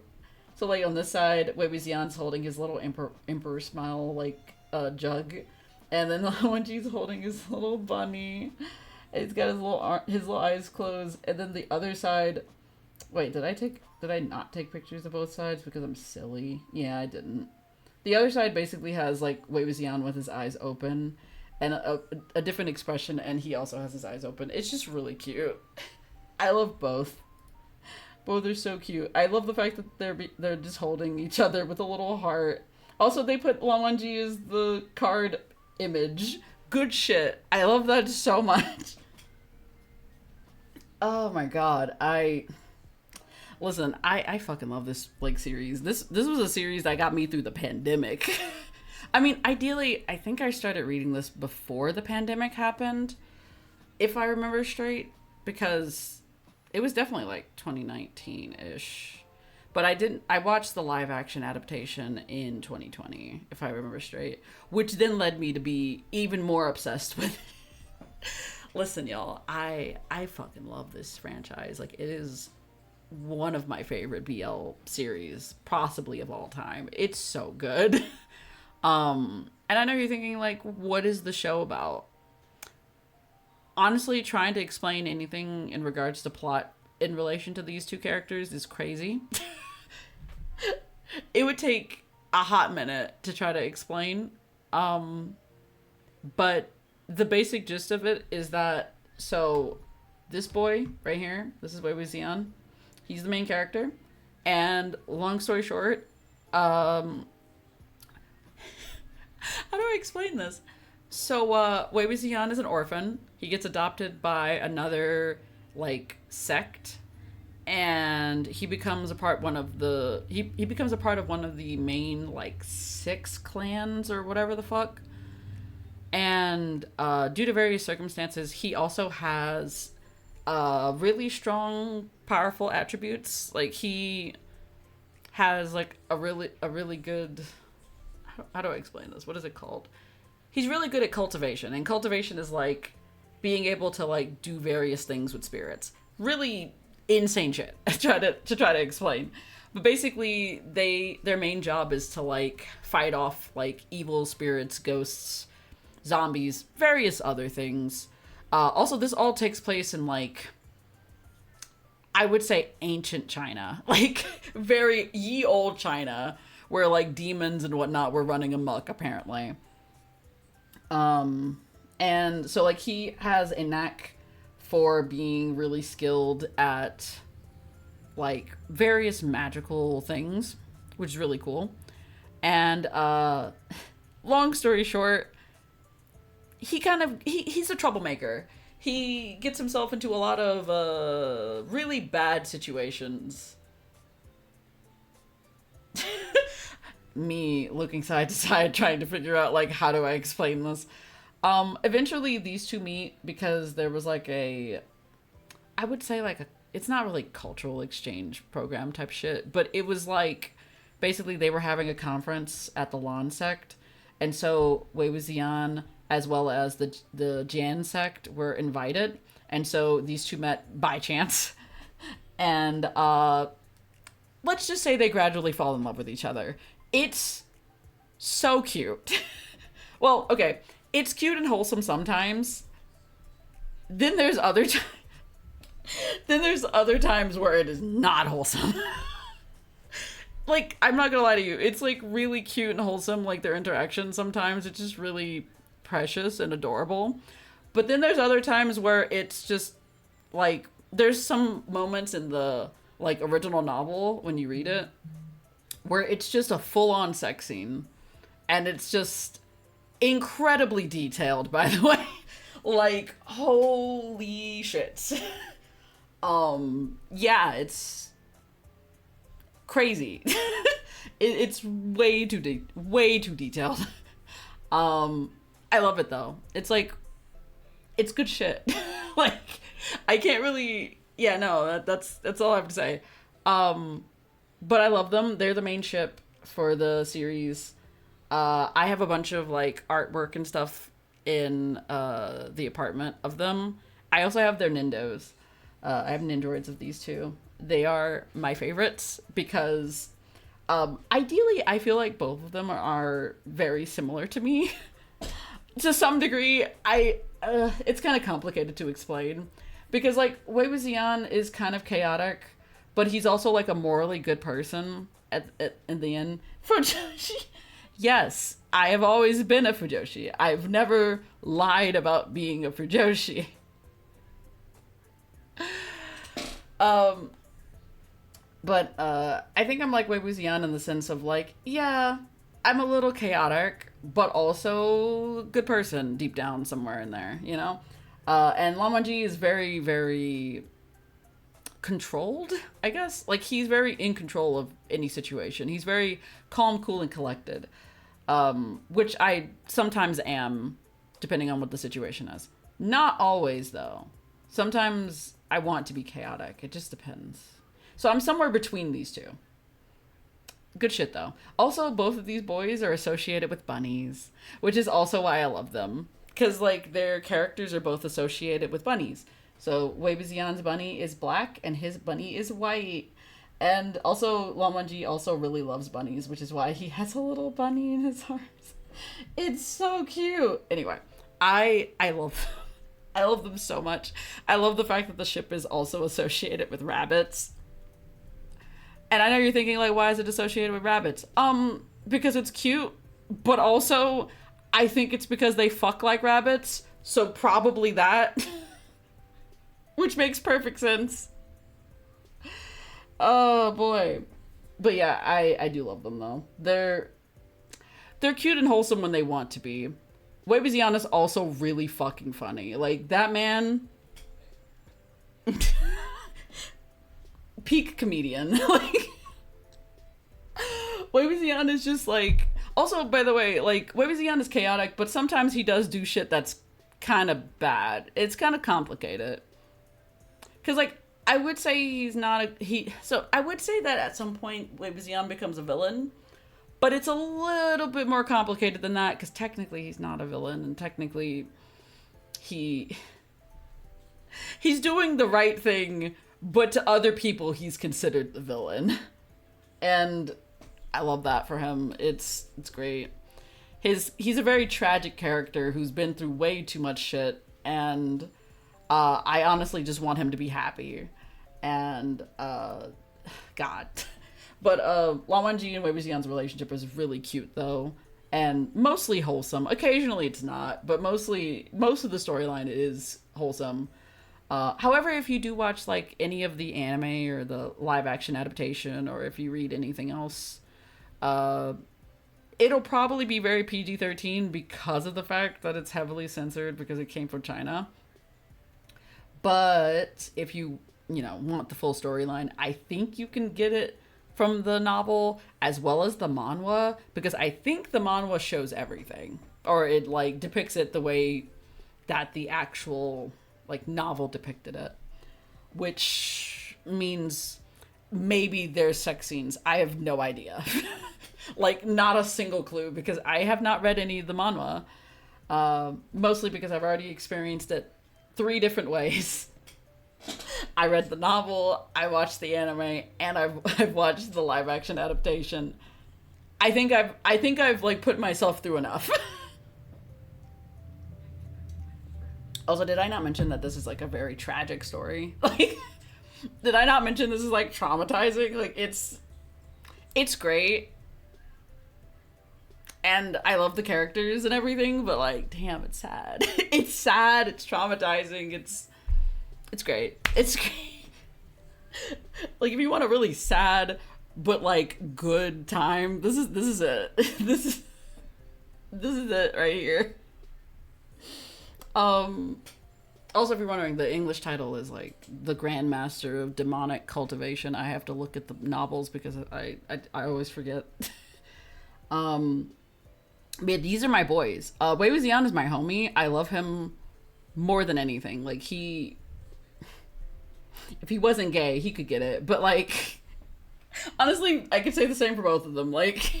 A: So like on this side, Wei Wuxian's holding his little emperor smile like jug, and then Lan Wangji's holding his little bunny. He's got his little eyes closed, and then the other side. Wait, did I not take pictures of both sides because I'm silly? Yeah, I didn't. The other side basically has like Wei Wuxian with his eyes open, and a different expression, and he also has his eyes open. It's just really cute. I love both. Both are so cute. I love the fact that they're just holding each other with a little heart. Also, they put Lan Wangji as the card image. Good shit. I love that so much. Oh my god, listen, I fucking love this like series. This was a series that got me through the pandemic. I mean, ideally, I think I started reading this before the pandemic happened, if I remember straight, because it was definitely like 2019-ish. But I watched the live action adaptation in 2020, if I remember straight, which then led me to be even more obsessed with it. Listen, y'all, I fucking love this franchise. Like, it is one of my favorite BL series, possibly of all time. It's so good. And I know you're thinking, like, what is the show about? Honestly, trying to explain anything in regards to plot in relation to these two characters is crazy. It would take a hot minute to try to explain. But the basic gist of it is that, so this boy right here, this is Wei Wuxian. He's the main character. And long story short, how do I explain this? So Wei Wuxian is an orphan. He gets adopted by another like sect, and he becomes a part he becomes a part of one of the main like 6 clans or whatever the fuck. And due to various circumstances, he also has really strong, powerful attributes. Like, he has like a really good, how do I explain this? What is it called? He's really good at cultivation, and cultivation is like being able to like do various things with spirits. Really insane shit to try to explain. But basically, their main job is to like fight off like evil spirits, ghosts, zombies, various other things. Also, this all takes place in like, I would say ancient China, like very ye old China, where like demons and whatnot were running amok apparently. And so like he has a knack for being really skilled at like various magical things, which is really cool. And long story short, he's a troublemaker. He gets himself into a lot of really bad situations. Me looking side to side trying to figure out like how do I explain this. Eventually these two meet because there was like I would say like it's not really cultural exchange program type shit, but it was like basically they were having a conference at the Lan sect, and so Wei Wuxian as well as the Jian sect were invited, and so these two met by chance, and let's just say they gradually fall in love with each other. It's so cute. Well, okay, it's cute and wholesome sometimes. Then there's other times where it is not wholesome. Like, I'm not gonna lie to you, it's like really cute and wholesome, like their interaction sometimes. It's just really precious and adorable. But then there's other times where it's just like there's some moments in the like original novel when you read it where it's just a full-on sex scene, and it's just incredibly detailed, by the way. Like, holy shit. Yeah, it's crazy. It's way too detailed. I love it though. It's like, it's good shit. Like, I can't really Yeah, no, that's all I have to say. Um, but I love them. They're the main ship for the series. I have a bunch of like artwork and stuff in the apartment of them. I also have their Nindos. I have Nindroids of these two. They are my favorites because ideally I feel like both of them are very similar to me. To some degree, I it's kind of complicated to explain because like Wei Wuxian is kind of chaotic, but he's also like a morally good person at in the end. Fujoshi, yes, I have always been a Fujoshi. I've never lied about being a Fujoshi. Um, but I think I'm like Wei Wuxian in the sense of like, yeah, I'm a little chaotic, but also good person deep down somewhere in there, you know? And Lan Wangji is very, very controlled, I guess. Like, he's very in control of any situation. He's very calm, cool, and collected, which I sometimes am, depending on what the situation is. Not always, though. Sometimes I want to be chaotic. It just depends. So I'm somewhere between these two. Good shit though. Also, both of these boys are associated with bunnies, which is also why I love them. Because like their characters are both associated with bunnies. So Wei Wuxian's bunny is black and his bunny is white. And also Lan Wangji also really loves bunnies, which is why he has a little bunny in his arms. It's so cute. Anyway, I love I love them so much. I love the fact that the ship is also associated with rabbits. And I know you're thinking like, why is it associated with rabbits? Because it's cute, but also I think it's because they fuck like rabbits, so probably that. Which makes perfect sense. Oh boy. But yeah, I do love them though. They're cute and wholesome when they want to be. Wei Wuxian is also really fucking funny. Like that man peak comedian. Like Wei Wuxian is just like. Also, by the way, like Wei Wuxian is chaotic, but sometimes he does do shit that's kind of bad. It's kind of complicated. Cause like I would say he's not a he. So I would say that at some point Wei Wuxian becomes a villain, but it's a little bit more complicated than that. Because technically he's not a villain, and technically he's doing the right thing, but to other people he's considered the villain, and I love that for him. It's great. He's a very tragic character who's been through way too much shit, and I honestly just want him to be happy. And God, but Lan Wangji and Wei Wuxian's relationship is really cute though, and mostly wholesome. Occasionally it's not, but most of the storyline is wholesome. However, if you do watch like any of the anime or the live action adaptation, or if you read anything else, it'll probably be very PG-13 because of the fact that it's heavily censored because it came from China. But if you want the full storyline, I think you can get it from the novel as well as the manhwa, because I think the manhwa shows everything, or it like depicts it the way that the actual like novel depicted it, which means maybe there's sex scenes. I have no idea. Like not a single clue, because I have not read any of the manhwa, mostly because I've already experienced it 3 different ways. I read the novel, I watched the anime, and I've watched the live action adaptation. I think I've like put myself through enough. Also, did I not mention that this is like a very tragic story? Like, did I not mention this is like traumatizing? Like it's great. And I love the characters and everything, but like, damn, it's sad. It's sad, it's traumatizing, it's great. It's great. Like if you want a really sad but like good time, this is it. This is it right here. Also, if you're wondering, the English title is like The Grandmaster of Demonic Cultivation. I have to look at the novels because I always forget. But these are my boys. Wei Wuxian is my homie. I love him more than anything. Like If he wasn't gay, he could get it. But like, honestly, I could say the same for both of them. Like,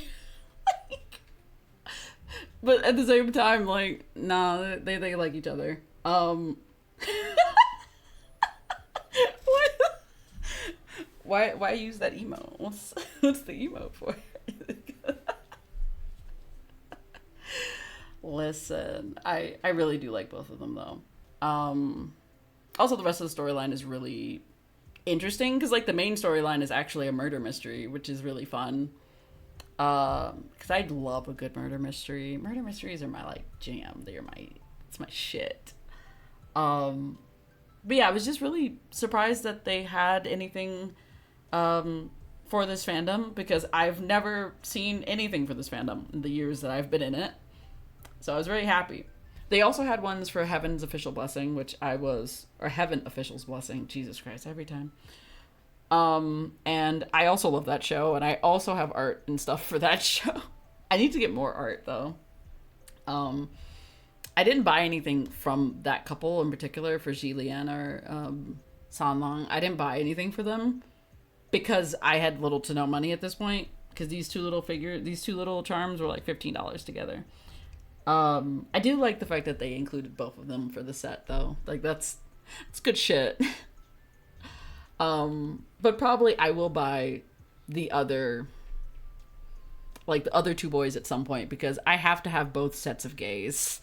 A: but at the same time, like, nah, they like each other. What? Why use that emote? What's the emote for? Listen, I really do like both of them though. Also, the rest of the storyline is really interesting because like the main storyline is actually a murder mystery, which is really fun. Because I love a good murder mystery. Murder mysteries are my like jam. It's my shit. But yeah, I was just really surprised that they had anything for this fandom because I've never seen anything for this fandom in the years that I've been in it. So I was very happy. They also had ones for Heaven's Official Blessing, or Heaven Official's Blessing, Jesus Christ, every time. And I also love that show, and I also have art and stuff for that show. I need to get more art, though. I didn't buy anything from that couple in particular, for Jillian or Sanlong. I didn't buy anything for them because I had little to no money at this point, because these two little charms were like $15 together. I do like the fact that they included both of them for the set, though. Like, that's good shit. But probably I will buy the other two boys at some point because I have to have both sets of gays.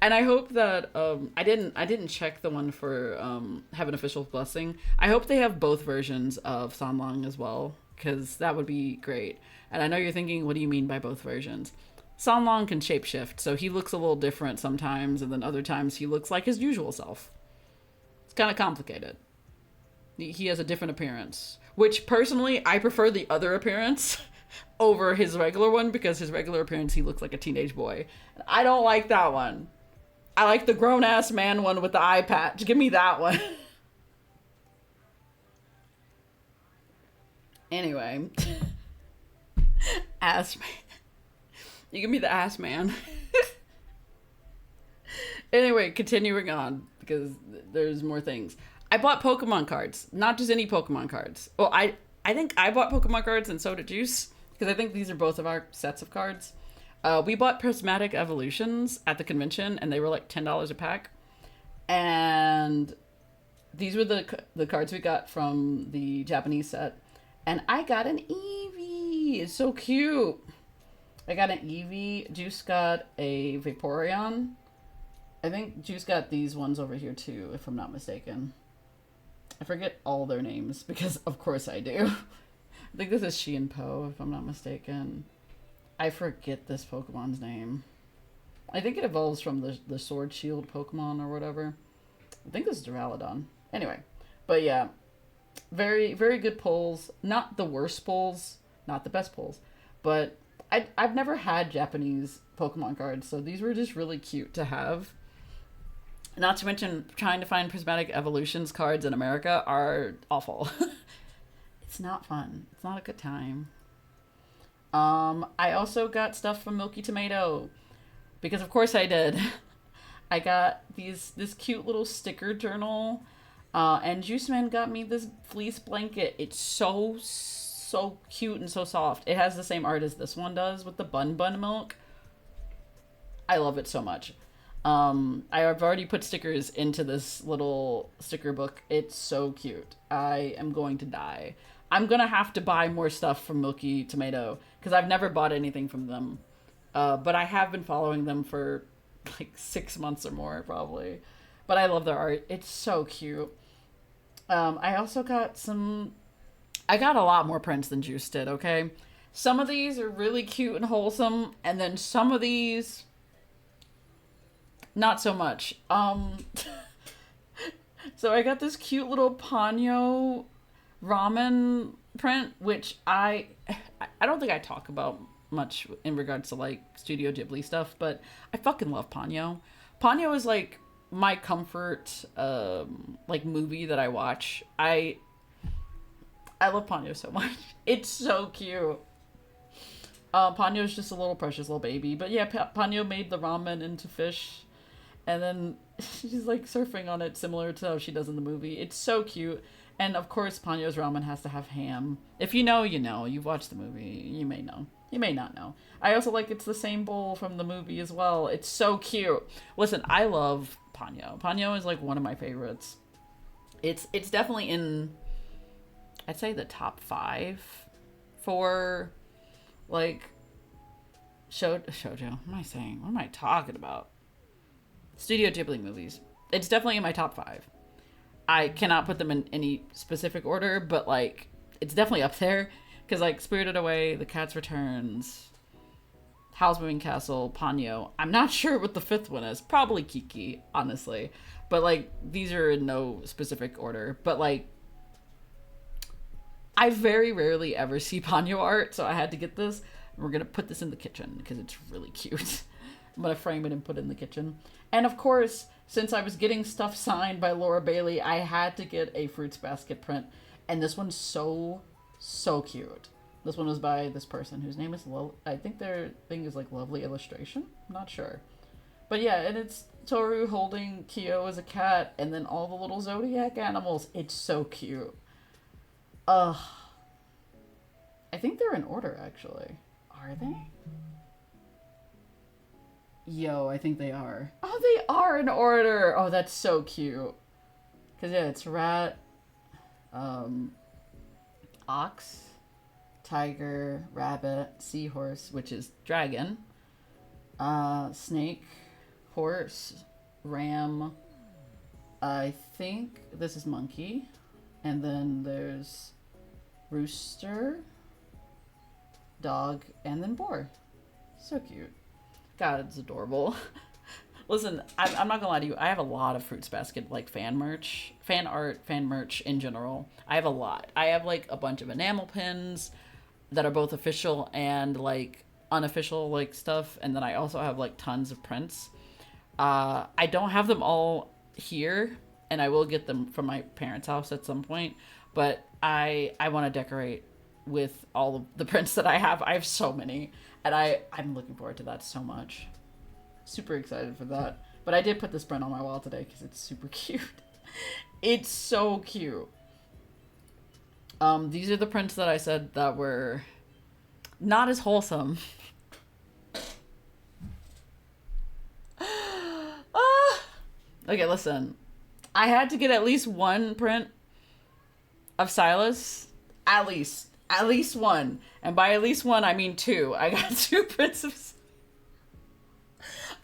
A: And I hope that I didn't check the one for Heaven Official Blessing. I hope they have both versions of Sanlong as well, because that would be great. And I know you're thinking, what do you mean by both versions? Sanlong can shapeshift, so he looks a little different sometimes, and then other times he looks like his usual self. It's kind of complicated. He has a different appearance, which personally I prefer the other appearance over his regular one, because his regular appearance he looks like a teenage boy. I don't like that one. I like the grown-ass man one with the eye patch. Give me that one. Anyway. Ass man. You give me the ass man. Anyway, continuing on, because there's more things. I bought Pokemon cards. Not just any Pokemon cards. Well, I think I bought Pokemon cards, and so did Juice, because I think these are both of our sets of cards. We bought Prismatic Evolutions at the convention, and they were like $10 a pack. And these were the cards we got from the Japanese set. And I got an Eevee. It's so cute. I got an Eevee. Juice got a Vaporeon. I think Juice got these ones over here too, if I'm not mistaken. I forget all their names because of course I do. I think this is Shi Po, if I'm not mistaken. I forget this Pokemon's name. I think it evolves from the Sword Shield Pokemon or whatever. I think this is Duraludon. Anyway, but yeah, very, very good pulls. Not the worst pulls, not the best pulls, but I've never had Japanese Pokemon cards, so these were just really cute to have. Not to mention, trying to find Prismatic Evolutions cards in America are awful. It's not fun. It's not a good time. I also got stuff from Milky Tomato, because of course I did. I got this cute little sticker journal, and Juice Man got me this fleece blanket. It's so cute and so soft. It has the same art as this one does with the bun milk. I love it so much. I've already put stickers into this little sticker book. It's so cute. I am going to die. I'm gonna have to buy more stuff from Milky Tomato because I've never bought anything from them. But I have been following them for like 6 months or more probably. But I love their art. It's so cute. I also got I got a lot more prints than Juice did, okay? Some of these are really cute and wholesome, and then some of these, not so much. So I got this cute little Ponyo ramen print, which I don't think I talk about much in regards to like Studio Ghibli stuff, but I fucking love Ponyo. Ponyo is like my comfort like movie that I watch. I love Ponyo so much. It's so cute. Ponyo's just a little precious little baby. But yeah, Ponyo made the ramen into fish. And then she's like surfing on it, similar to how she does in the movie. It's so cute. And of course, Ponyo's ramen has to have ham. If you know, you know. You've watched the movie. You may know. You may not know. I also like it's the same bowl from the movie as well. It's so cute. Listen, I love Ponyo. Ponyo is like one of my favorites. It's definitely in, I'd say, the top 5 for like shoujo. What am I saying? What am I talking about? Studio Ghibli movies. It's definitely in my top 5. I cannot put them in any specific order, but like it's definitely up there because like Spirited Away, The Cat's Returns, Howl's Moving Castle, Ponyo. I'm not sure what the 5th one is. Probably Kiki, honestly. But like these are in no specific order. But like I very rarely ever see Ponyo art, so I had to get this. We're gonna put this in the kitchen because it's really cute. I'm gonna frame it and put it in the kitchen. And of course, since I was getting stuff signed by Laura Bailey, I had to get a Fruits Basket print. And this one's so cute. This one was by this person whose name is I think their thing is like Lovely Illustration. I'm not sure. But yeah, and it's Toru holding Kyo as a cat and then all the little zodiac animals. It's so cute. I think they're in order, actually. Are they? Yo, I think they are. Oh, they are in order. Oh, that's so cute. Because, yeah, it's rat, ox, tiger, rabbit, seahorse, which is dragon, snake, horse, ram, I think this is monkey, and then there's rooster, dog, and then boar. So cute. God, it's adorable. Listen, I'm not gonna lie to you. I have a lot of Fruits Basket, like, fan merch, fan art, fan merch in general. I have a lot. I have, like, a bunch of enamel pins that are both official and, like, unofficial, like, stuff. And then I also have, like, tons of prints. I don't have them all here, and I will get them from my parents' house at some point. But I want to decorate with all of the prints that I have. I have so many. And I'm looking forward to that so much. Super excited for that. But I did put this print on my wall today because it's super cute. It's so cute. These are the prints that I said that were not as wholesome. Okay, listen. I had to get at least one print of Silas. At least one. And by at least one, I mean 2. I got 2 prints of...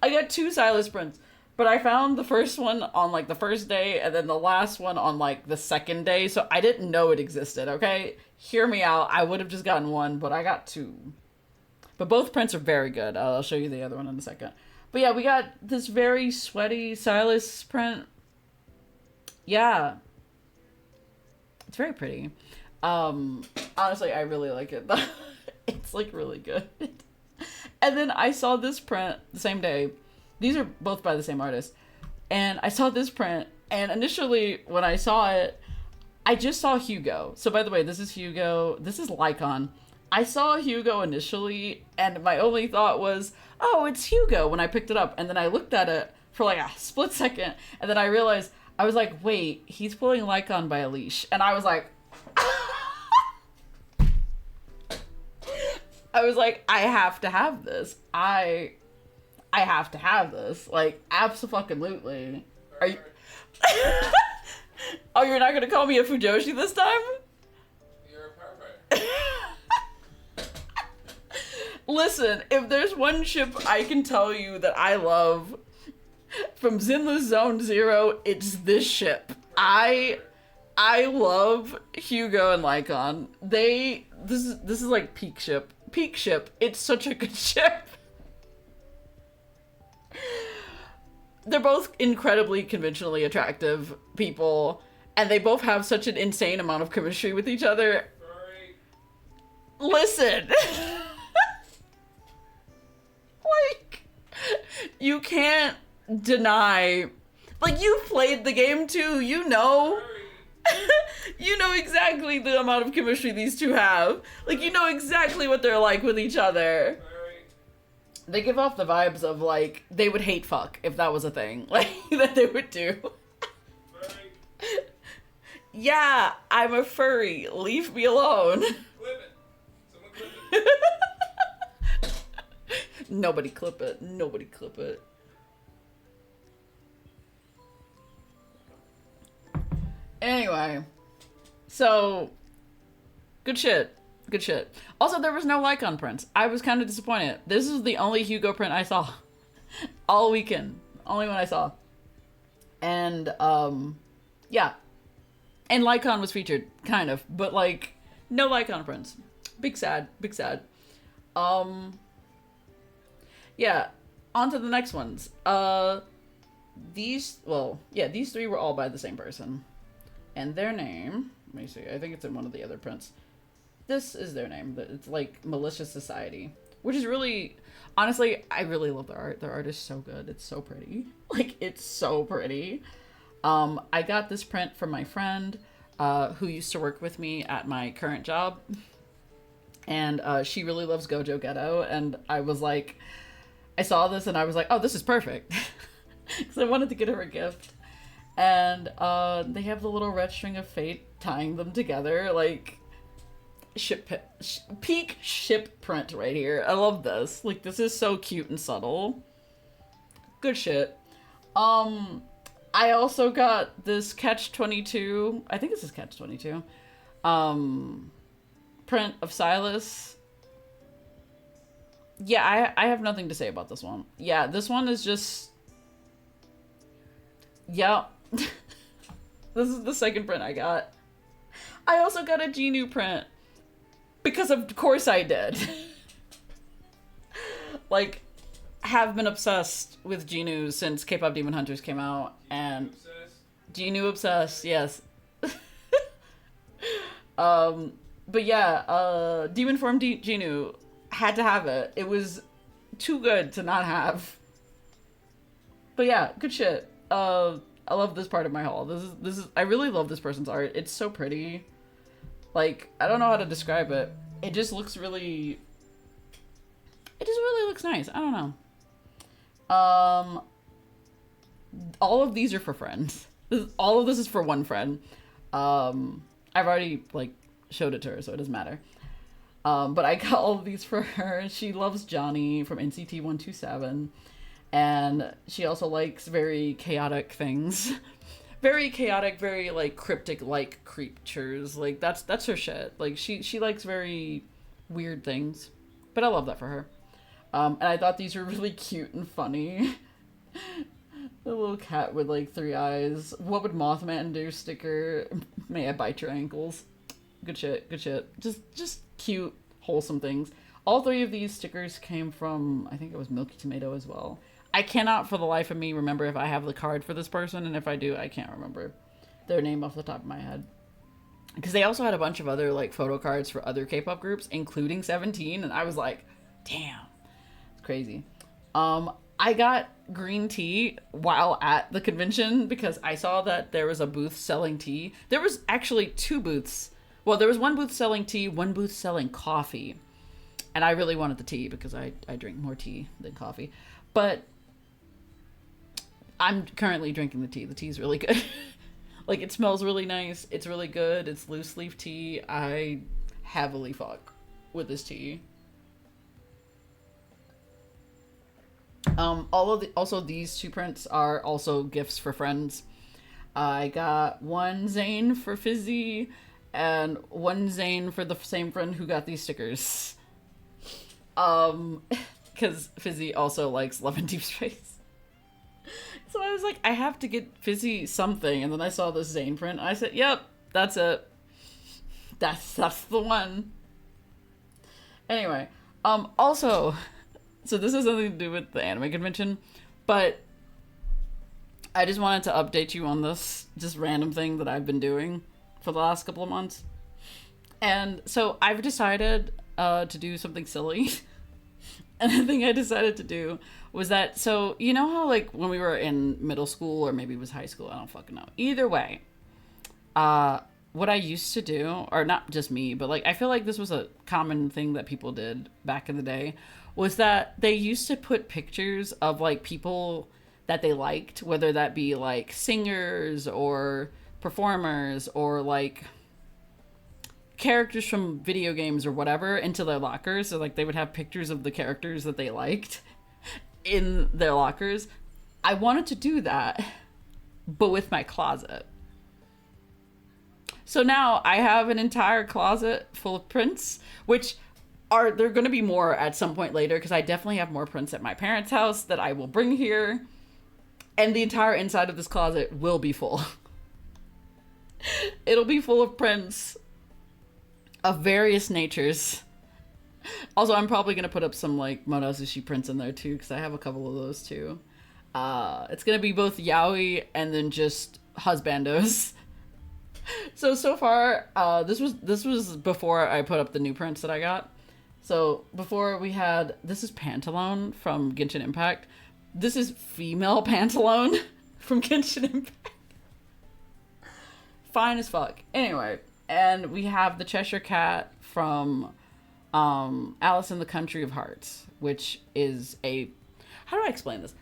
A: I got 2 Silas prints. But I found the first one on, like, the first day, and then the last one on, like, the second day. So I didn't know it existed, okay? Hear me out. I would have just gotten 1, but I got 2. But both prints are very good. I'll show you the other one in a second. But yeah, we got this very sweaty Silas print. Yeah. It's very pretty. Honestly, I really like it. It's, like, really good. And then I saw this print the same day. These are both by the same artist. And I saw this print, and initially, when I saw it, I just saw Hugo. So, by the way, this is Hugo. This is Lycon. I saw Hugo initially, and my only thought was, oh, it's Hugo, when I picked it up. And then I looked at it for, like, a split second, and then I realized, I was like, wait, he's pulling Lycon by a leash. And I was like... I was like, I have to have this. I have to have this. Like, abso-fucking-lutely. Are you... Oh, you're not gonna call me a Fujoshi this time?
B: You're a pervert.
A: Listen, if there's one ship I can tell you that I love from Zenless Zone Zero, it's this ship. I love Hugo and Lycon. This is like peak ship. Peak ship. It's such a good ship. They're both incredibly conventionally attractive people, and they both have such an insane amount of chemistry with each other.
B: Sorry.
A: Listen. Like, you can't deny. Like, you've played the game too, you know. You know exactly the amount of chemistry these two have. Like, you know exactly what they're like with each other. They give off the vibes of, like, they would hate fuck if that was a thing. Like, that they would do.
B: Furry.
A: Yeah, I'm a furry. Leave me alone.
B: Clip it. Someone clip it.
A: Nobody clip it. Nobody clip it. Anyway. So, good shit. Good shit. Also, there was no Lycon prints. I was kind of disappointed. This is the only Hugo print I saw all weekend. Only one I saw. And, yeah. And Lycon was featured, kind of. But, like, no Lycon prints. Big sad. Big sad. Yeah. On to the next ones. These three were all by the same person. And their name, let me see, I think it's in one of the other prints. This is their name. It's like Malicious Society, which is really, honestly, I really love their art. Their art is so good. It's so pretty. Like, it's so pretty. I got this print from my friend who used to work with me at my current job. And she really loves Gojo Ghetto. And I was like, I saw this and I was like, oh, this is perfect. Because I wanted to get her a gift. And they have the little red string of fate tying them together. Like, peak ship print right here. I love this. Like, this is so cute and subtle. Good shit. I also got this Catch-22. I think this is Catch-22. Print of Silas. Yeah, I have nothing to say about this one. Yeah, this one is just... Yeah. This is the second print I got. I also got a Genu print. Because of course I did. Like, have been obsessed with Genu since K-pop Demon Hunters came out. And Genu obsessed, yes. But yeah, Demon Form Genu had to have it. It was too good to not have. But yeah, good shit. I love this part of my haul. This is I really love this person's art. It's so pretty. Like, I don't know how to describe it. It just looks really... It just really looks nice. I don't know. All of these are for friends. All of this is for one friend. I've already, like, showed it to her, so it doesn't matter. But I got all of these for her. She loves Johnny from NCT 127. And she also likes very chaotic things. Very chaotic, very, like, cryptic-like creatures. Like, that's her shit. Like, she likes very weird things. But I love that for her. And I thought these were really cute and funny. The little cat with, like, 3 eyes. What would Mothman do sticker. May I bite your ankles. Good shit, good shit. Just cute, wholesome things. All 3 of these stickers came from, I think it was Milky Tomato as well. I cannot for the life of me remember if I have the card for this person, and if I do, I can't remember their name off the top of my head. Because they also had a bunch of other, like, photo cards for other K-pop groups, including 17, and I was like, damn, it's crazy. I got green tea while at the convention because I saw that there was a booth selling tea. There was actually 2 booths. Well, there was one booth selling tea, one booth selling coffee. And I really wanted the tea because I drink more tea than coffee. But I'm currently drinking the tea. The tea's really good. Like, it smells really nice. It's really good. It's loose leaf tea. I heavily fuck with this tea. Also these 2 prints are also gifts for friends. I got one Zane for Fizzy and one Zane for the same friend who got these stickers. Because Fizzy also likes Love and Deep Space. So I was like, I have to get Fizzy something. And then I saw this Zane print. And I said, yep, that's it. That's the one. Anyway, also, so this has nothing to do with the anime convention, but I just wanted to update you on this just random thing that I've been doing for the last couple of months. And so I've decided to do something silly. And the thing I decided to do was that, so, you know how, like, when we were in middle school, or maybe it was high school, I don't fucking know. Either way, what I used to do, or not just me, but, like, I feel like this was a common thing that people did back in the day, was that they used to put pictures of like people that they liked, whether that be like singers or performers or like characters from video games or whatever, into their lockers. So like they would have pictures of the characters that they liked in their lockers. I wanted to do that, but with my closet. So now I have an entire closet full of prints, which are, they're going to be more at some point later, because I definitely have more prints at my parents' house that I will bring here. And the entire inside of this closet will be full. It'll be full of prints of various natures. Also, I'm probably going to put up some like Monosushi prints in there too, because I have a couple of those too. It's going to be both yaoi and then just husbandos. So far, this was before I put up the new prints that I got. So before we had, this is Pantalone from Genshin Impact. This is female Pantalone from Genshin Impact. Fine as fuck. Anyway, and we have the Cheshire Cat from Alice in the Country of Hearts, which is a, how do I explain this?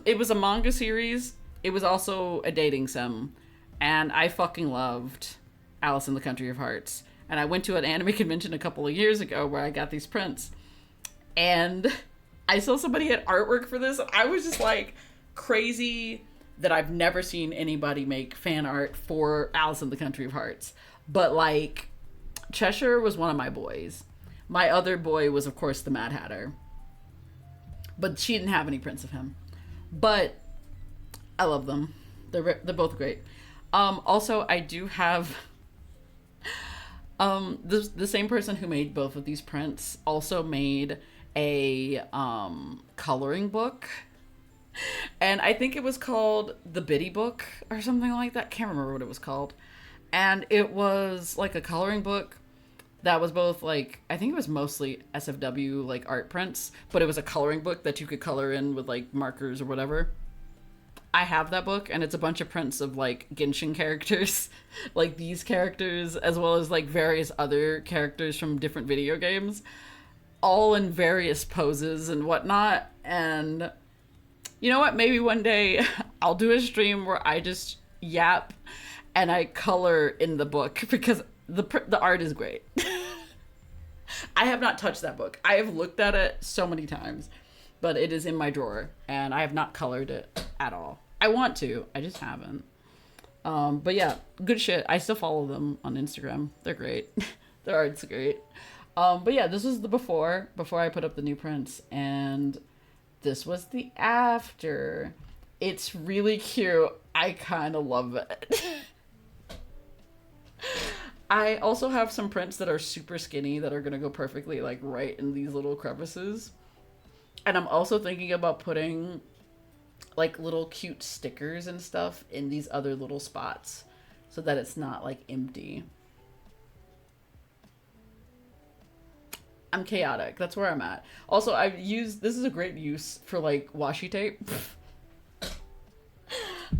A: It was a manga series. It was also a dating sim. And I fucking loved Alice in the Country of Hearts. And I went to an anime convention a couple of years ago where I got these prints. And I saw somebody had artwork for this. I was just like crazy that I've never seen anybody make fan art for Alice in the Country of Hearts. But like, Cheshire was one of my boys. My other boy was, of course, the Mad Hatter. But she didn't have any prints of him. But I love them. They're both great. Also, I do have the same person who made both of these prints also made a coloring book, and I think it was called the Biddy Book or something like that. Can't remember what it was called. And it was like a coloring book that was both like, I think it was mostly SFW like art prints, but it was a coloring book that you could color in with like markers or whatever. I have that book, and it's a bunch of prints of like Genshin characters, like these characters, as well as like various other characters from different video games, all in various poses and whatnot. And you know what? Maybe one day I'll do a stream where I just yap and I color in the book, because the art is great. I have not touched that book. I have looked at it so many times, but it is in my drawer, and I have not colored it at all. I want to, I just haven't. But yeah, good shit. I still follow them on Instagram. They're great. Their art's great. But yeah, this was the before I put up the new prints, and this was the after. It's really cute. I kind of love it. I also have some prints that are super skinny that are gonna go perfectly like right in these little crevices. And I'm also thinking about putting like little cute stickers and stuff in these other little spots so that it's not like empty. I'm chaotic. That's where I'm at. Also, this is a great use for like washi tape.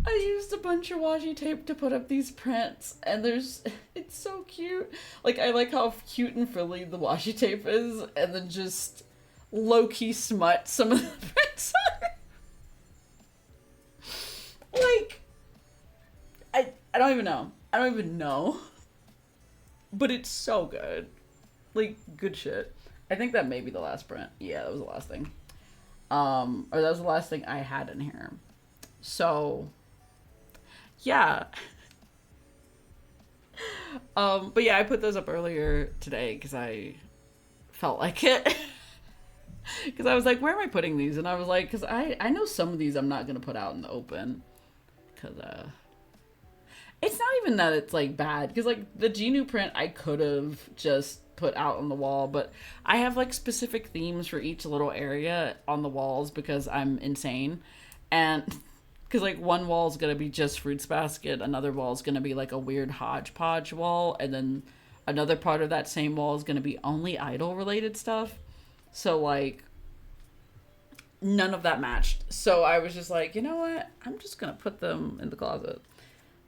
A: I used a bunch of washi tape to put up these prints, and it's so cute. Like, I like how cute and frilly the washi tape is, and then just low-key smut some of the prints are. Like, I don't even know. I don't even know. But it's so good. Like, good shit. I think that may be the last print. Yeah, that was the last thing. Or that was the last thing I had in here. So, yeah. But yeah, I put those up earlier today because I felt like it. Because I was like, where am I putting these? And I was like, because I know some of these I'm not going to put out in the open. Because, it's not even that it's, like, bad. Because, like, the Genu print I could have just put out on the wall. But I have, like, specific themes for each little area on the walls because I'm insane. And, because, like, one wall is going to be just Fruits Basket. Another wall is going to be, like, a weird hodgepodge wall. And then another part of that same wall is going to be only idol-related stuff. So, like, none of that matched. So I was just like, you know what? I'm just going to put them in the closet.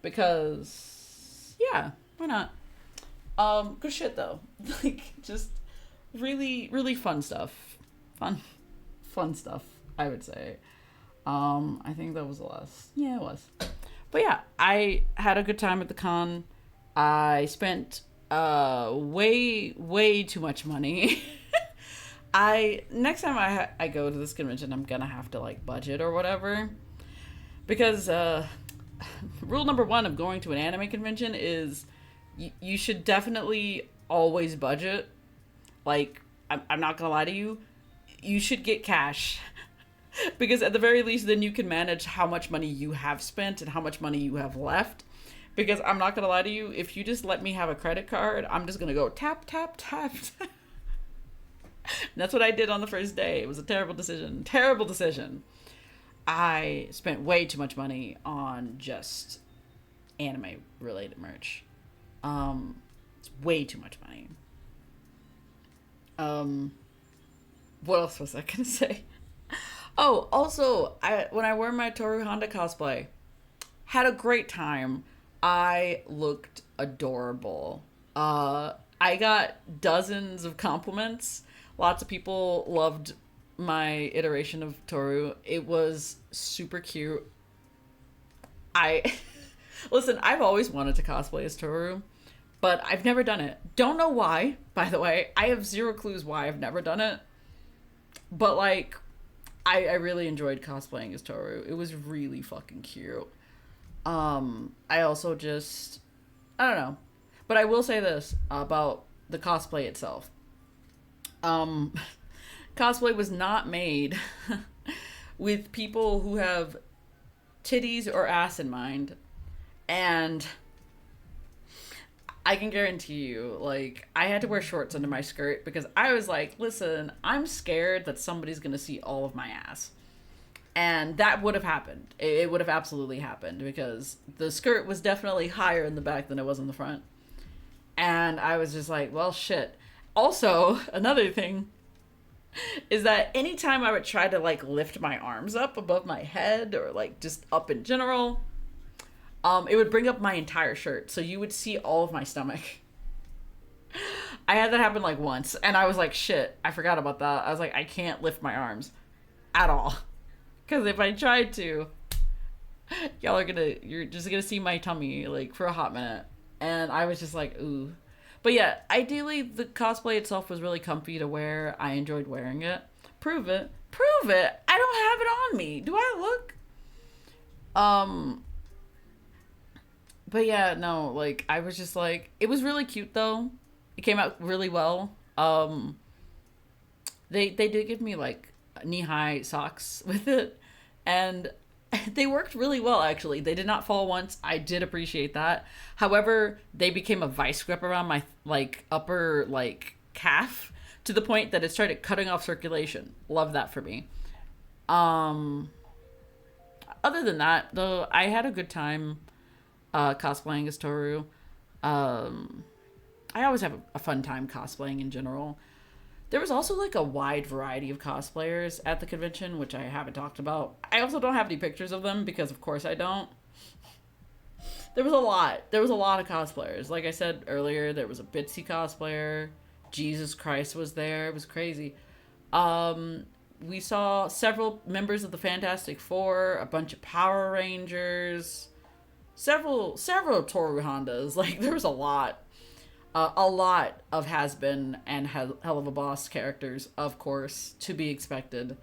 A: Because, yeah, why not? Good shit, though. Like, just really, really fun stuff. Fun. fun stuff, I would say. I think that was the last. Yeah, it was. But yeah, I had a good time at the con. I spent way too much money. I next time I go to this convention, I'm gonna have to like budget or whatever, because rule number one of going to an anime convention is you should definitely always budget. Like, I'm not gonna lie to you, you should get cash. Because at the very least, then you can manage how much money you have spent and how much money you have left. Because I'm not gonna lie to you, if you just let me have a credit card, I'm just gonna go tap, tap, tap. That's what I did on the first day. It was a terrible decision. Terrible decision. I spent way too much money on just anime related merch. It's way too much money. What else was I gonna say? Oh, also, when I wore my Toru Honda cosplay, had a great time. I looked adorable. I got dozens of compliments. Lots of people loved my iteration of Toru. It was super cute. Listen, I've always wanted to cosplay as Toru, but I've never done it. Don't know why, by the way. I have zero clues why I've never done it. But like, I really enjoyed cosplaying as Toru. It was really fucking cute. I also just, I don't know. But I will say this about the cosplay itself. Cosplay was not made with people who have titties or ass in mind. And I can guarantee you, like, I had to wear shorts under my skirt because I was like, listen, I'm scared that somebody's gonna see all of my ass. And that would have happened. It would have absolutely happened because the skirt was definitely higher in the back than it was in the front. And I was just like, well, shit. Also, another thing is that anytime I would try to, like, lift my arms up above my head or, like, just up in general, it would bring up my entire shirt, so you would see all of my stomach. I had that happen like once, and I was like, shit, I forgot about that. I was like, I can't lift my arms at all. Because if I tried to, you're just gonna see my tummy, like, for a hot minute. And I was just like, ooh. But yeah, ideally, the cosplay itself was really comfy to wear. I enjoyed wearing it. Prove it. Prove it! I don't have it on me. Do I look? But yeah, no, like, I was just like, it was really cute though. It came out really well. They did give me like knee-high socks with it, and they worked really well actually. They did not fall once. I did appreciate that. However, they became a vice grip around my like upper like calf to the point that it started cutting off circulation. Love that for me. Other than that though, I had a good time cosplaying as Toru. I always have a fun time cosplaying in general. There was also like a wide variety of cosplayers at the convention, which I haven't talked about. I also don't have any pictures of them because of course I don't. There was a lot. There was a lot of cosplayers. Like I said earlier, there was a Bitsy cosplayer. Jesus Christ was there. It was crazy. We saw several members of the Fantastic Four, a bunch of Power Rangers, several Toru Hondas. Like, there was a lot of has-been and hell of a boss characters, of course, to be expected.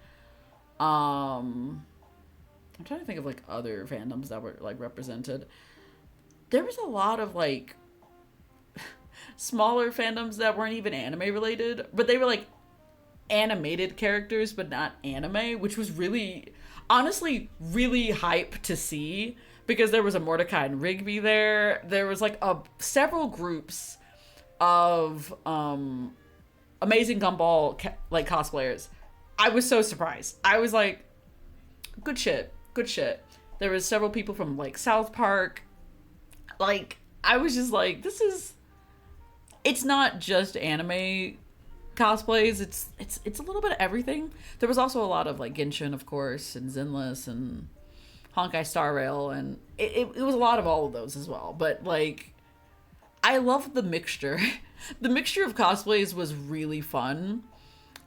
A: I'm trying to think of like other fandoms that were like represented. There was a lot of like smaller fandoms that weren't even anime related, but they were like animated characters but not anime, which was really, honestly, really hype to see. Because there was a Mordecai and Rigby there. There was like several groups of Amazing Gumball like cosplayers. I was so surprised. I was like, good shit. There was several people from like South Park. Like, I was just like, it's not just anime cosplays. It's a little bit of everything. There was also a lot of like Genshin, of course, and Zenless and Honkai Star Rail, and it was a lot of all of those as well. But like, I love the mixture. The mixture of cosplays was really fun.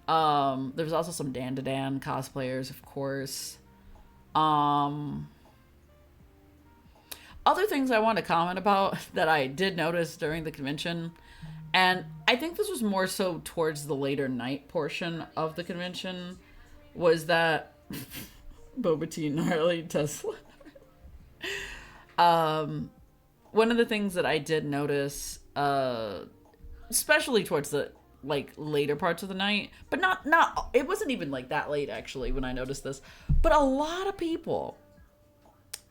A: There was also some Dan to Dan cosplayers, of course. Um, Other things I want to comment about that I did notice during the convention, and I think this was more so towards the later night portion of the convention, was that Boba Tea gnarly Tesla. One of the things that I did notice, especially towards the like later parts of the night, but not it wasn't even like that late actually when I noticed this, but a lot of people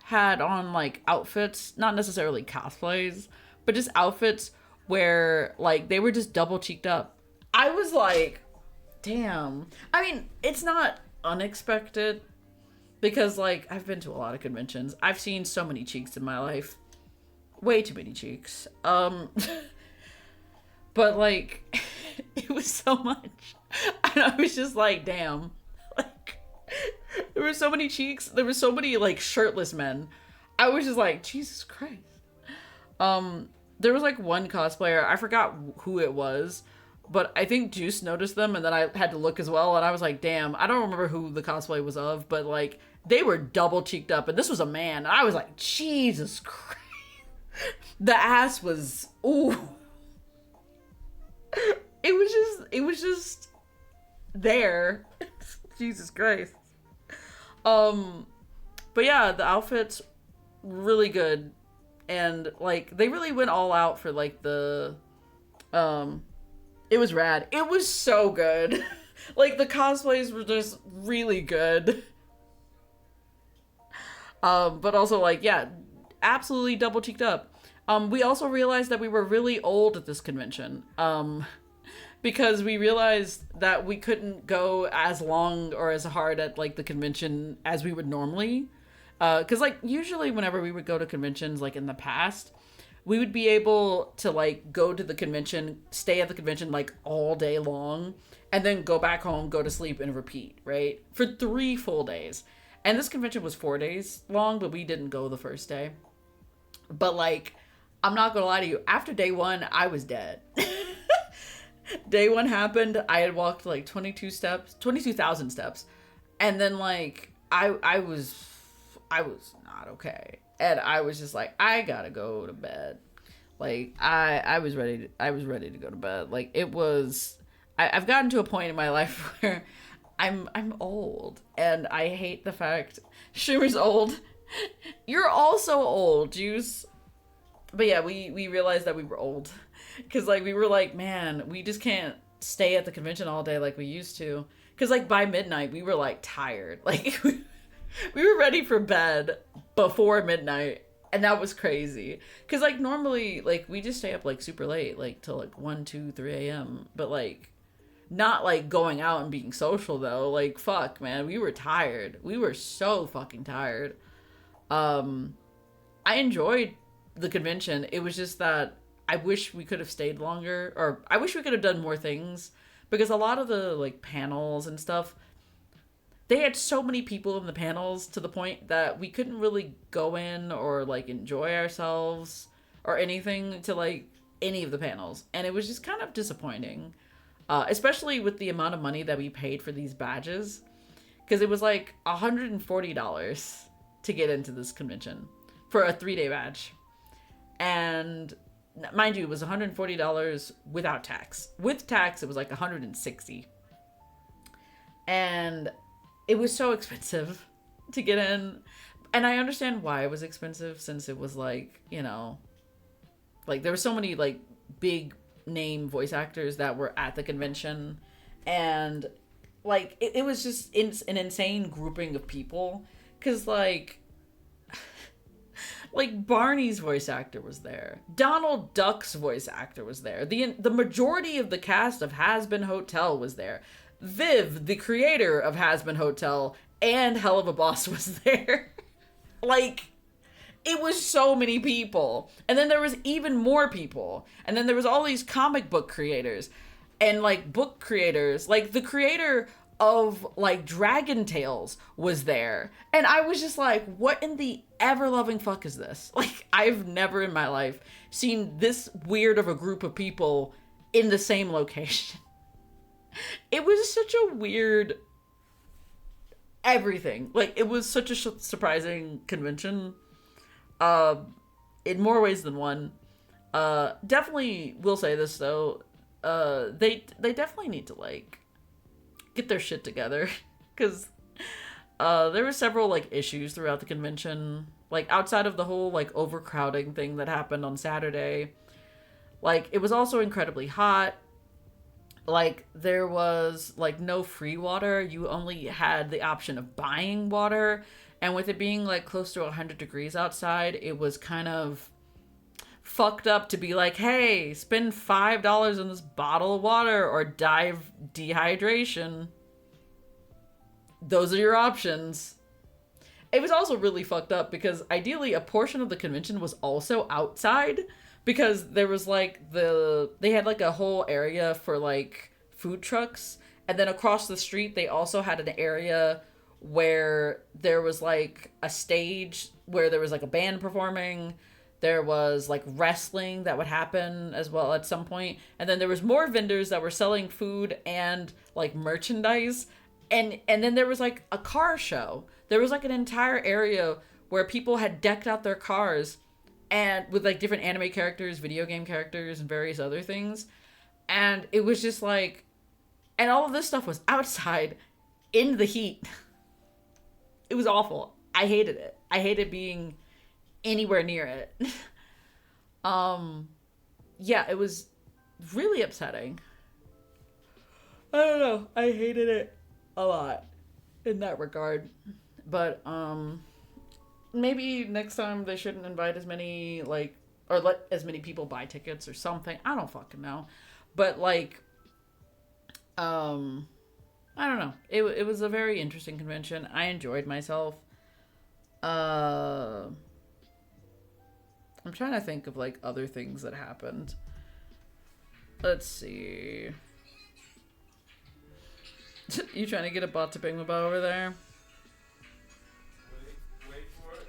A: had on like outfits, not necessarily cosplays, but just outfits where like they were just double cheeked up. I was like, damn. I mean, it's not unexpected because like I've been to a lot of conventions. I've seen so many cheeks in my life. Way too many cheeks. But like it was so much. And I was just like, damn. Like there were so many cheeks. There were so many like shirtless men. I was just like, Jesus Christ. There was like one cosplayer, I forgot who it was, but I think Juice noticed them and then I had to look as well and I was like, damn, I don't remember who the cosplay was of, but like they were double cheeked up and this was a man and I was like, Jesus Christ. The ass was ooh. It was just there. Jesus Christ. But yeah, the outfits really good. And like they really went all out for like the it was rad. It was so good. Like the cosplays were just really good. But also like yeah, absolutely double cheeked up. We also realized that we were really old at this convention. Because we realized that we couldn't go as long or as hard at like the convention as we would normally. Because like usually whenever we would go to conventions like in the past, we would be able to like go to the convention, stay at the convention like all day long, and then go back home, go to sleep, and repeat, right? For 3 full days. And this convention was 4 days long, but we didn't go the first day. But like, I'm not gonna lie to you, after day 1, I was dead. Day 1 happened, I had walked like 22,000 steps. And then like, I was not okay. And I was just like, I gotta go to bed. Like, I was ready to go to bed. Like, it was, I've gotten to a point in my life where I'm old. And I hate the fact, Schumer's old. You're also old, Juice. But yeah, we realized that we were old. Because, like, we were like, man, we just can't stay at the convention all day like we used to. Because, like, by midnight, we were, like, tired. Like, we were ready for bed before midnight. And that was crazy. Because, like, normally, like, we just stay up, like, super late. Like, till, like, 1, 2, 3 a.m. But, like, not, like, going out and being social, though. Like, fuck, man. We were tired. We were so fucking tired. I enjoyed the convention. It was just that I wish we could have stayed longer, or I wish we could have done more things, because a lot of the like panels and stuff, they had so many people in the panels to the point that we couldn't really go in or like enjoy ourselves or anything to like any of the panels, and it was just kind of disappointing, especially with the amount of money that we paid for these badges, because it was like $140 to get into this convention for a 3-day badge. And mind you, it was $140 without tax. With tax, it was like $160. And it was so expensive to get in. And I understand why it was expensive, since it was like, you know, like there were so many like big name voice actors that were at the convention. And like it was just an insane grouping of people. Because like Barney's voice actor was there. Donald Duck's voice actor was there. The majority of the cast of Has-Been Hotel was there. Viv, the creator of Has-Been Hotel and Hell of a Boss, was there. Like, it was so many people. And then there was even more people. And then there was all these comic book creators and like book creators. Like the creator of like Dragon Tales was there, and I was just like, what in the ever loving fuck is this? Like, I've never in my life seen this weird of a group of people in the same location. It was such a weird everything. Like, it was such a surprising convention. Uh, in more ways than one. Definitely will say this though. They definitely need to like get their shit together because there were several like issues throughout the convention. Like outside of the whole like overcrowding thing that happened on Saturday, like it was also incredibly hot. Like there was like no free water. You only had the option of buying water, and with it being like close to 100 degrees outside, it was kind of fucked up to be like, hey, spend $5 on this bottle of water or die of dehydration. Those are your options. It was also really fucked up because ideally a portion of the convention was also outside because there was like they had like a whole area for like food trucks, and then across the street they also had an area where there was like a stage where there was like a band performing. There was like wrestling that would happen as well at some point. And then there was more vendors that were selling food and like merchandise. And then there was like a car show. There was like an entire area where people had decked out their cars and with like different anime characters, video game characters, and various other things. And it was just like, and all of this stuff was outside in the heat. It was awful. I hated it. I hated being anywhere near it. Yeah, it was really upsetting. I don't know. I hated it a lot in that regard. But maybe next time they shouldn't invite as many like or let as many people buy tickets or something. I don't fucking know. But like I don't know. It was a very interesting convention. I enjoyed myself. I'm trying to think of like other things that happened. Let's see. You trying to get a bot to Bingma over there?
B: Wait for it.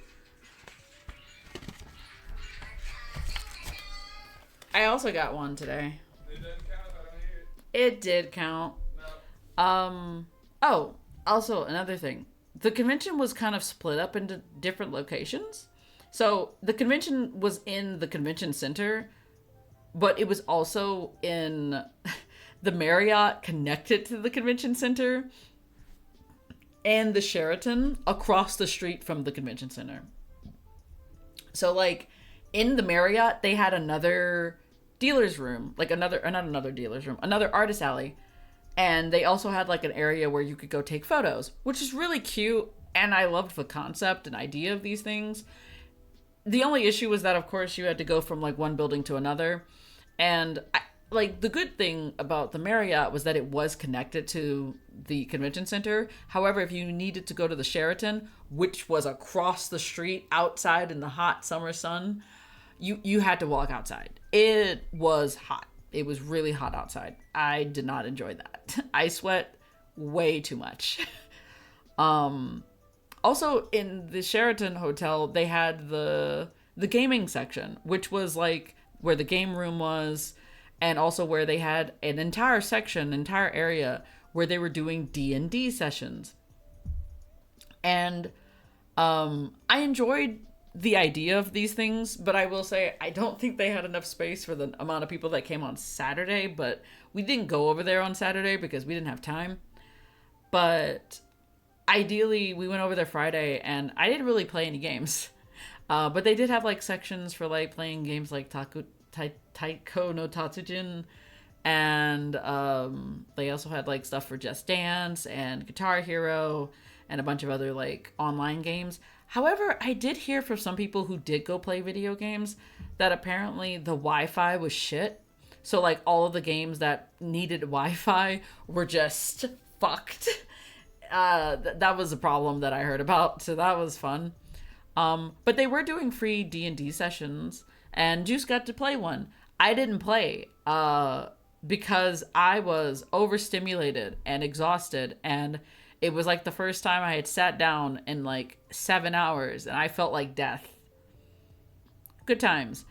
A: I also got one today.
B: It doesn't count if I don't hear it.
A: It did count.
B: No.
A: Oh, also another thing. The convention was kind of split up into different locations. So the convention was in the convention center, but it was also in the Marriott connected to the convention center and the Sheraton across the street from the convention center. So like in the Marriott, they had another dealer's room, like another artist alley. And they also had like an area where you could go take photos, which is really cute. And I loved the concept and idea of these things. The only issue was that, of course, you had to go from like one building to another. And like the good thing about the Marriott was that it was connected to the convention center. However, if you needed to go to the Sheraton, which was across the street outside in the hot summer sun, you had to walk outside. It was hot. It was really hot outside. I did not enjoy that. I sweat way too much. Also, in the Sheraton Hotel, they had the gaming section, which was like where the game room was, and also where they had an entire area where they were doing D&D sessions. And I enjoyed the idea of these things, but I will say I don't think they had enough space for the amount of people that came on Saturday, but we didn't go over there on Saturday because we didn't have time. But ideally, we went over there Friday, and I didn't really play any games. But they did have like sections for like playing games like Taiko no Tatsujin, and they also had like stuff for Just Dance and Guitar Hero and a bunch of other like online games. However, I did hear from some people who did go play video games that apparently the Wi-Fi was shit. So like all of the games that needed Wi-Fi were just fucked. That was a problem that I heard about, so that was fun. But they were doing free D&D sessions, and Juice got to play one. I didn't play because I was overstimulated and exhausted, and it was like the first time I had sat down in like 7 hours, and I felt like death. Good times.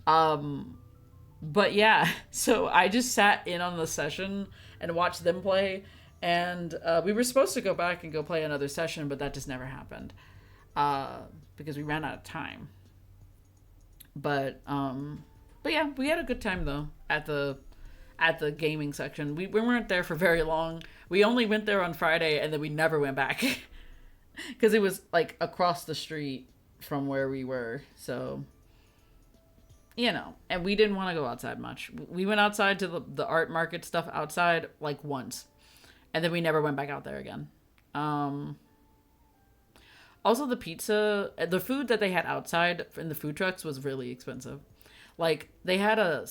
A: But yeah, so I just sat in on the session, and watch them play. And we were supposed to go back and go play another session, but that just never happened because we ran out of time. But yeah, we had a good time though at the gaming section. We weren't there for very long. We only went there on Friday, and then we never went back because it was like across the street from where we were. So, you know, and we didn't want to go outside much. We went outside to the art market stuff outside like once, and then we never went back out there again. Also, the food that they had outside in the food trucks was really expensive. Like, they had a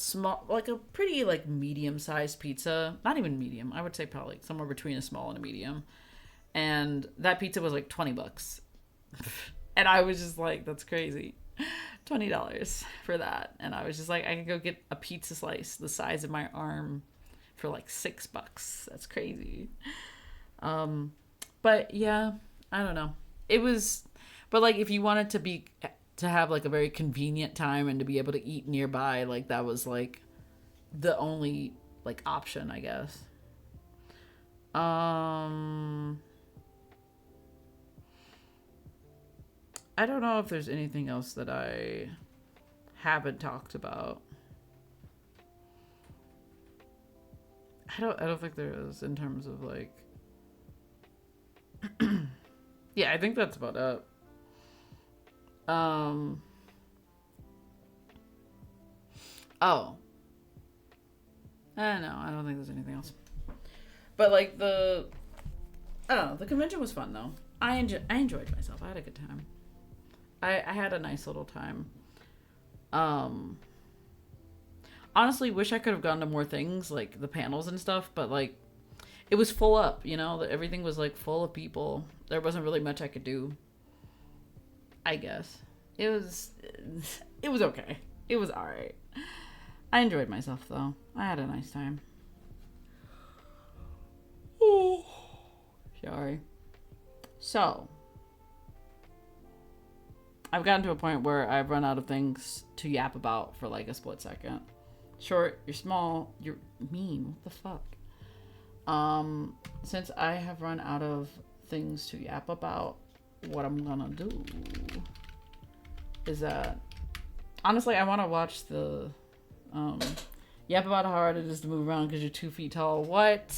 A: pretty, like, medium-sized pizza. Not even medium. I would say probably somewhere between a small and a medium. And that pizza was, like, $20. And I was just like, that's crazy. $20 for that. And I was just like, I could go get a pizza slice the size of my arm for, like, $6. That's crazy. But, yeah, I don't know. It was... But, like, if you wanted to have like a very convenient time and to be able to eat nearby, like that was like the only like option, I guess. I don't know if there's anything else that I haven't talked about. I don't think there is in terms of like yeah, I think that's about it. Oh. I don't know. I don't think there's anything else. But like I don't know. The convention was fun though. I enjoyed myself. I had a good time. I had a nice little time. Honestly, wish I could have gone to more things like the panels and stuff, but like it was full up. You know, everything was like full of people. There wasn't really much I could do. I guess. It was okay. It was alright. I enjoyed myself though. I had a nice time. Oh, sorry. So, I've gotten to a point where I've run out of things to yap about for like a split second. Short, you're small, you're mean. What the fuck? Since I have run out of things to yap about, what I'm gonna do is that honestly I want to watch the yap about how hard it is to move around because you're 2 feet tall. What?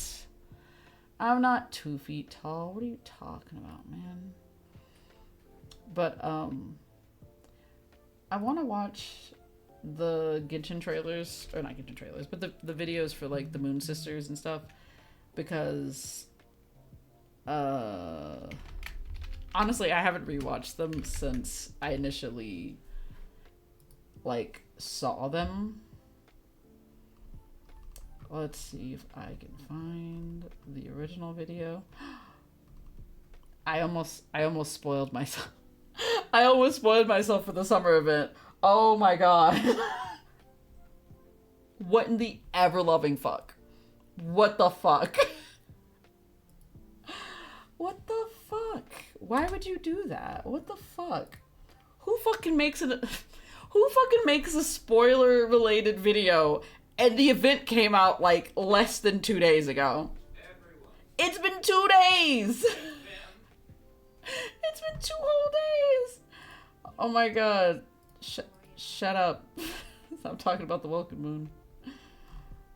A: I'm not 2 feet tall. What are you talking about, man? But I want to watch the Genshin trailers, or not Genshin trailers, but the videos for like the Moon Sisters and stuff, because honestly, I haven't rewatched them since I initially, like, saw them. Let's see if I can find the original video. I almost spoiled myself. I almost spoiled myself for the summer event. Oh my god. What in the ever-loving fuck? What the fuck? What the fuck? Why would you do that? What the fuck? Who fucking makes a spoiler related video and the event came out like less than 2 days ago?
B: Everyone.
A: It's been 2 days. It's been 2 whole days. Oh my god. Shut up. Stop talking about the Welcome Moon.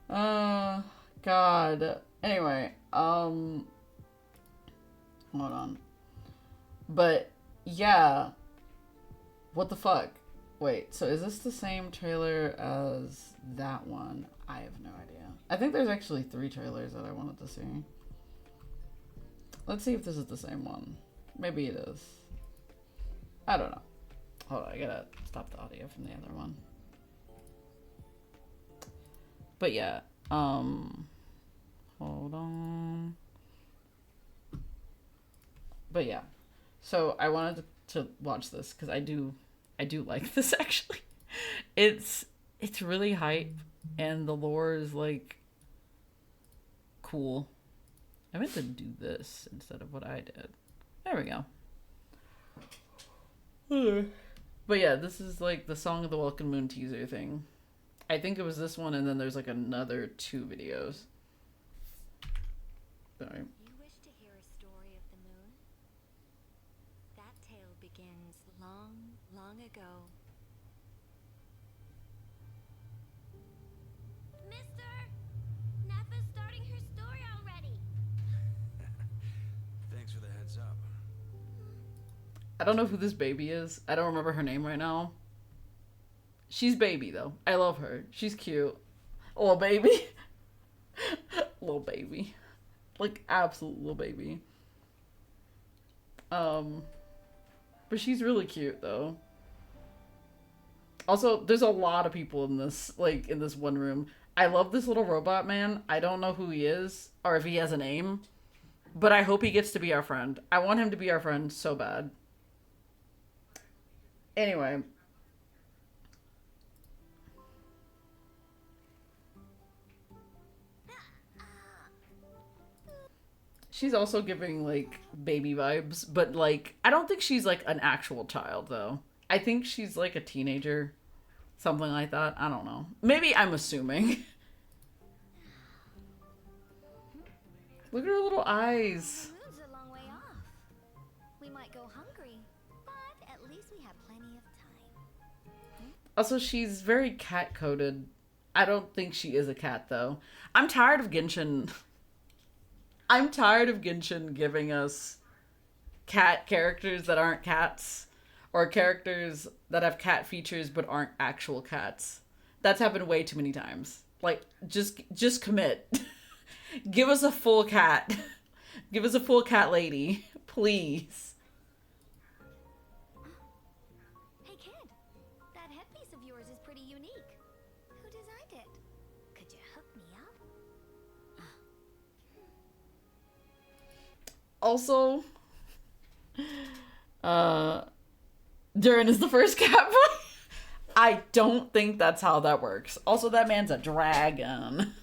A: God. Anyway, hold on. But yeah, what the fuck? Wait, so is this the same trailer as that one? I have no idea. I think there's actually 3 trailers that I wanted to see. Let's see if this is the same one. Maybe it is. I don't know. Hold on, I gotta stop the audio from the other one. But yeah, hold on. But yeah, so I wanted to watch this because I do like this actually. It's really hype and the lore is like cool. I meant to do this instead of what I did. There we go. But yeah, this is like the Song of the Welcome Moon teaser thing. I think it was this one and then there's like another 2 videos. Sorry.
C: You wish to hear a story of the moon? That tale begins long, long ago. Mister! Nefa's starting her story already!
D: Thanks for the heads up.
A: I don't know who this baby is. I don't remember her name right now. She's baby, though. I love her. She's cute. Little baby. Little baby. Like, absolute little baby. But she's really cute, though. Also, there's a lot of people in this, like, in this one room. I love this little robot man. I don't know who he is, or if he has a name. But I hope he gets to be our friend. I want him to be our friend so bad. Anyway. She's also giving, like, baby vibes. But, like, I don't think she's, like, an actual child, though. I think she's, like, a teenager. Something like that. I don't know. Maybe I'm assuming. Look at her little eyes.
C: The moon's a long way off. We might go hungry, but at least we have plenty of time.
A: Also, she's very cat-coded. I don't think she is a cat, though. I'm tired of Genshin. I'm tired of Genshin giving us cat characters that aren't cats. Or characters that have cat features but aren't actual cats. That's happened way too many times. Like, just commit. Give us a full cat. Give us a full cat lady. Please.
C: Hey kid, that headpiece of yours is pretty unique. Who designed it? Could you hook me up?
A: Also, Durin is the first cat boy. I don't think that's how that works. Also, that man's a dragon.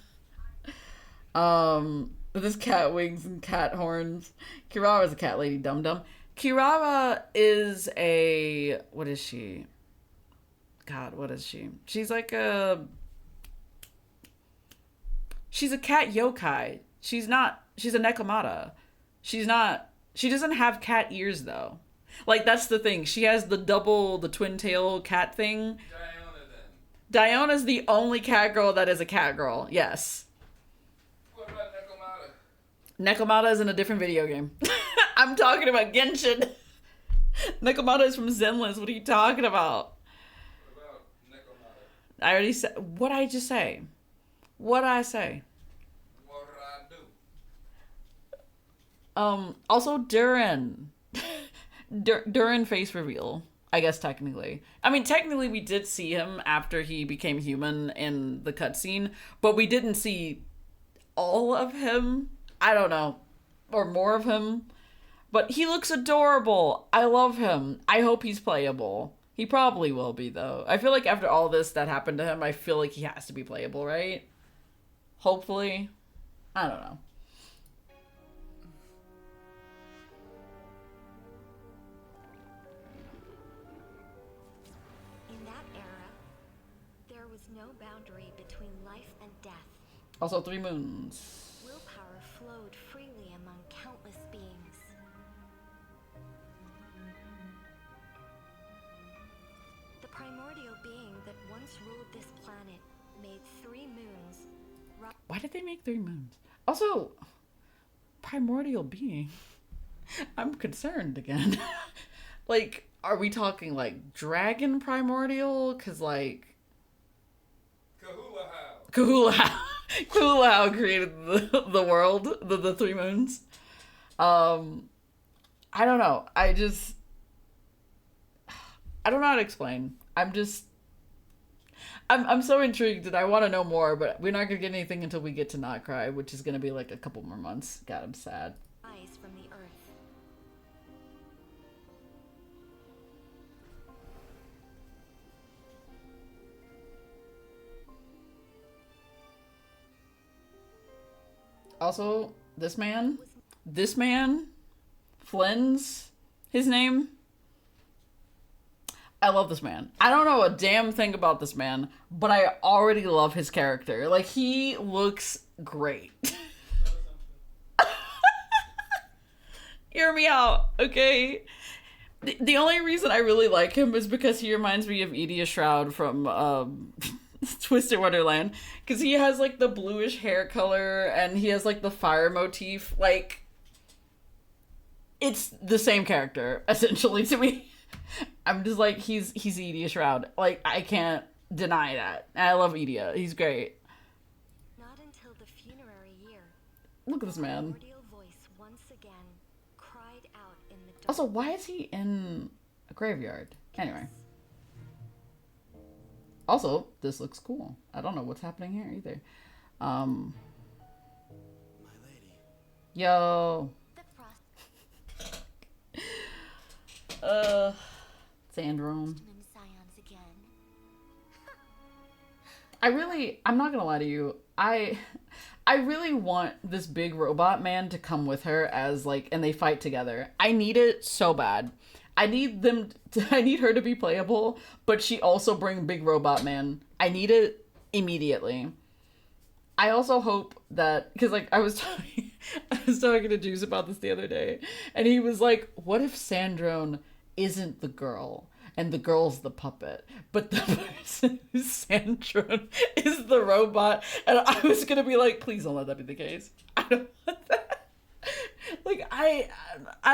A: With his cat wings and cat horns. Kirara's a cat lady, dum dum. Kirara is a, what is she? God, what is she? She's like she's a cat yokai. She's a Nekomata. She doesn't have cat ears though. Like, that's the thing. She has the twin tail cat thing.
B: Diona then.
A: Diona's the only cat girl that is a cat girl. Yes.
B: What about Nekomata?
A: Nekomata is in a different video game. I'm talking about Genshin. Nekomata is from Zenless. What are you talking about?
B: What about Nekomata?
A: I already said. What'd I just say? What'd I say?
B: What did I do?
A: Also Durin. Durin face reveal. I guess technically. I mean, technically we did see him after he became human in the cutscene, but we didn't see all of him. I don't know. Or more of him. But he looks adorable. I love him. I hope he's playable. He probably will be, though. I feel like after all this that happened to him, I feel like he has to be playable, right? Hopefully. I don't know.
C: In that era, there was no boundary between life and death.
A: Also, 3 moons.
C: Willpower flowed freely among countless beings. The primordial being that once ruled this planet made 3 moons.
A: Why did they make 3 moons? Also, primordial being. I'm concerned again. Like, are we talking, like, dragon primordial? Because, like...
B: Kahula
A: Kahula created the world, the 3 moons. I don't know. I don't know how to explain. I'm so intrigued and I want to know more, but we're not going to get anything until we get to Not Cry, which is going to be like a couple more months. God, I'm sad.
C: Rise from the earth.
A: Also, this man, Flynn's his name. I love this man. I don't know a damn thing about this man, but I already love his character. Like, he looks great. Hear me out, okay? The only reason I really like him is because he reminds me of Edie Shroud from Twisted Wonderland. Because he has like the bluish hair color and he has like the fire motif. Like, it's the same character, essentially, to me. I'm just like, he's Edie Shroud. Like, I can't deny that. I love Edie. He's great.
C: Not until the funerary year.
A: Look at this man.
C: Primordial voice once again cried out in the dark.
A: Also, why is he in a graveyard? Anyway. Also, this looks cool. I don't know what's happening here either.
D: My lady.
A: Yo.
C: The frost
A: Sandrone.
C: and scions again.
A: I'm not gonna lie to you. I really want this big robot man to come with her as like, and they fight together. I need it so bad. I need her to be playable, but she also bring big robot man. I need it immediately. I also hope that, because like I was talking to Juice about this the other day, and he was like, "What if Sandrone isn't the girl and the girl's the puppet, but the person who's Sandrone is the robot?" And I was gonna be like, "Please don't let that be the case. I don't want that." Like I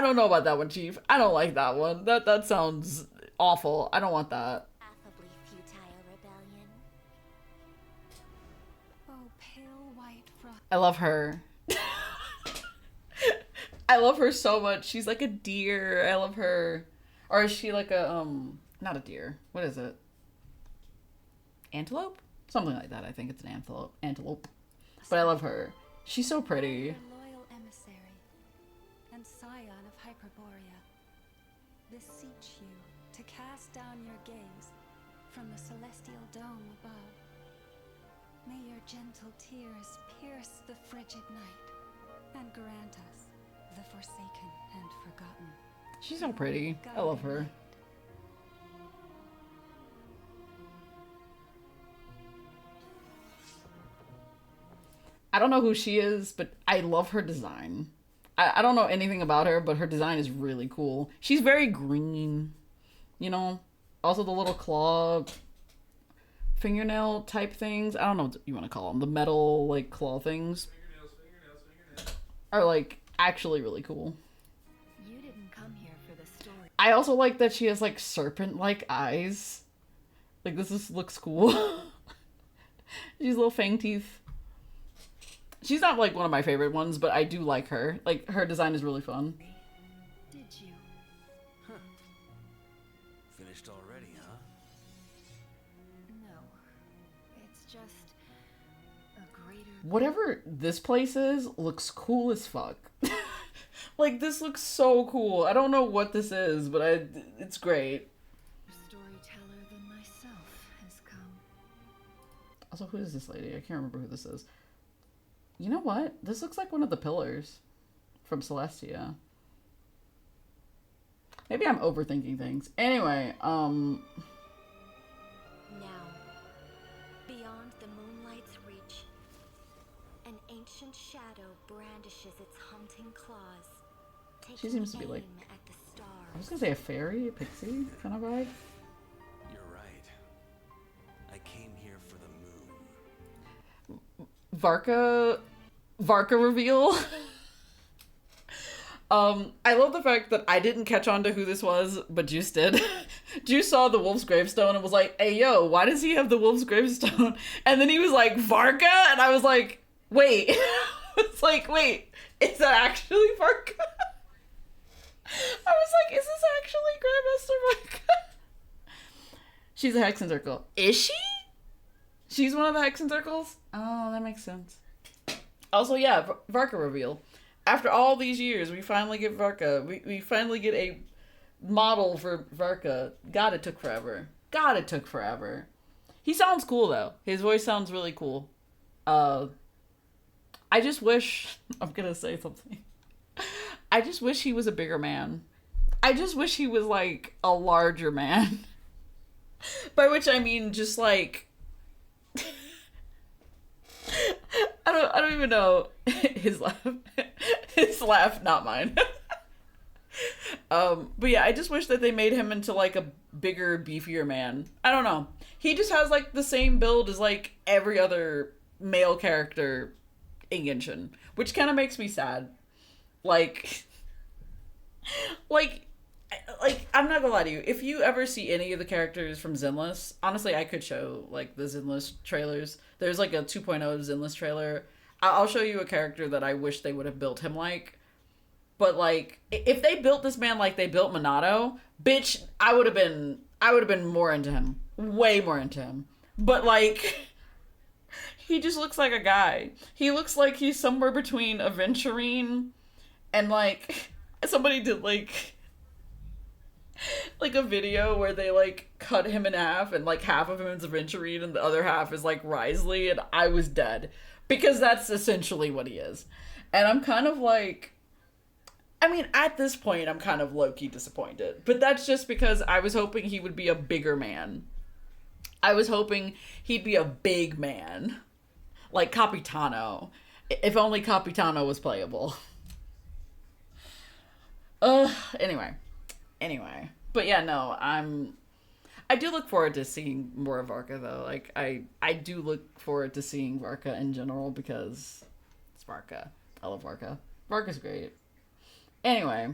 A: don't know about that one, Chief. I don't like that one. That sounds awful. I don't want that.
C: Affably futile rebellion.
E: Oh, pale white frost.
A: I love her. I love her so much. She's like a deer. I love her. Or is she like a not a deer. What is it? Antelope? Something like that. I think it's an antelope. Antelope. But I love her. She's so pretty.
E: A loyal emissary and scion of Hyperborea, beseech you to cast down your gaze from the celestial dome above. May your gentle tears pierce the frigid night and grant us the forsaken and forgotten.
A: She's so pretty. I love her. I don't know who she is, but I love her design. I don't know anything about her, but her design is really cool. She's very green, you know? Also the little claw fingernail type things. I don't know what you want to call them. The metal, like, claw things
B: Fingernails.
A: are, like, actually really cool.
C: You didn't come here for the story.
A: I also like that she has, like, serpent-like eyes. Like, this looks cool. She's little fang teeth. She's not, like, one of my favorite ones, but I do like her. Like, her design is really fun.
C: Did you?
D: Finished already, huh?
C: No. It's just a greater.
A: Whatever this place is looks cool as fuck. Like, this looks so cool. I don't know what this is, but it's great.
C: storyteller than myself has come.
A: Also, who is this lady? I can't remember who this is. You know what? This looks like one of the pillars from Celestia. Maybe I'm overthinking things. Anyway,
C: Now, beyond the moonlight's reach, an ancient shadow brandishes its hunting claws.
A: She seems to be like-
C: aim at the stars.
A: I was gonna say a fairy, a pixie kind of vibe.
D: You're right. I came here for the moon.
A: Varka reveal. I love the fact that I didn't catch on to who this was, but Juice did. Juice saw the wolf's gravestone and was like, "Hey, yo, why does he have the wolf's gravestone?" And then he was like, "Varka?" And I was like, wait. It's like, wait, is that actually Varka? I was like, is this actually Grandmaster Varka? She's a Hexen Circle. Is she? She's one of the Hexen Circles? Oh, that makes sense. Also, yeah, Varka reveal. After all these years, we finally get Varka. We finally get a model for Varka. God, it took forever. God, it took forever. He sounds cool, though. His voice sounds really cool. I just wish... I'm gonna say something. I just wish he was a bigger man. I just wish he was, like, a larger man. By which I mean just, like... I don't even know his laugh. His laugh, not mine. But yeah, I just wish that they made him into like a bigger, beefier man. I don't know. He just has like the same build as like every other male character in Genshin, which kind of makes me sad. Like, like, I'm not gonna lie to you. If you ever see any of the characters from Zenless, honestly, I could show like the Zenless trailers. There's like a 2.0 Zenless trailer. I'll show you a character that I wish they would have built him like. But like, if they built this man like they built Minato, bitch, I would have been more into him, way more into him. But like, he just looks like a guy. He looks like he's somewhere between a Venturine and like somebody did like a video where they like cut him in half and like half of him is a Venturine and the other half is like Risley, and I was dead because that's essentially what he is. And I'm kind of like, I mean, at this point, I'm kind of low-key disappointed. But that's just because I was hoping he would be a bigger man. I was hoping he'd be a big man. Like Capitano. If only Capitano was playable. Anyway. But yeah, no, I do look forward to seeing more of Varka, though. Like, I do look forward to seeing Varka in general because it's Varka. I love Varka. Varka's great. Anyway.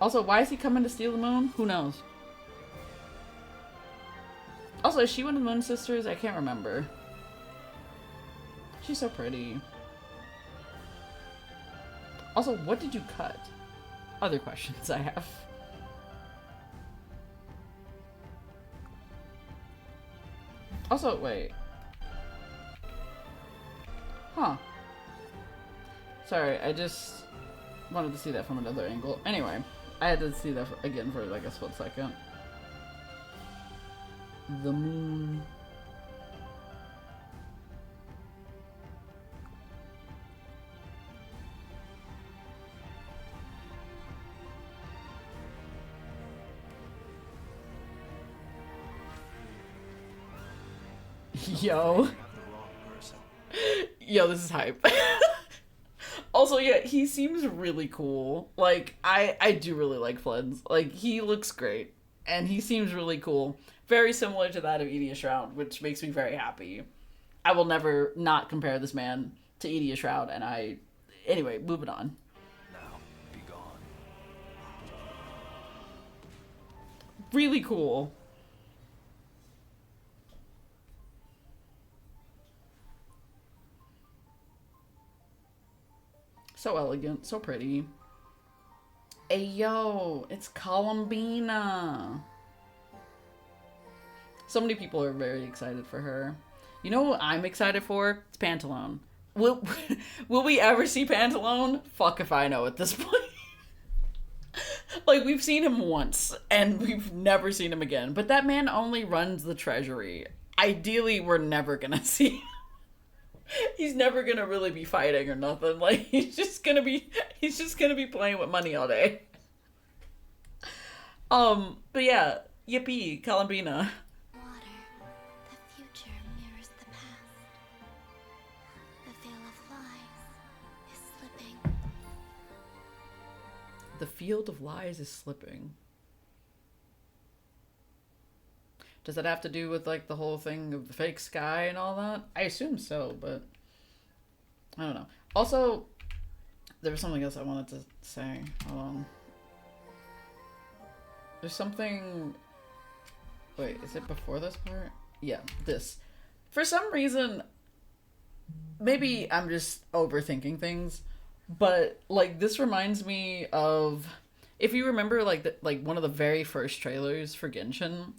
A: Also, why is he coming to steal the moon? Who knows? Also, is she one of the Moon Sisters? I can't remember. She's so pretty. Also, what did you cut? Other questions I have. Also, wait. Huh. Sorry, I just wanted to see that from another angle. Anyway, I had to see that again for like a split second. The moon. Yo. Yo, this is hype. Also, yeah, he seems really cool. Like, I do really like Flens. Like, he looks great. And he seems really cool. Very similar to that of Edea Shroud, which makes me very happy. I will never not compare this man to Edea Shroud, and I... Anyway, moving on.
D: Now, be gone.
A: Really cool. So elegant, so pretty. Hey, yo, it's Columbina. So many people are very excited for her. You know what I'm excited for? It's Pantalone. Will we ever see Pantalone? Fuck if I know at this point. Like, we've seen him once, and we've never seen him again. But that man only runs the treasury. Ideally, we're never gonna see him. He's never gonna really be fighting or nothing. Like, he's just gonna be playing with money all day. But yeah, yippee, Columbina.
C: Water, the future mirrors the past. The veil of lies is slipping.
A: The field of lies is slipping. Does that have to do with, like, the whole thing of the fake sky and all that? I assume so, but I don't know. Also, there was something else I wanted to say. Hold on. There's something... Wait, is it before this part? Yeah, this. For some reason, maybe I'm just overthinking things, but, like, this reminds me of... If you remember, like, one of the very first trailers for Genshin...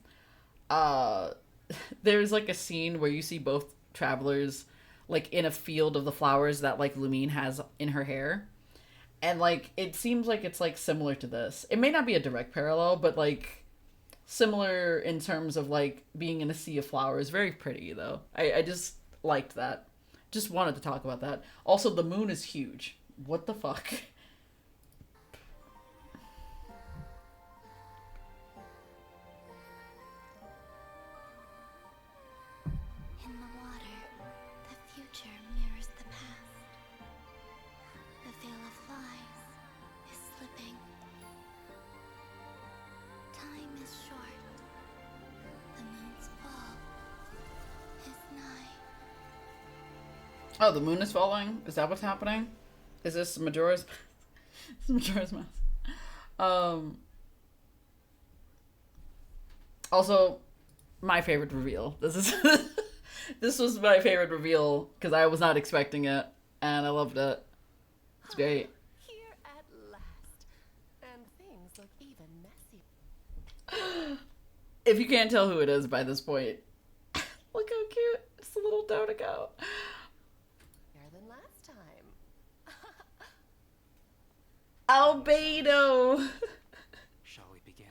A: there's like a scene where you see both travelers like in a field of the flowers that like Lumine has in her hair, and like it seems like it's like similar to this. It may not be a direct parallel, but like similar in terms of like being in a sea of flowers. Very pretty though. I just liked that. Just wanted to talk about that. Also, the moon is huge. What the fuck?
C: In the water, the future mirrors the past. The veil of lies is slipping.
A: Oh, the moon is falling? Is that what's happening? Is this Majora's... This is Majora's Mask. Also, my favorite reveal. This is... This was my favorite reveal because I was not expecting it, and I loved it. It's great.
F: Here at last. And things look even messy.
A: If you can't tell who it is by this point, look how cute. It's a little Dodeco.
F: Better than last time.
A: Albedo!
D: Shall we begin?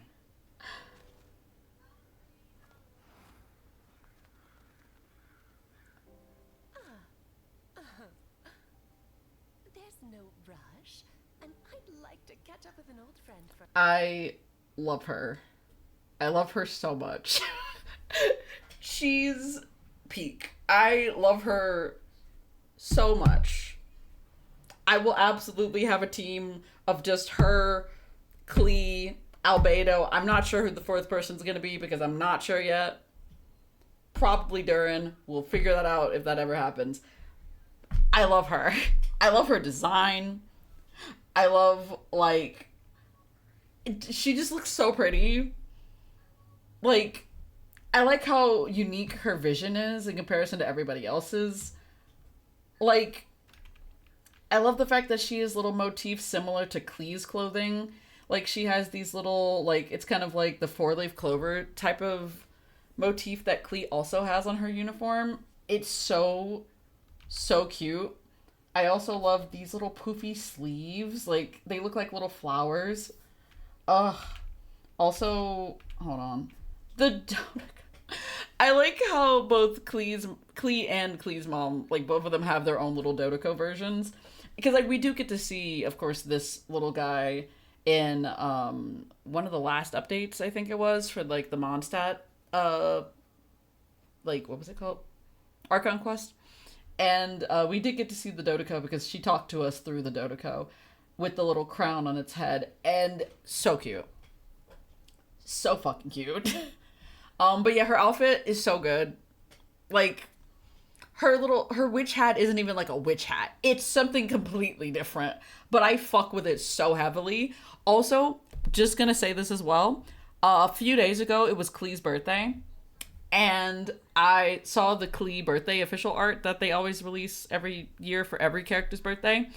F: There's no rush, and I'd like to catch up with an old friend for.
A: I love her. I love her so much. She's peak. I love her so much. I will absolutely have a team of just her, Klee, Albedo. I'm not sure who the fourth person's going to be because I'm not sure yet. Probably Durin. We'll figure that out if that ever happens. I love her. I love her design. I love, like... She just looks so pretty. Like, I like how unique her vision is in comparison to everybody else's. Like, I love the fact that she has little motifs similar to Klee's clothing. Like, she has these little, like, it's kind of like the four-leaf clover type of motif that Klee also has on her uniform. It's so, so cute. I also love these little poofy sleeves. Like, they look like little flowers. Ugh. Also, hold on. The Dodeco. I like how both Klee and Klee's mom, like, both of them have their own little Dodeco versions. Because, like, we do get to see, of course, this little guy in one of the last updates, I think it was, for, like, the Mondstadt, like, what was it called? Archon Quest. And we did get to see the Dodeco because she talked to us through the Dodeco with the little crown on its head. And so cute. So fucking cute. But yeah, her outfit is so good. Like, her witch hat isn't even like a witch hat. It's something completely different. But I fuck with it so heavily. Also, just gonna say this as well. A few days ago, it was Klee's birthday. And I saw the Klee birthday official art that they always release every year for every character's birthday.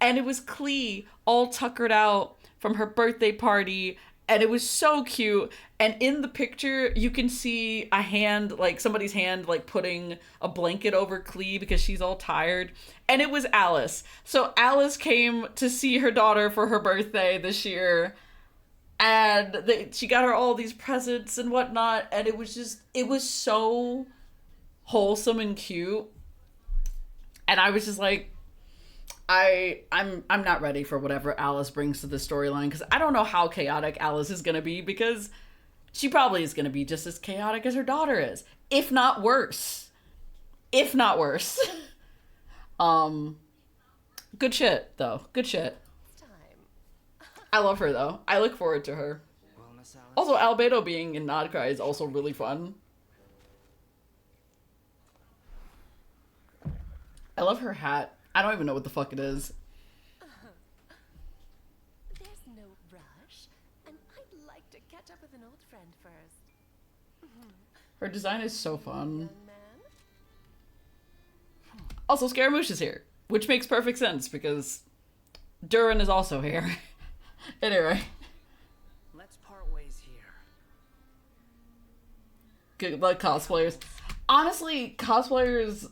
A: And it was Klee all tuckered out from her birthday party. And it was so cute. And in the picture, you can see a hand, like somebody's hand, like putting a blanket over Klee because she's all tired. And it was Alice. So Alice came to see her daughter for her birthday this year. And she got her all these presents and whatnot. And it was so wholesome and cute. And I was just like, I'm not ready for whatever Alice brings to the storyline, because I don't know how chaotic Alice is going to be, because she probably is going to be just as chaotic as her daughter is, if not worse. If not worse. Good shit, though. Good shit. I love her, though. I look forward to her.
D: Well, Miss Alice,
A: Also, Albedo being in Nodcry is also really fun. I love her hat. I don't even know what the fuck it is.
F: There's no rush, and I'd like to catch up with an old friend first.
A: Her design is so fun.
F: Young man?
A: Also, Scaramouche is here, which makes perfect sense because Durin is also here. Anyway,
D: let's part ways here.
A: good luck, cosplayers. Honestly, cosplayers,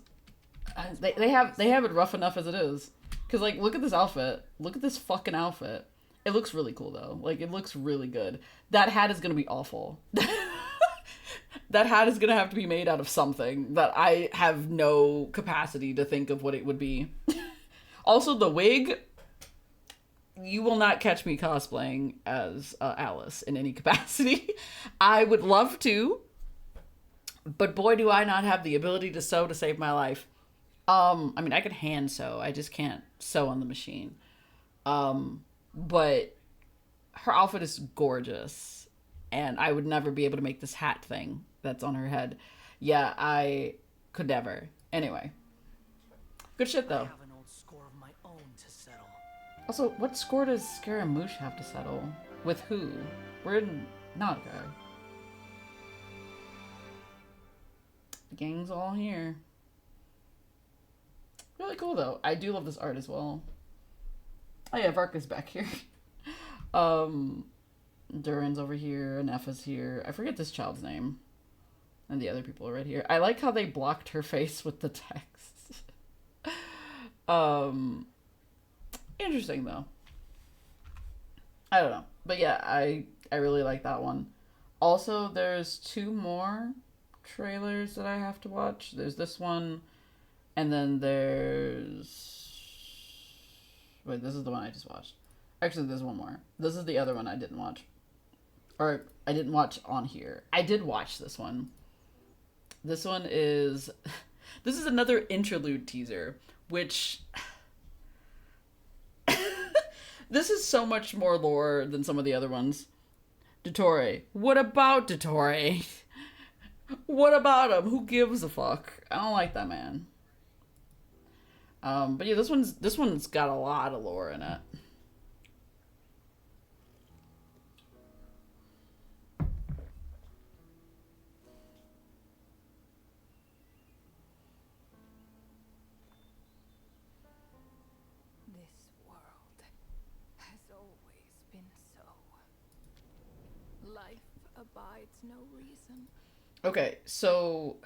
A: they have it rough enough as it is. Cause like, look at this outfit. Look at this fucking outfit. It looks really cool though. Like, it looks really good. That hat is gonna be awful. That hat is gonna have to be made out of something that I have no capacity to think of what it would be. Also, the wig. You will not catch me cosplaying as Alice in any capacity. I would love to, but boy, do I not have the ability to sew to save my life. I mean, I could hand sew. I just can't sew on the machine. But her outfit is gorgeous, and I would never be able to make this hat thing that's on her head. Yeah, I could never. Anyway, Good shit
D: I
A: though.
D: have an old score of my own to settle.
A: Also, what score does Scaramouche have to settle? With who? We're in Naga. The gang's all here. Really cool though. I do love this art as well. Oh yeah, Varka's back here. Duran's over here, and Effa's here. I forget this child's name. And the other people are right here. I like how they blocked her face with the text. Interesting though. I don't know. But yeah, I really like that one. Also, there's 2 more trailers that I have to watch. There's this one, and then there's... Wait, this is the one I just watched. Actually, there's one more. This is the other one I didn't watch. Or, I didn't watch on here. I did watch this one. This one is... This is another interlude teaser, which... This is so much more lore than some of the other ones. Dottore. What about Dottore? What about him? Who gives a fuck? I don't like that man. But yeah, this one's got a lot of lore in it.
E: This world has always been so. Life abides no reason.
A: Okay, so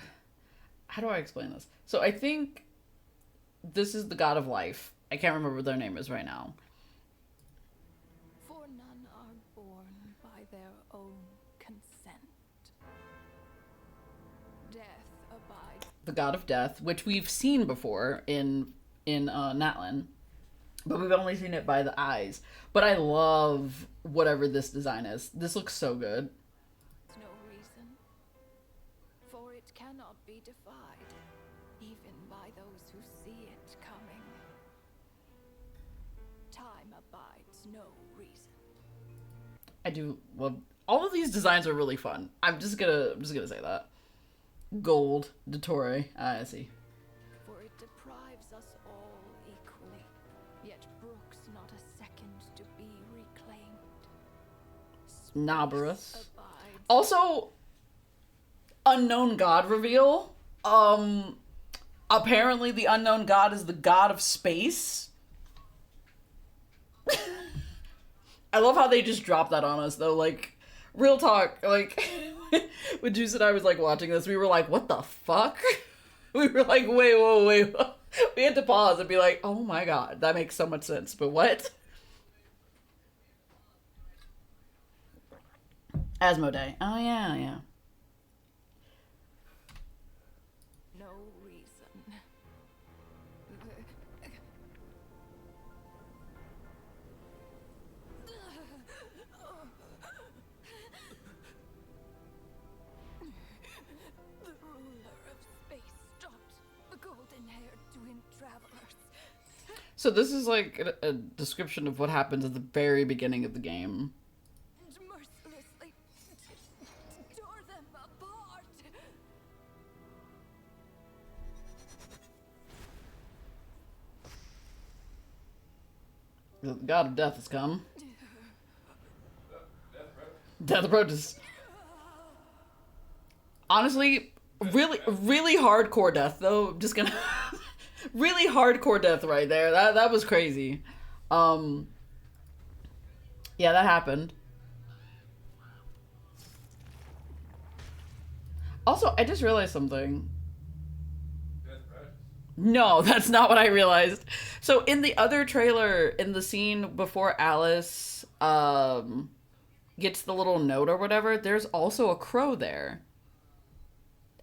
A: how do I explain this? So I think this is the god of life. I can't remember what their name is right now.
E: For none are born by their own consent. Death abides.
A: The god of death, which we've seen before in Natlan, but we've only seen it by the eyes. But I love whatever this design is. This looks so good.
E: No reason, for it cannot be defied, even by those who see it coming. Time abides no reason.
A: I do love all of these designs are really fun. I'm just gonna say that. Gold, Dottore. I see.
E: For it deprives us all equally, yet brooks not a second to be reclaimed.
A: Nabarus.
E: Abides.
A: Also, unknown god reveal. Apparently the unknown god is the god of space. I love how they just dropped that on us though. Like, real talk. Like, when Juice and I was like watching this, we were like, "What the fuck?" We were like, "Wait, whoa, wait." We had to pause and be like, "Oh my god, that makes so much sense." But what? Asmodee. Oh yeah, yeah.
E: No reason. The ruler of space stopped the golden-haired twin travelers.
A: So this is like a description of what happens at the very beginning of the game.
E: And mercilessly tore them apart.
A: The god of death has come.
B: Death approaches.
A: Death approaches. Honestly, really hardcore death though. I'm just gonna really hardcore death right there. That was crazy. Yeah, that happened. Also, I just realized something.
B: Death approaches.
A: No, that's not what I realized. So in the other trailer, in the scene before Alice gets the little note or whatever, there's also a crow there.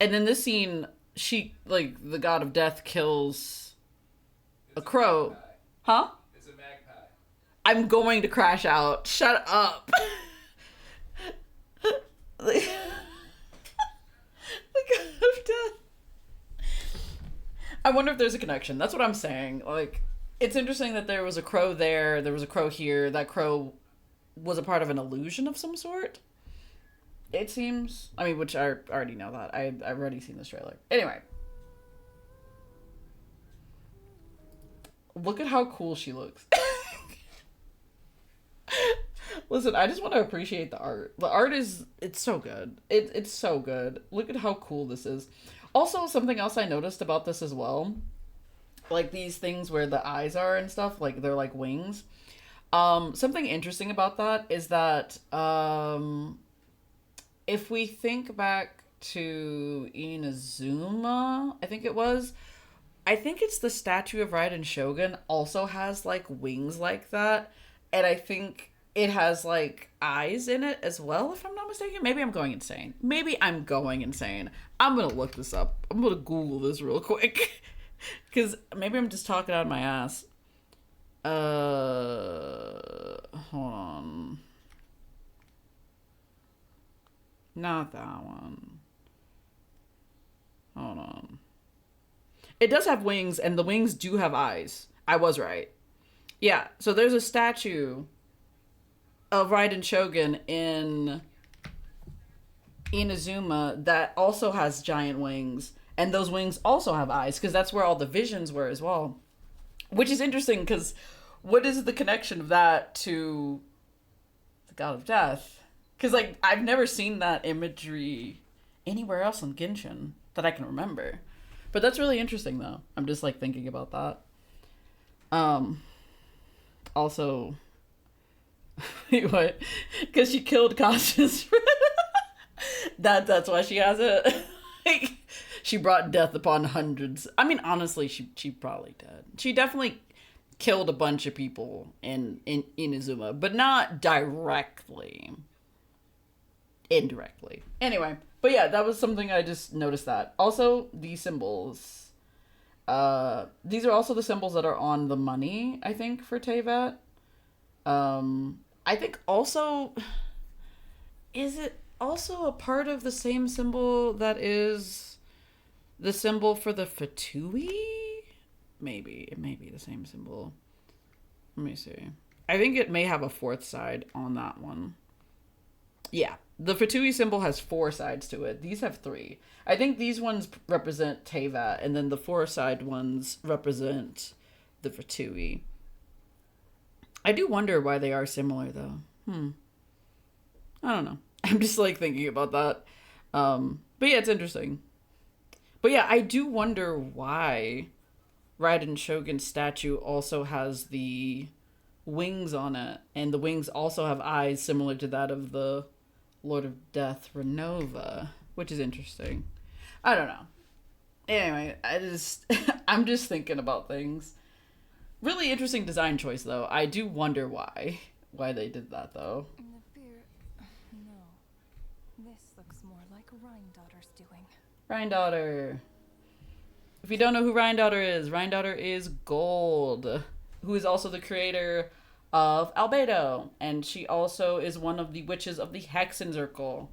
A: And in this scene, she, like, the god of death kills a crow.
B: Magpie.
A: Huh?
B: It's a magpie.
A: I'm going to crash out. Shut up. The god of death. I wonder if there's a connection. That's what I'm saying. Like, it's interesting that there was a crow there was a crow here. That crow was a part of an illusion of some sort. It seems. I mean, which I already know that. I've already seen this trailer. Anyway. Look at how cool she looks. Listen, I just want to appreciate the art. The art is, it's so good. It's so good. Look at how cool this is. Also, something else I noticed about this as well, like these things where the eyes are and stuff, like they're like wings. Something interesting about that is that if we think back to Inazuma, I think it's the statue of Raiden Shogun also has like wings like that, and I think it has like eyes in it as well, if I'm not mistaken. Maybe I'm going insane. I'm gonna look this up. I'm gonna Google this real quick. Because maybe I'm just talking out of my ass. Hold on. Not that one. Hold on. It does have wings, and the wings do have eyes. I was right. Yeah, so there's a statue of Raiden Shogun in Inazuma that also has giant wings, and those wings also have eyes, because that's where all the visions were as well. Which is interesting, because what is the connection of that to the God of Death? Because, like, I've never seen that imagery anywhere else in Genshin that I can remember. But that's really interesting, though. I'm just, like, thinking about that. Also, wait, what? Because she killed Cassius. That's why she has it. Like, she brought death upon hundreds. I mean, honestly, she probably did. She definitely killed a bunch of people in Inazuma, but not directly. Indirectly. Anyway, but yeah, that was something I just noticed that. Also, these symbols. These are also the symbols that are on the money, I think, for Teyvat. I think also... Is it also a part of the same symbol that is the symbol for the Fatui? Maybe. It may be the same symbol. Let me see. I think it may have a fourth side on that one. Yeah. The Fatui symbol has 4 sides to it. These have 3. I think these ones represent Teyvat, and then the 4 side ones represent the Fatui. I do wonder why they are similar, though. I don't know. I'm just, like, thinking about that. But yeah, it's interesting. But yeah, I do wonder why Raiden Shogun's statue also has the wings on it, and the wings also have eyes similar to that of the Lord of Death, Renova, which is interesting. I don't know. Anyway, I'm just thinking about things. Really interesting design choice, though. I do wonder why they did that, though.
E: The beer... No. This looks more like Rhine-Daughter's doing.
A: Rhine-Daughter. If you don't know who Rhine-Daughter is Gold, who is also the creator of Albedo, and she also is one of the witches of the Hexenzirkel.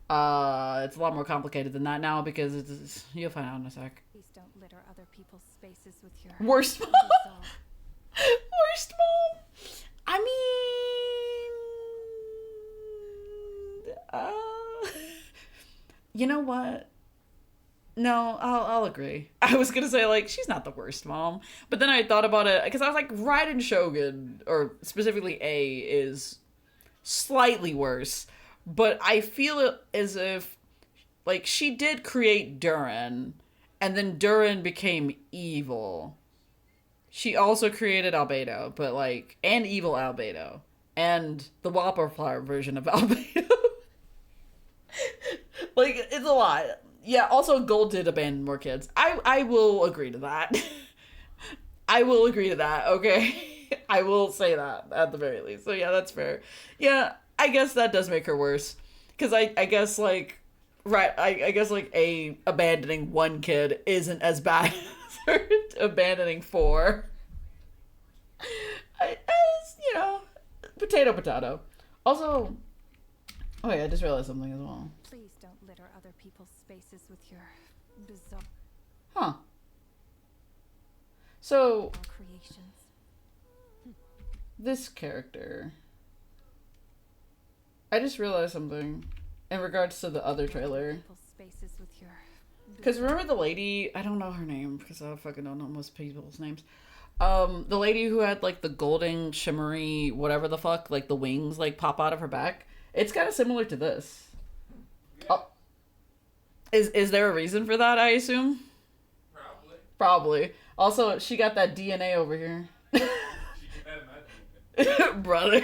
A: It's a lot more complicated than that now, because you'll find out in a sec.
E: Please don't litter other people's spaces with your...
A: Worst mom. Worst mom. I mean, you know what? No, I'll agree. I was gonna say, like, she's not the worst mom, but then I thought about it, because I was like, Raiden Shogun, or specifically A, is slightly worse, but I feel it as if, like, she did create Durin, and then Durin became evil. She also created Albedo, but, like, and evil Albedo, and the Whopper Flower version of Albedo. Like, it's a lot. Yeah, also Gold did abandon more kids. I will agree to that. I will agree to that, okay? I will say that, at the very least. So yeah, that's fair. Yeah, I guess that does make her worse. Because I guess, like, right, I guess, like, abandoning 1 kid isn't as bad as her abandoning 4. As, you know, potato. Also, oh yeah, I just realized something as well.
E: Please don't litter other people's spaces with your bizarre...
A: Huh. So,
E: creations.
A: this character... I just realized something in regards to the other trailer.
E: People's spaces with your...
A: Because remember the lady... I don't know her name, because I fucking don't know most people's names. The lady who had like the golden shimmery whatever the fuck, like the wings like pop out of her back. It's kind of similar to this. Oh, is there a reason for that? I assume.
B: Probably.
A: Probably. Also, she got that DNA over here,
B: She can imagine.
A: brother.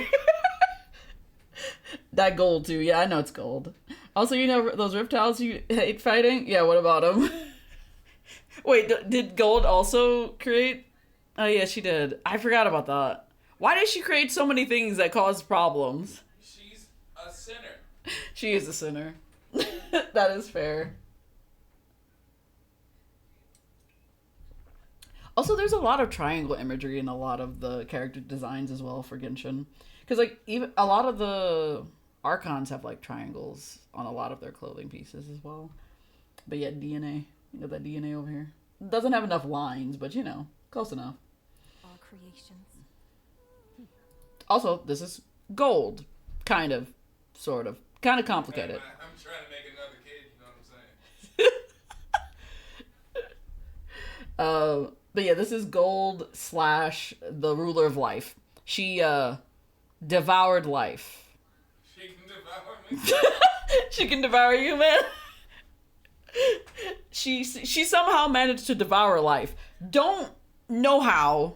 A: That gold too. Yeah, I know it's gold. Also, you know those reptiles you hate fighting? Yeah, what about them? Wait, did Gold also create? Oh yeah, she did. I forgot about that. Why did she create so many things that cause problems?
B: She's a sinner.
A: She is a sinner. That is fair. Also, there's a lot of triangle imagery in a lot of the character designs as well for Genshin. Because, like, even a lot of the Archons have, like, triangles on a lot of their clothing pieces as well. But yeah, DNA. You got that DNA over here. Doesn't have enough lines, but, you know, close enough.
E: All creations.
A: Also, this is gold. Kind of. Sort of. Kind of complicated.
B: I'm trying to make another kid, you know what I'm saying?
A: But yeah, this is Gold / the ruler of life. She, devoured life.
B: She can devour me.
A: She can devour you, man. She somehow managed to devour life. Don't know how.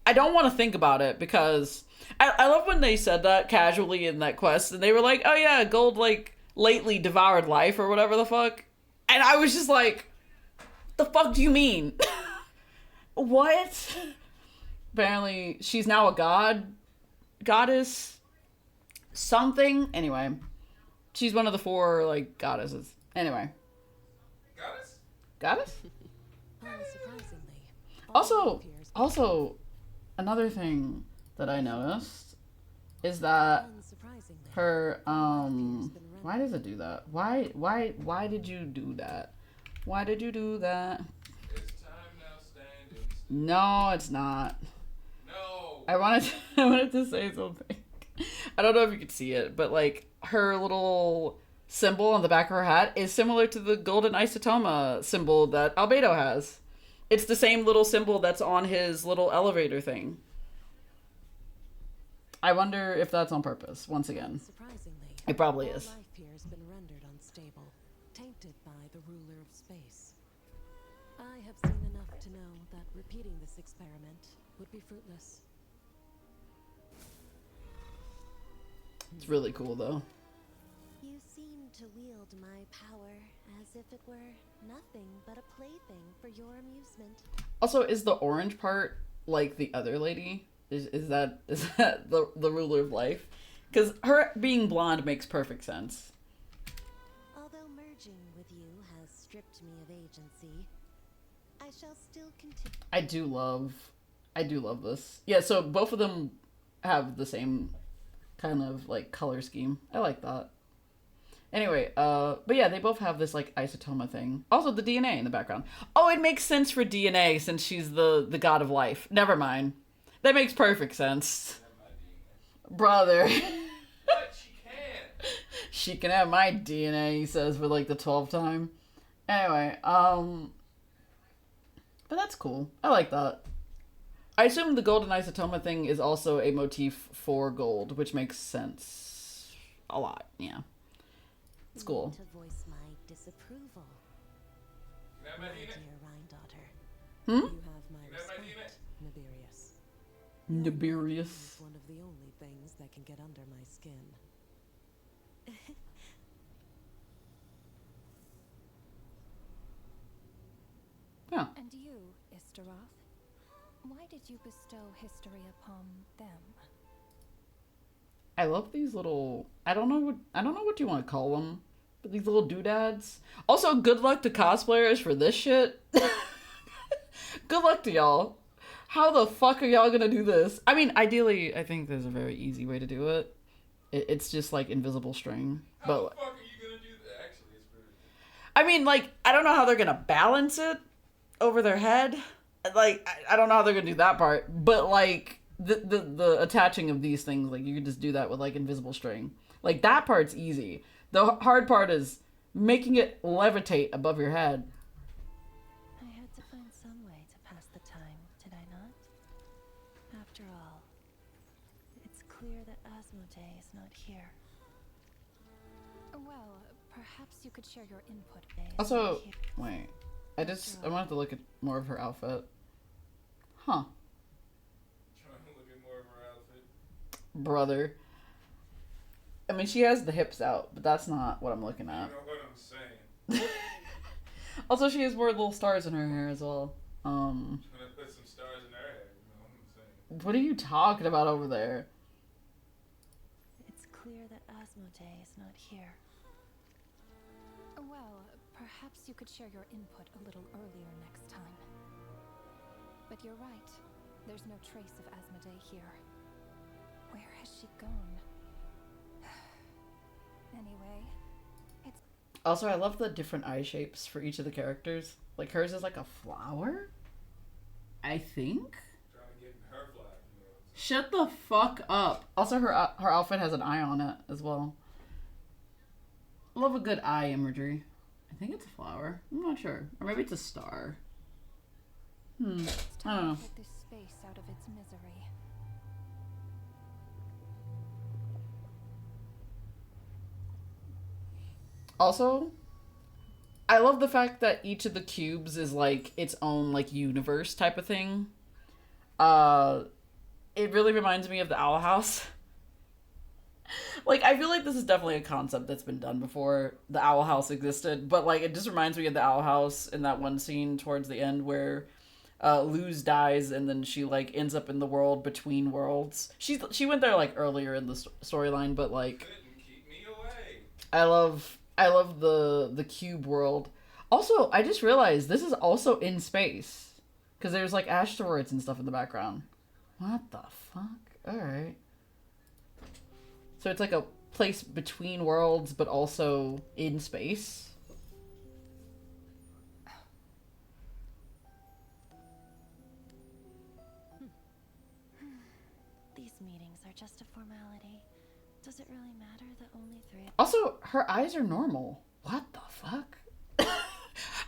A: I don't want to think about it because I love when they said that casually in that quest and they were like, oh yeah, Gold like lately devoured life or whatever the fuck. And I was just like, the fuck do you mean? What? Apparently she's now a goddess something. Anyway, she's one of the 4 like goddesses. Anyway. Goddess?
F: Unsurprisingly.
A: Also, another thing that I noticed is that
F: Unsurprisingly.
A: her why does it do that? Why did you do that? Why did you do that?
B: It's time now, standing.
A: No, it's not.
B: No.
A: I wanted to say something. I don't know if you could see it, but like her little symbol on the back of her hat is similar to the golden isotoma symbol that Albedo has. It's the same little symbol that's on his little elevator thing. I wonder if that's on purpose, once again.
F: Surprisingly,
A: It probably
F: all
A: is.
F: life here has been rendered unstable, tainted by the ruler of space. I have seen enough to know that repeating this experiment would be fruitless.
A: It's really cool, though.
C: You seem to wield my power as if it were nothing but a plaything for your amusement.
A: Also, is the orange part like the other lady? Is that the ruler of life? Because her being blonde makes perfect sense.
C: Although merging with you has stripped me of agency, I shall still continue.
A: I do love this. Yeah, so both of them have the same kind of like color scheme. I like that. Anyway, but yeah, they both have this like isotoma thing. Also the DNA in the background. Oh, it makes sense for DNA since she's the god of life. Never mind. That makes perfect sense. Brother.
B: But she can.
A: She can have my DNA, he says for like the 12th time. Anyway, but that's cool. I like that. I assume the golden isotoma thing is also a motif for gold, which makes sense a lot. Yeah, it's cool.
C: To voice my disapproval,
B: Can I have
C: my
B: my
C: dear
B: DNA?
C: Rhine-daughter.
A: Hmm?
F: You have my
B: Can I have my DNA?
F: respect, Nibirius.
A: Nibirius.
F: It's one of the only things that can get under my skin.
A: Yeah.
E: And you, Istaroth, why did you bestow history upon them?
A: I love these little. I don't know what you want to call them, but these little doodads. Also, good luck to cosplayers for this shit. Good luck to y'all. How the fuck are y'all gonna do this? I mean, ideally, I think there's a very easy way to do it. It's just like invisible string.
B: How
A: But
B: the fuck are you gonna do that? Actually, it's pretty.
A: I mean, like, I don't know how they're gonna balance it over their head. Like, I don't know how they're gonna do that part. But like the attaching of these things, like you can just do that with like invisible string. Like that part's easy. The hard part is making it levitate above your head.
E: I had to find some way to pass the time, did I not? perhaps you could share your input. Today.
A: Also, wait. I wanted to look at more of her outfit. Huh.
B: Trying to look at more of her outfit.
A: Brother. I mean, she has the hips out, but that's not what I'm looking
B: You
A: at.
B: know what I'm saying?
A: Also, she has more little stars in her hair as well.
B: Trying to put some stars in her hair. You know what I'm saying?
A: What are you talking about over there?
C: It's clear that Asmodee is not here.
E: Well, perhaps you could share your input a little earlier next time. But you're right. There's no trace of Asmodee here. Where has she gone? Anyway, it's...
A: Also, I love the different eye shapes for each of the characters. Like, hers is like a flower? I think?
B: Trying to get in her flag. You know what I'm saying?
A: Shut the fuck up. Also, her outfit has an eye on it as well. Love a good eye imagery. I think it's a flower. I'm not sure. Or maybe it's a star.
E: It's
A: I don't
E: time
A: know.
E: to put this space out of its misery.
A: Also, I love the fact that each of the cubes is like its own like universe type of thing. It really reminds me of the Owl House. Like, I feel like this is definitely a concept that's been done before the Owl House existed, but like it just reminds me of the Owl House in that one scene towards the end where Luz dies and then she like ends up in the world between worlds. She went there like earlier in the storyline, but like
B: Couldn't keep me away.
A: I love the cube world. Also, I just realized this is also in space because there's like asteroids and stuff in the background. What the fuck? All right. So it's like a place between worlds, but also in space.
C: These meetings are just a formality. Does it really matter that only 3
A: Also, her eyes are normal. What the fuck?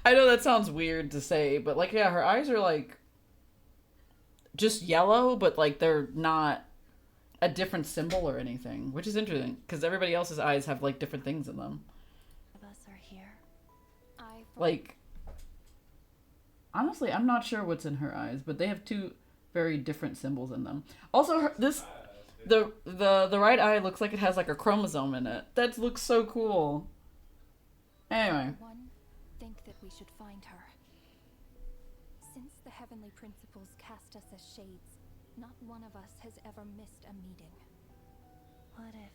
A: I know that sounds weird to say, but like, yeah, her eyes are like just yellow, but like they're not a different symbol or anything, which is interesting because everybody else's eyes have like different things in them.
C: of us are here?
A: Like, honestly, I'm not sure what's in her eyes, but they have two very different symbols in them. Also, the right eye looks like it has like a chromosome in it. That looks so cool. Anyway,
E: One, think that we should find her. Since the heavenly principles cast us as shades, not one of us has ever missed a meeting.
C: What if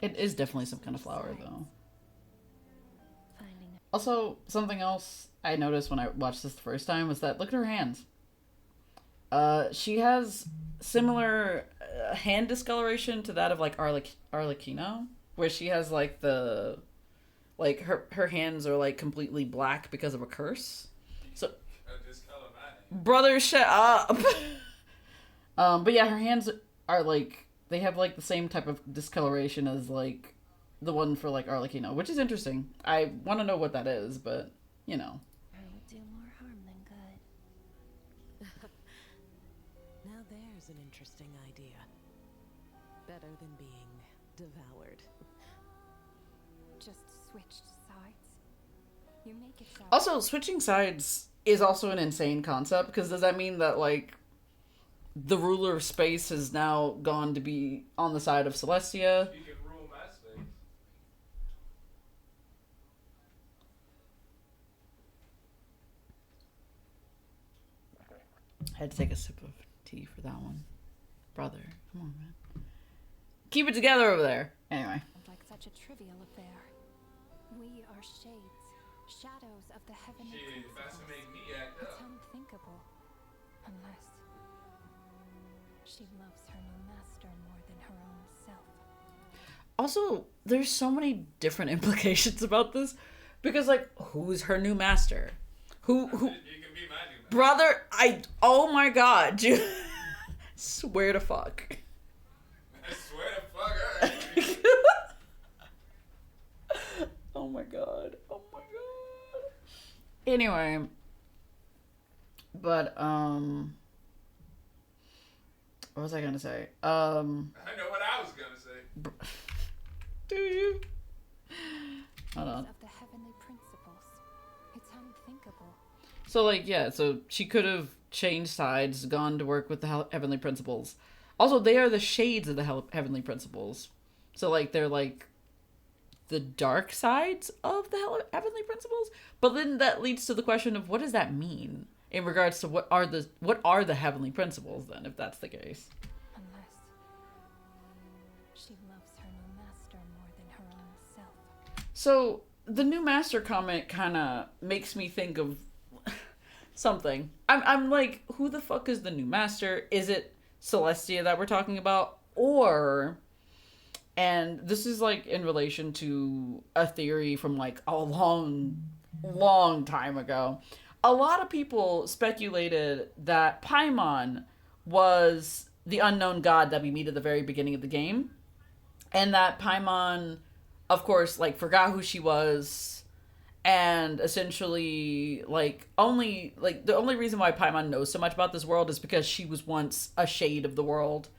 A: it is definitely some kind of flower though.
C: finding
A: Also, something else I noticed when I watched this the first time was that look at her hands. She has similar hand discoloration to that of like Arlecchino, where she has like like her hands are like completely black because of a curse. So,
B: I just color mine.
A: brother, shut up. But yeah, her hands are like they have like the same type of discoloration as like the one for like Arlecchino, which is interesting. I want to know what that is, but you know.
C: her would do more harm than good.
F: Now there's an interesting idea. Better than being devoured.
E: Just switched sides. You make it sound...
A: Also, switching sides is also an insane concept because does that mean that like the ruler of space has now gone to be on the side of Celestia?
B: You can rule my space.
A: I had to take a sip of tea for that one. Brother, come on, man. Keep it together over there. Anyway.
E: like such a trivial affair. We are shades, shadows of the heavenly
B: Shit, if that's to
E: principles.
B: make me act
E: It's
B: up.
E: unthinkable. Unless she loves her new master more than her own self.
A: Also, there's so many different implications about this because like who's her new master? Who
B: You can be my new man.
A: brother, oh my god, dude. Swear to fuck.
B: I swear to fuck her.
A: Oh my god. Oh my god. Anyway, but what was I gonna say?
B: I know what I was gonna say.
E: principles. It's unthinkable.
A: So, like, yeah, so she could have changed sides, gone to work with the Heavenly Principles. Also, they are the shades of the Heavenly Principles. So, like, they're, like, the dark sides of the Heavenly Principles. But then that leads to the question of what does that mean in regards to what are the Heavenly Principles, then, if that's the case?
E: Unless she loves her new master more than her own self.
A: So, the new master comment kind of makes me think of something. I'm like, who the fuck is the new master? Is it Celestia that we're talking about? Or, and this is like in relation to a theory from like a long time ago. A lot of people speculated that Paimon was the unknown god that we meet at the very beginning of the game. And that Paimon, of course, like, forgot who she was, and essentially, like, the only reason why Paimon knows so much about this world is because she was once a shade of the world,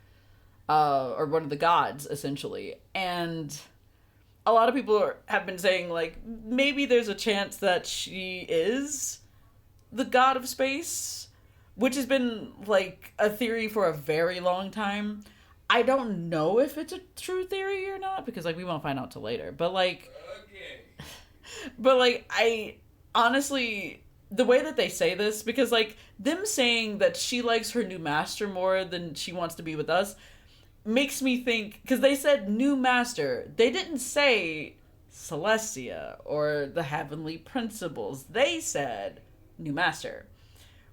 A: or one of the gods, essentially. And a lot of people have been saying, like, maybe there's a chance that she is the god of space, which has been, like, a theory for a very long time. I don't know if it's a true theory or not, because, like, we won't find out till later. But, like, I honestly, the way that they say this, because, like, them saying that she likes her new master more than she wants to be with us makes me think, because they said new master. They didn't say Celestia or the Heavenly Principles. They said new master,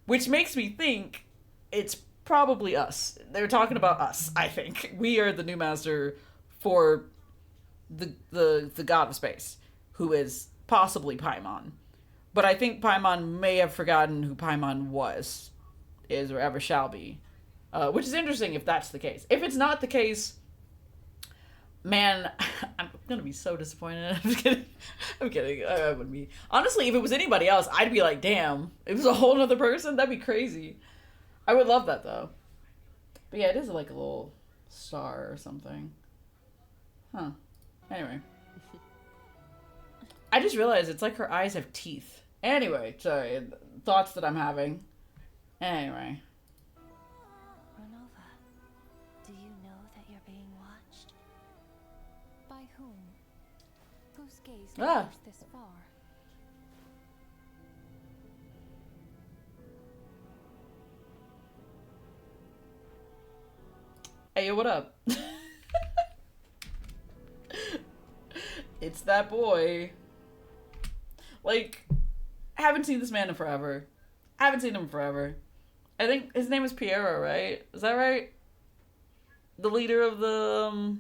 A: which makes me think it's probably us. They're talking about us, I think. We are the new master for the god of space, who is possibly Paimon. But I think Paimon may have forgotten who Paimon was, is, or ever shall be. Which is interesting if that's the case. If it's not the case, man, I'm gonna be so disappointed. I'm kidding. I wouldn't be. Honestly, if it was anybody else, I'd be like, damn. If it was a whole other person, that'd be crazy. I would love that, though. But yeah, it is like a little star or something. Huh. Anyway. I just realized it's like her eyes have teeth. Anyway, sorry. Thoughts that I'm having. Anyway.
C: Renova, do you know that you're being watched?
E: By whom? Whose gaze
A: Ah.
E: goes this far?
A: Hey, what up? It's that boy. Like, I haven't seen this man in forever. I haven't seen him in forever. I think his name is Piero, right? Is that right? The leader of the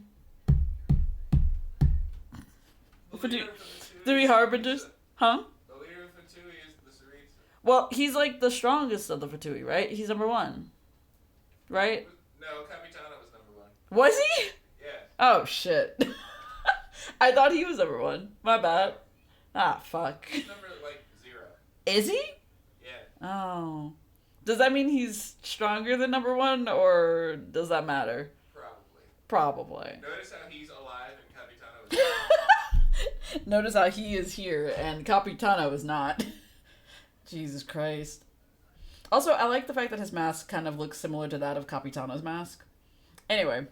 A: Three Harbingers? Huh?
B: The leader of Fatui is the Saritsa.
A: Well, he's like the strongest of the Fatui, right? He's number one. Right?
B: No, Capitano was number one.
A: Was he?
B: Yeah.
A: Oh, shit. I thought he was number one. My bad. Ah, fuck.
B: He's number, like, 0.
A: Is he?
B: Yeah.
A: Oh. Does that mean he's stronger than number one, or does that matter? Probably.
B: Notice how he's alive and Capitano is not.
A: Notice how he is here and Capitano is not. Jesus Christ. Also, I like the fact that his mask kind of looks similar to that of Capitano's mask. Anyway.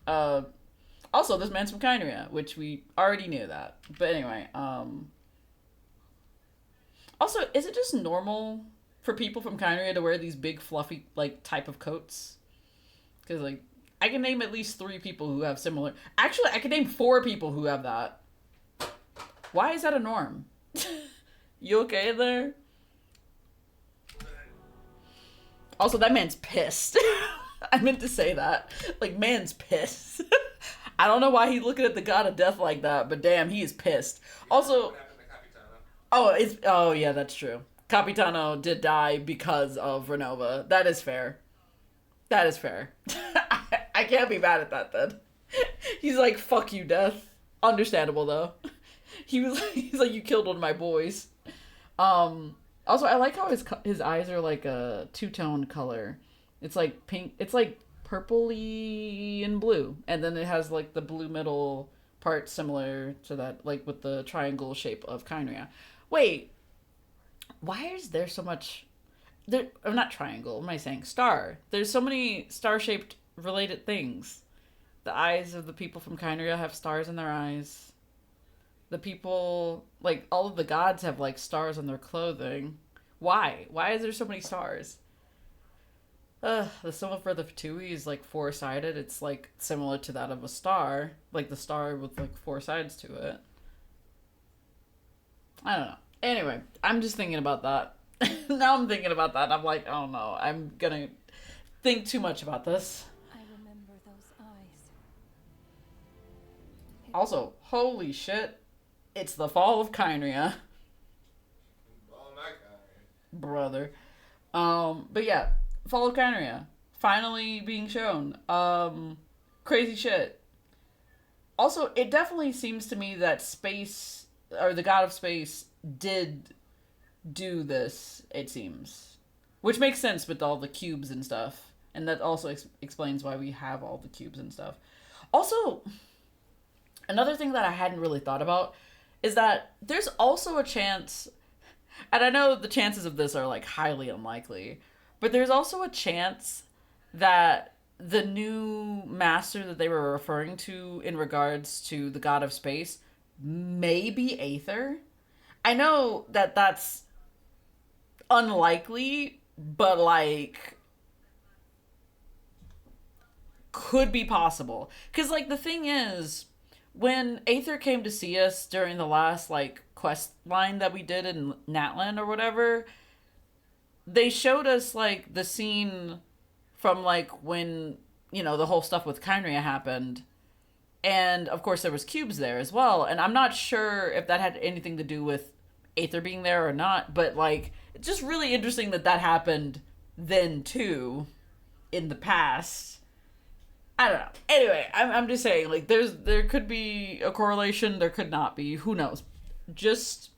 A: Also, this man's from Kyneria, which we already knew that. But anyway, also, is it just normal for people from Kyneria to wear these big, fluffy, like, type of coats? Because, like, I can name at least 3 people who have similar... Actually, I can name 4 people who have that. Why is that a norm? You okay there? Also, that man's pissed. I meant to say that. Like, man's pissed. I don't know why he's looking at the god of death like that, but damn, he is pissed. Also...
B: What happened to Capitano?
A: Oh, yeah, that's true. Capitano did die because of Renova. That is fair. That is fair. I can't be mad at that, then. He's like, fuck you, death. Understandable, though. He's like, you killed one of my boys. Also, I like how his eyes are like a two-tone color. It's like pink. It's like purpley and blue. And then it has like the blue middle part similar to that, like with the triangle shape of Kynria. Wait, why is there so much? There, or not triangle. What am I saying? Star. There's so many star-shaped related things. The eyes of the people from Kynria have stars in their eyes. The people, like, all of the gods have, like, stars on their clothing. Why? Why is there so many stars? The symbol for the Fatui is, like, four-sided. It's, like, similar to that of a star. Like, the star with, like, four sides to it. I don't know. Anyway, I'm just thinking about that. Now I'm thinking about that. I'm like, oh no, I'm gonna think too much about this.
E: I remember those eyes.
A: Also, holy shit, it's the fall of Kynria,
B: All my kind.
A: brother. But yeah, fall of Kynria finally being shown. Crazy shit. Also, it definitely seems to me that space, or the god of space, did do this, it seems. Which makes sense with all the cubes and stuff. And that also explains why we have all the cubes and stuff. Also, another thing that I hadn't really thought about is that there's also a chance, and I know the chances of this are like highly unlikely, but there's also a chance that the new master that they were referring to in regards to the god of space may be Aether. I know that that's unlikely, but like could be possible. Because like the thing is, when Aether came to see us during the last like quest line that we did in Natlan or whatever, they showed us like the scene from like when, you know, the whole stuff with Kynria happened. And of course there was cubes there as well. And I'm not sure if that had anything to do with Aether being there or not, but like it's just really interesting that that happened then too in the past. I don't know. Anyway, I'm just saying, like, there could be a correlation, there could not be. Who knows? Just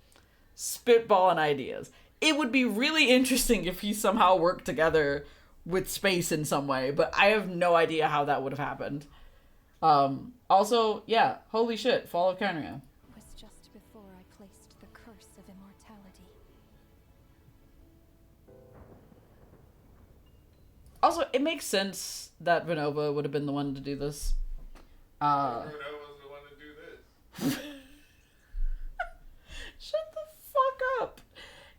A: spitballing ideas. It would be really interesting if he somehow worked together with space in some way, but I have no idea how that would have happened. Also, yeah, holy shit, Fall of Kynria.
E: It was just before I placed the curse of immortality.
A: Also, it makes sense that Vinova would have been the one to do this.
B: Bruno was the one to do this.
A: Shut the fuck up.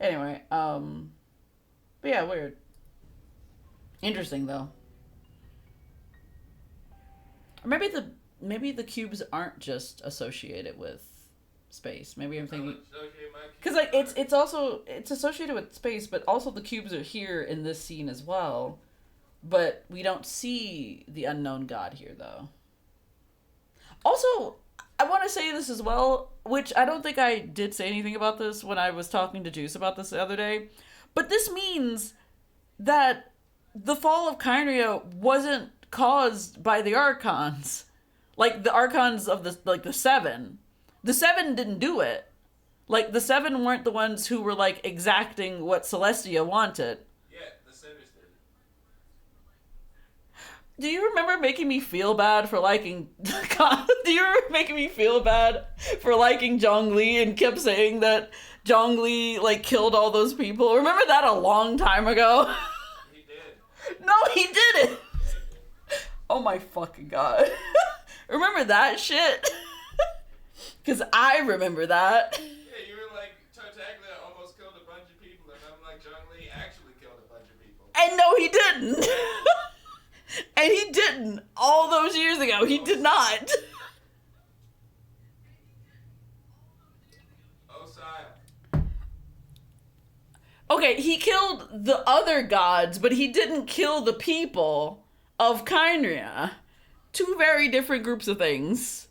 A: Anyway, but yeah, weird. Interesting though. Or maybe the cubes aren't just associated with space. Maybe I'm thinking because like it's also it's associated with space, but also the cubes are here in this scene as well. But we don't see the unknown god here though. Also, I want to say this as well, which I don't think I did say anything about this when I was talking to Juice about this the other day, but this means that the fall of Kynria wasn't caused by the Archons. Like, the Archons of the Seven. The Seven didn't do it. Like, the Seven weren't the ones who were, like, exacting what Celestia wanted.
B: Yeah, the Sinners did.
A: Do you remember making me feel bad for liking... Do you remember making me feel bad for liking Zhongli and kept saying that Zhongli, like, killed all those people? Remember that a long time ago?
B: He did.
A: No, he didn't! Oh my fucking god. Remember that shit? Because I remember that.
B: Yeah, you were like, Tartaglia almost killed a bunch of people, and I'm like, John Lee actually killed a bunch of people.
A: And no, he didn't. And he didn't. All those years ago, he did not.
B: Osaya.
A: Okay, he killed the other gods, but he didn't kill the people of Kynria. Two very different groups of things.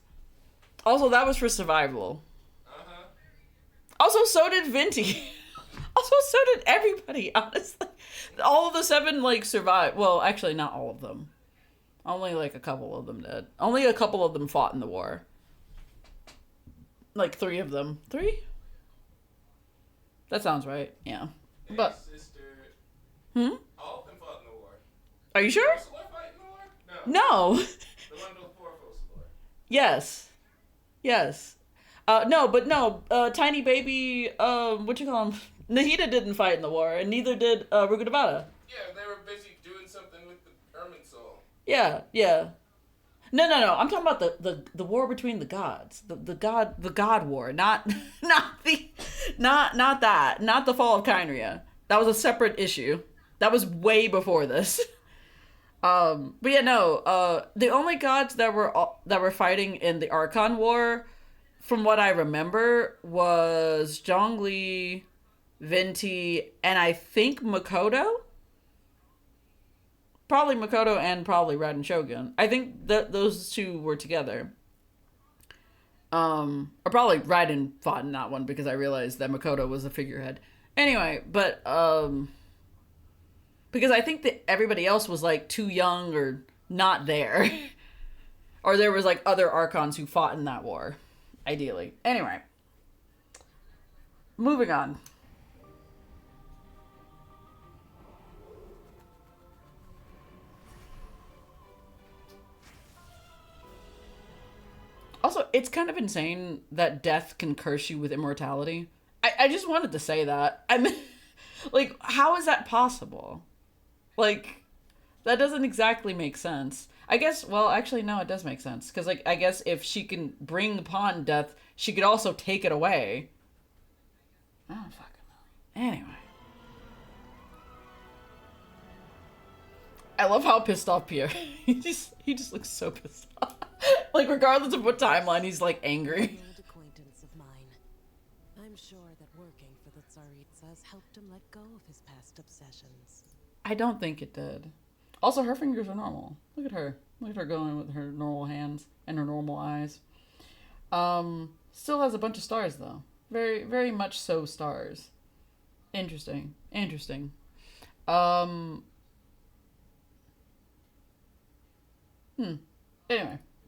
A: Also, that was for survival.
B: Uh-huh.
A: Also, so did Venti. Also, so did everybody, honestly. All of the Seven, like, survived. Well, actually, not all of them. Only, like, a couple of them did. Only a couple of them fought in the war. Like, 3 of them. 3? That sounds right, yeah.
B: Hey,
A: But,
B: sister.
A: all
B: of them fought in the war.
A: Are you sure?
B: Focalor fight in the war? No.
A: No.
B: The one before Focalor.
A: Yes. Yes. No, tiny baby, what you call him? Nahida didn't fight in the war, and neither did Rugudabada.
B: Yeah, they were busy doing something with the Erminsul.
A: Yeah, yeah. No. I'm talking about the war between the gods. The god war, not not that. Not the fall of Kynria. That was a separate issue. That was way before this. But yeah, no. The only gods that were fighting in the Archon War, from what I remember, was Zhongli, Venti, and I think Makoto. Probably Makoto and probably Raiden Shogun. I think that those two were together. Or probably Raiden fought in that one because I realized that Makoto was the figurehead. Anyway, but because I think that everybody else was like too young or not there. Or there was like other Archons who fought in that war. Ideally. Anyway. Moving on. Also, it's kind of insane that death can curse you with immortality. I just wanted to say that. I mean, like, how is that possible? Like, that doesn't exactly make sense. I guess, well, actually, no, it does make sense. Because, like, I guess if she can bring upon death, she could also take it away. I don't fucking know. Anyway. I love how pissed off Pierre. he just looks so pissed off. Like, regardless of what timeline, he's, like, angry.
F: An old acquaintance of mine. I'm sure that working for the Tsaritsa has helped him let go of his past obsessions.
A: I don't think it did. Also, her fingers are normal. Look at her. Look at her going with her normal hands and her normal eyes. Still has a bunch of stars, though. Very, very much so stars. Interesting. Interesting. Anyway,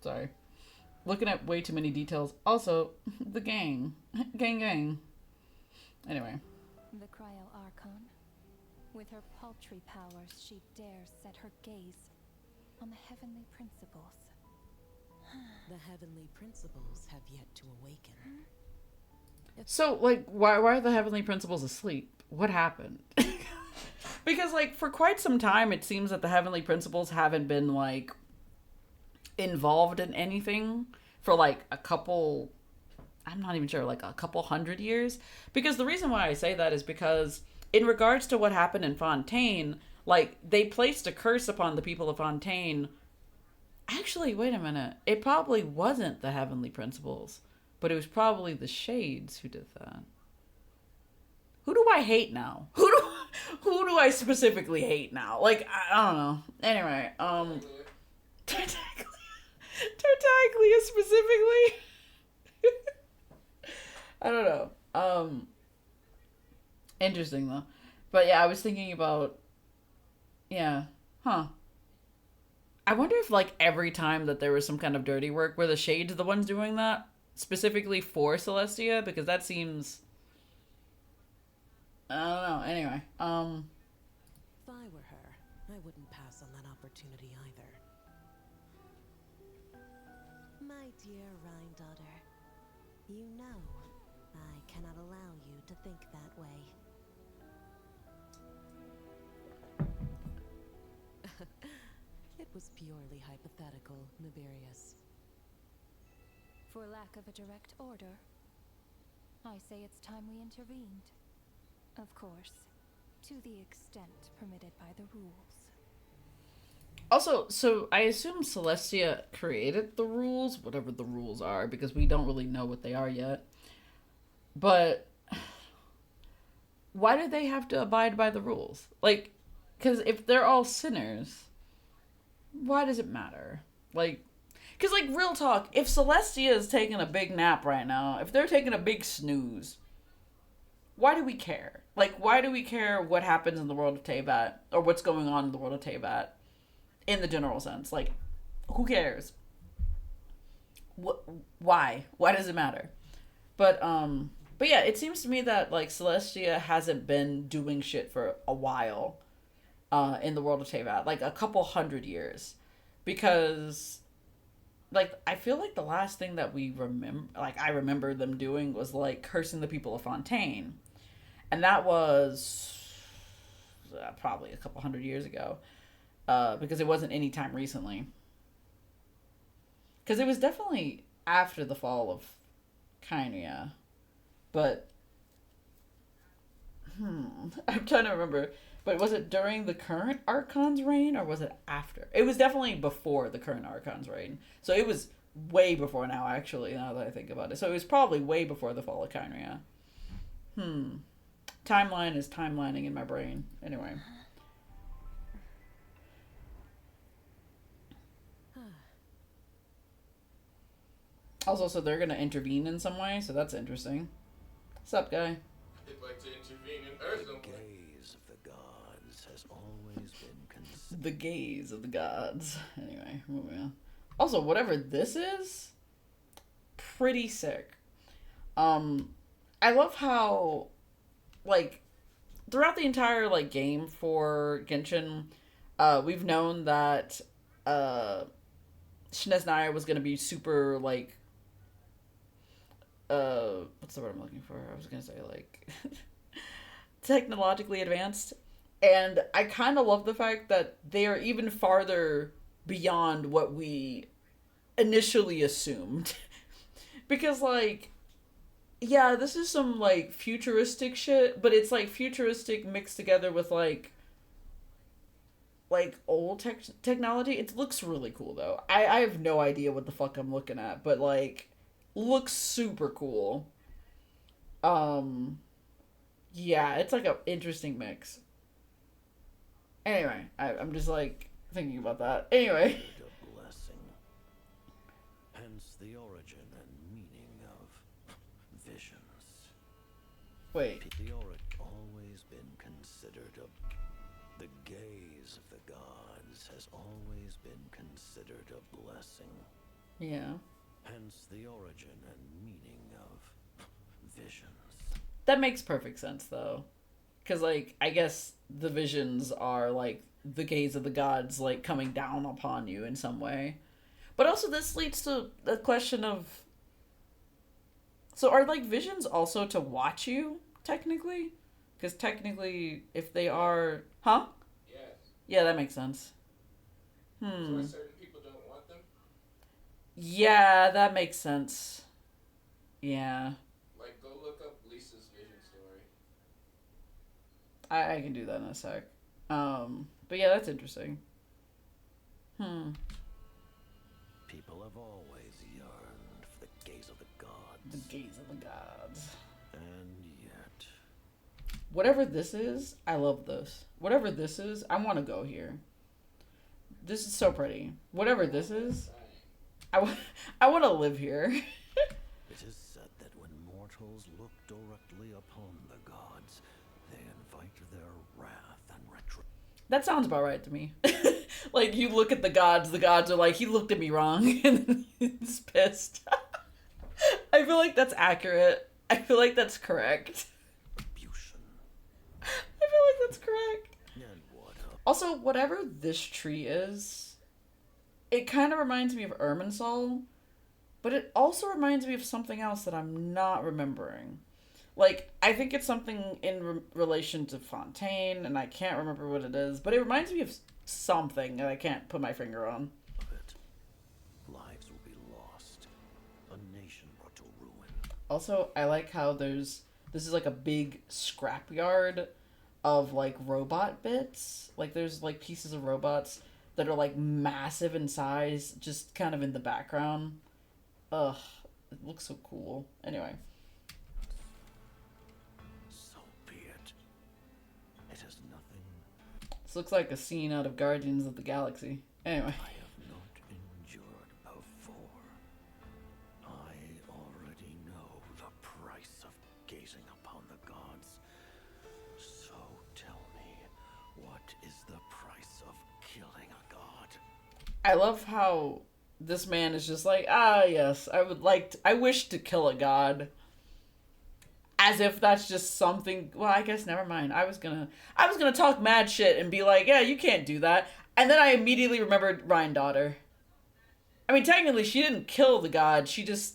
A: sorry. Looking at way too many details. Also, the gang. Gang. Anyway.
E: The Cryo Archon. With her paltry powers, she dares set her gaze on the heavenly principles.
F: The heavenly principles have yet to awaken.
A: So, like, why are the heavenly principles asleep? What happened? Because, like, for quite some time, it seems that the heavenly principles haven't been, like, involved in anything for, like, a couple... I'm not even sure, like, a couple hundred years. Because the reason why I say that is because, in regards to what happened in Fontaine, like, they placed a curse upon the people of Fontaine. Actually, wait a minute. It probably wasn't the heavenly principles, but it was probably the shades who did that. Who do I hate now? Who do I specifically hate now? Like, I don't know. Anyway, Tartaglia specifically. I don't know. Interesting though. But yeah, I was thinking about, yeah, I wonder if, like, every time that there was some kind of dirty work, were the shades the ones doing that specifically for Celestia? Because that seems, I don't know. Anyway,
F: If I were her, I wouldn't pass on that opportunity either. My dear Rhine daughter, you know I cannot allow you to think that way. It was purely hypothetical, Nibirius.
E: For lack of a direct order, I say it's time we intervened. Of course, to the extent permitted by the rules.
A: also, so I assume Celestia created the rules, whatever the rules are, because we don't really know what they are yet. But why do they have to abide by the rules? Like, because if they're all sinners, why does it matter? Like, because, like, real talk, if Celestia is taking a big nap right now, if they're taking a big snooze, why do we care? Like, why do we care what happens in the world of Teyvat, or what's going on in the world of Teyvat, in the general sense? Like, who cares? Why? Why does it matter? But yeah, it seems to me that, like, Celestia hasn't been doing shit for a while, in the world of Teyvat, like a couple hundred years, because like, I feel like the last thing that we remember, like, I remember them doing was, like, cursing the people of Fontaine. And that was probably a couple hundred years ago. Because it wasn't any time recently. Because it was definitely after the fall of Kynea. But, I'm trying to remember. But was it during the current Archon's reign, or was it after? It was definitely before the current Archon's reign. So it was way before now, actually, now that I think about it. So it was probably way before the fall of Kynea. Timeline is timelining in my brain. Anyway. Also, so they're going to intervene in some way, so that's interesting. What's up, guy?
B: They'd like to intervene in Earth.
G: Gaze of the gods has always been considered.
A: The gaze of the gods. Anyway, moving on. Also, whatever this is, pretty sick. I love how, like, throughout the entire, like, game for Genshin, we've known that, Shinesnaya was gonna be super, like, what's the word I'm looking for? I was gonna say, like, technologically advanced. And I kind of love the fact that they are even farther beyond what we initially assumed. Because, like, yeah, this is some, like, futuristic shit, but it's, like, futuristic mixed together with, like old technology. It looks really cool, though. I have no idea what the fuck I'm looking at, but, like, looks super cool. Yeah, it's, like, a interesting mix. Anyway, I'm just, like, thinking about that. Anyway.
G: A blessing. Hence the origin and meaning of visions.
A: Wait.
G: The origin always been considered a. The gaze of the gods has always been considered a blessing.
A: Yeah.
G: Hence the origin and meaning of visions.
A: That makes perfect sense, though. Because, like, I guess the visions are, like, the gaze of the gods, like, coming down upon you in some way. But also this leads to the question of... So are, like, visions also to watch you, technically? Because technically, if they are... Huh?
B: Yes.
A: Yeah, that makes sense.
B: So why certain people don't want them?
A: Yeah, that makes sense. Yeah.
B: Like, go look up Lisa's vision story.
A: I can do that in a sec. But yeah, that's interesting.
G: People have always yearned for the gaze of the gods.
A: The gaze of the gods.
G: And yet...
A: Whatever this is, I love this. Whatever this is, I want to go here. This is so pretty. Whatever this is, I want to live here.
G: It is said that when mortals look directly upon the gods, they invite their wrath and retribution.
A: That sounds about right to me. Like, you look at the gods are like, he looked at me wrong, and then he's pissed. I feel like that's accurate. I feel like that's correct. I feel like that's correct.
G: And what up?
A: Also, whatever this tree is, it kind of reminds me of Irminsul, but it also reminds me of something else that I'm not remembering. Like, I think it's something in relation to Fontaine, and I can't remember what it is, but it reminds me of something that I can't put my finger on.
G: Lives will be lost. A nation brought to ruin.
A: Also, I like how this is like a big scrapyard of, like, robot bits. Like, there's, like, pieces of robots that are, like, massive in size, just kind of in the background. Ugh, it looks so cool. Anyway.
G: So be it. It has nothing.
A: This looks like a scene out of Guardians of the Galaxy. Anyway.
G: I have not endured before. I already know the price of gazing upon the gods. So tell me, what is the price of killing a god?
A: I love how this man is just like, yes, I wish to kill a god. As if that's just something, well, I guess never mind. I was gonna talk mad shit and be like, yeah, you can't do that. And then I immediately remembered Ryan Daughter. I mean, technically, she didn't kill the god. She just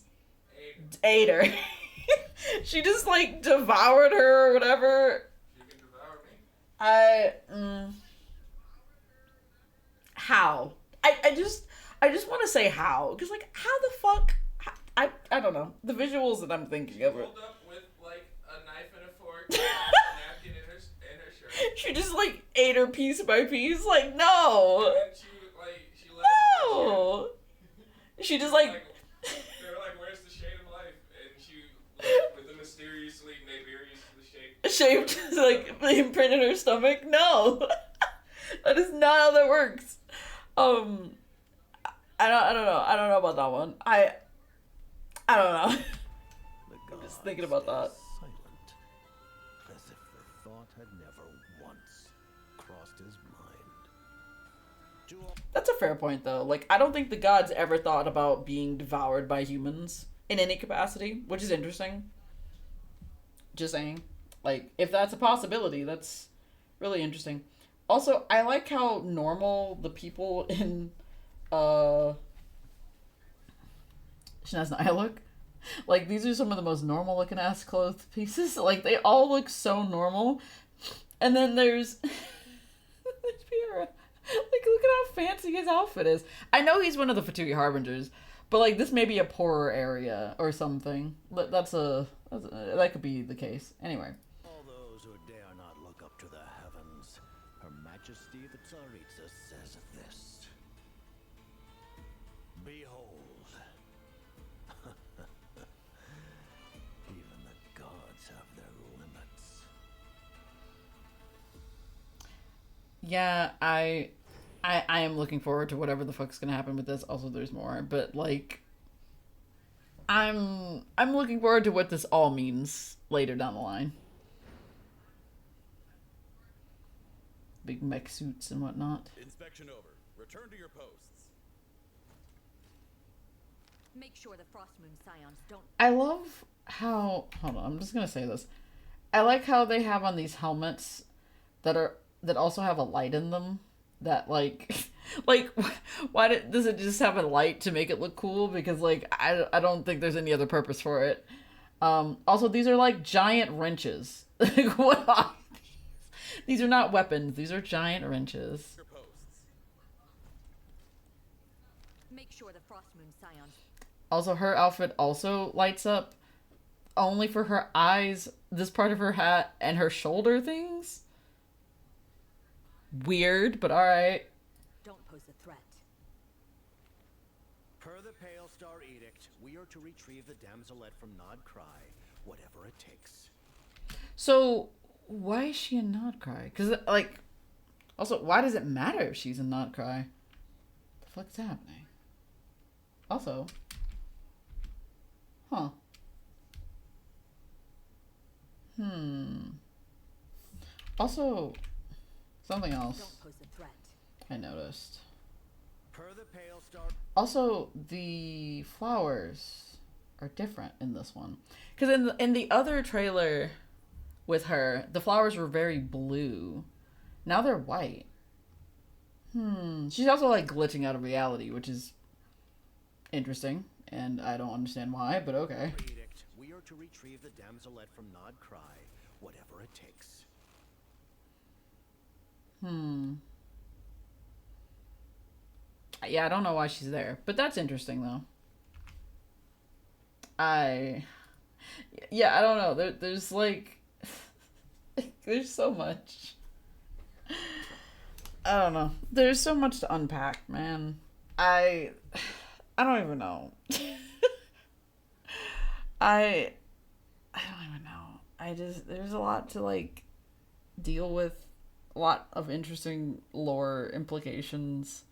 A: ate her. She just, like, devoured her or whatever.
B: You can devour me.
A: How? I just want to say how. Because, like, how the fuck? I don't know. The visuals that I'm thinking of.
B: Rolled up with like a knife and a fork, and a napkin in her shirt.
A: She just, like, ate her piece by piece. Like, no.
B: And she let it
A: No. She just, like...
B: they were like, "Where's the shade of life?" And she, like, with a mysteriously nefarious shape.
A: Shaped, like, imprinted her stomach. No. That is not how that works. I don't know. I don't know about that one. I don't know.
G: The
A: Just thinking about
G: god
A: that.
G: stays silent, as if the thought had never once crossed his mind.
A: That's a fair point, though. Like, I don't think the gods ever thought about being devoured by humans in any capacity, which is interesting. Just saying. Like, if that's a possibility, that's really interesting. Also, I like how normal the people in, Shinazunaya look. Like, these are some of the most normal looking ass clothes pieces. Like, they all look so normal. And then there's Piera. Like, look at how fancy his outfit is. I know he's one of the Fatui Harbingers, but, like, this may be a poorer area or something. That could be the case. Anyway.
G: All those who dare not look up to the heavens, Her Majesty the Tsaritsa says this. Behold. Even the gods have their limits.
A: Yeah, I am looking forward to whatever the fuck's gonna happen with this. Also, there's more, but like, I'm looking forward to what this all means later down the line. Big mech suits and whatnot.
H: Inspection over. Return to your posts.
I: Make sure the Frost Moon Scions don't.
A: I love how. Hold on, I'm just gonna say this. I like how they have on these helmets that also have a light in them. That like, like, why does it just have a light to make it look cool? Because like, I don't think there's any other purpose for it. Also, these are like giant wrenches. Like, what are these? These are not weapons. These are giant wrenches.
H: Your posts.
I: Make sure the Frost Moon Scions.
A: Also, her outfit also lights up only for her eyes, this part of her hat, and her shoulder things. Weird, but alright.
I: Don't pose a threat.
G: Per the Pale Star Edict, we are to retrieve the damselette from Nod Cry, whatever it takes.
A: So, why is she in Nod Cry? Because, like, also, why does it matter if she's in Nod Cry? The fuck's happening? Also, huh. Also, something else
I: Don't pose a threat.
A: I noticed.
G: Per the Pale Star.
A: Also, the flowers are different in this one. Because in the other trailer with her, the flowers were very blue. Now they're white. She's also like glitching out of reality, which is interesting. And I don't understand why, but okay.
G: Edict, we are to retrieve the damselette from Nod Cry, whatever it takes.
A: Yeah, I don't know why she's there, but that's interesting though. Yeah, I don't know. There's like, there's so much. I don't know. There's so much to unpack, man. I don't even know. I don't even know. There's a lot to like deal with. A lot of interesting lore implications.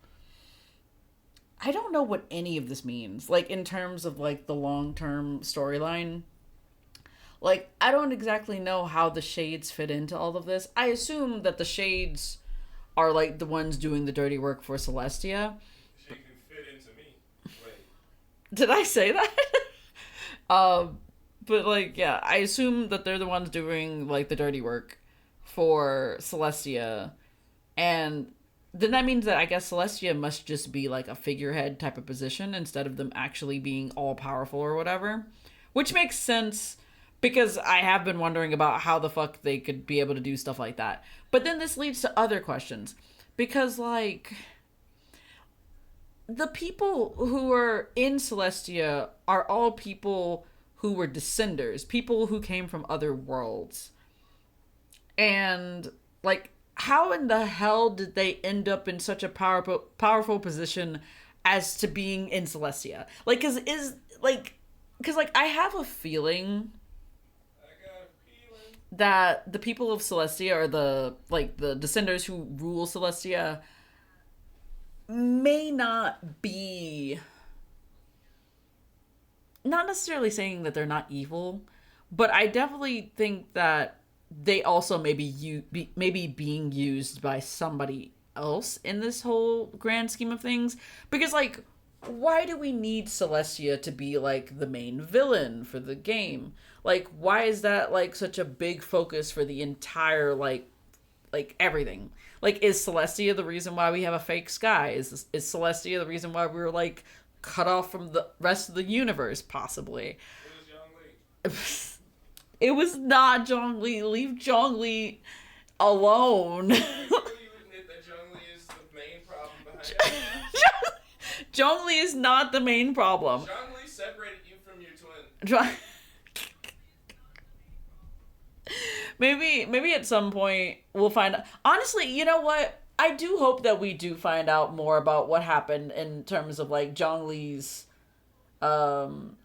A: I don't know what any of this means. Like, in terms of, like, the long-term storyline. Like, I don't exactly know how the Shades fit into all of this. I assume that the Shades are, like, the ones doing the dirty work for Celestia.
B: She can fit into me. Wait.
A: Did I say that? But, like, yeah, I assume that they're the ones doing, like, the dirty work for Celestia. And then that means that I guess Celestia must just be like a figurehead type of position instead of them actually being all powerful or whatever. Which makes sense because I have been wondering about how the fuck they could be able to do stuff like that. But then this leads to other questions. Because, like, the people who are in Celestia are all people who were descenders, people who came from other worlds. And, like, how in the hell did they end up in such a powerful position as to being in Celestia? Like, because I have a feeling that the people of Celestia, or the descenders who rule Celestia, may not be, not necessarily saying that they're not evil, but I definitely think that they also may be being used by somebody else in this whole grand scheme of things. Because, like, why do we need Celestia to be, like, the main villain for the game? Like, why is that, like, such a big focus for the entire, like everything? Like, is Celestia the reason why we have a fake sky? Is Celestia the reason why we were, like, cut off from the rest of the universe, possibly?
B: It was Zhongli.
A: It was not Zhongli. Leave Zhongli alone.
B: You admit that Zhongli is the main problem behind it?
A: Zhongli is not the main problem.
B: Zhongli separated you from your twin.
A: Maybe at some point we'll find out. Honestly, you know what? I do hope that we do find out more about what happened in terms of, like, Zhongli's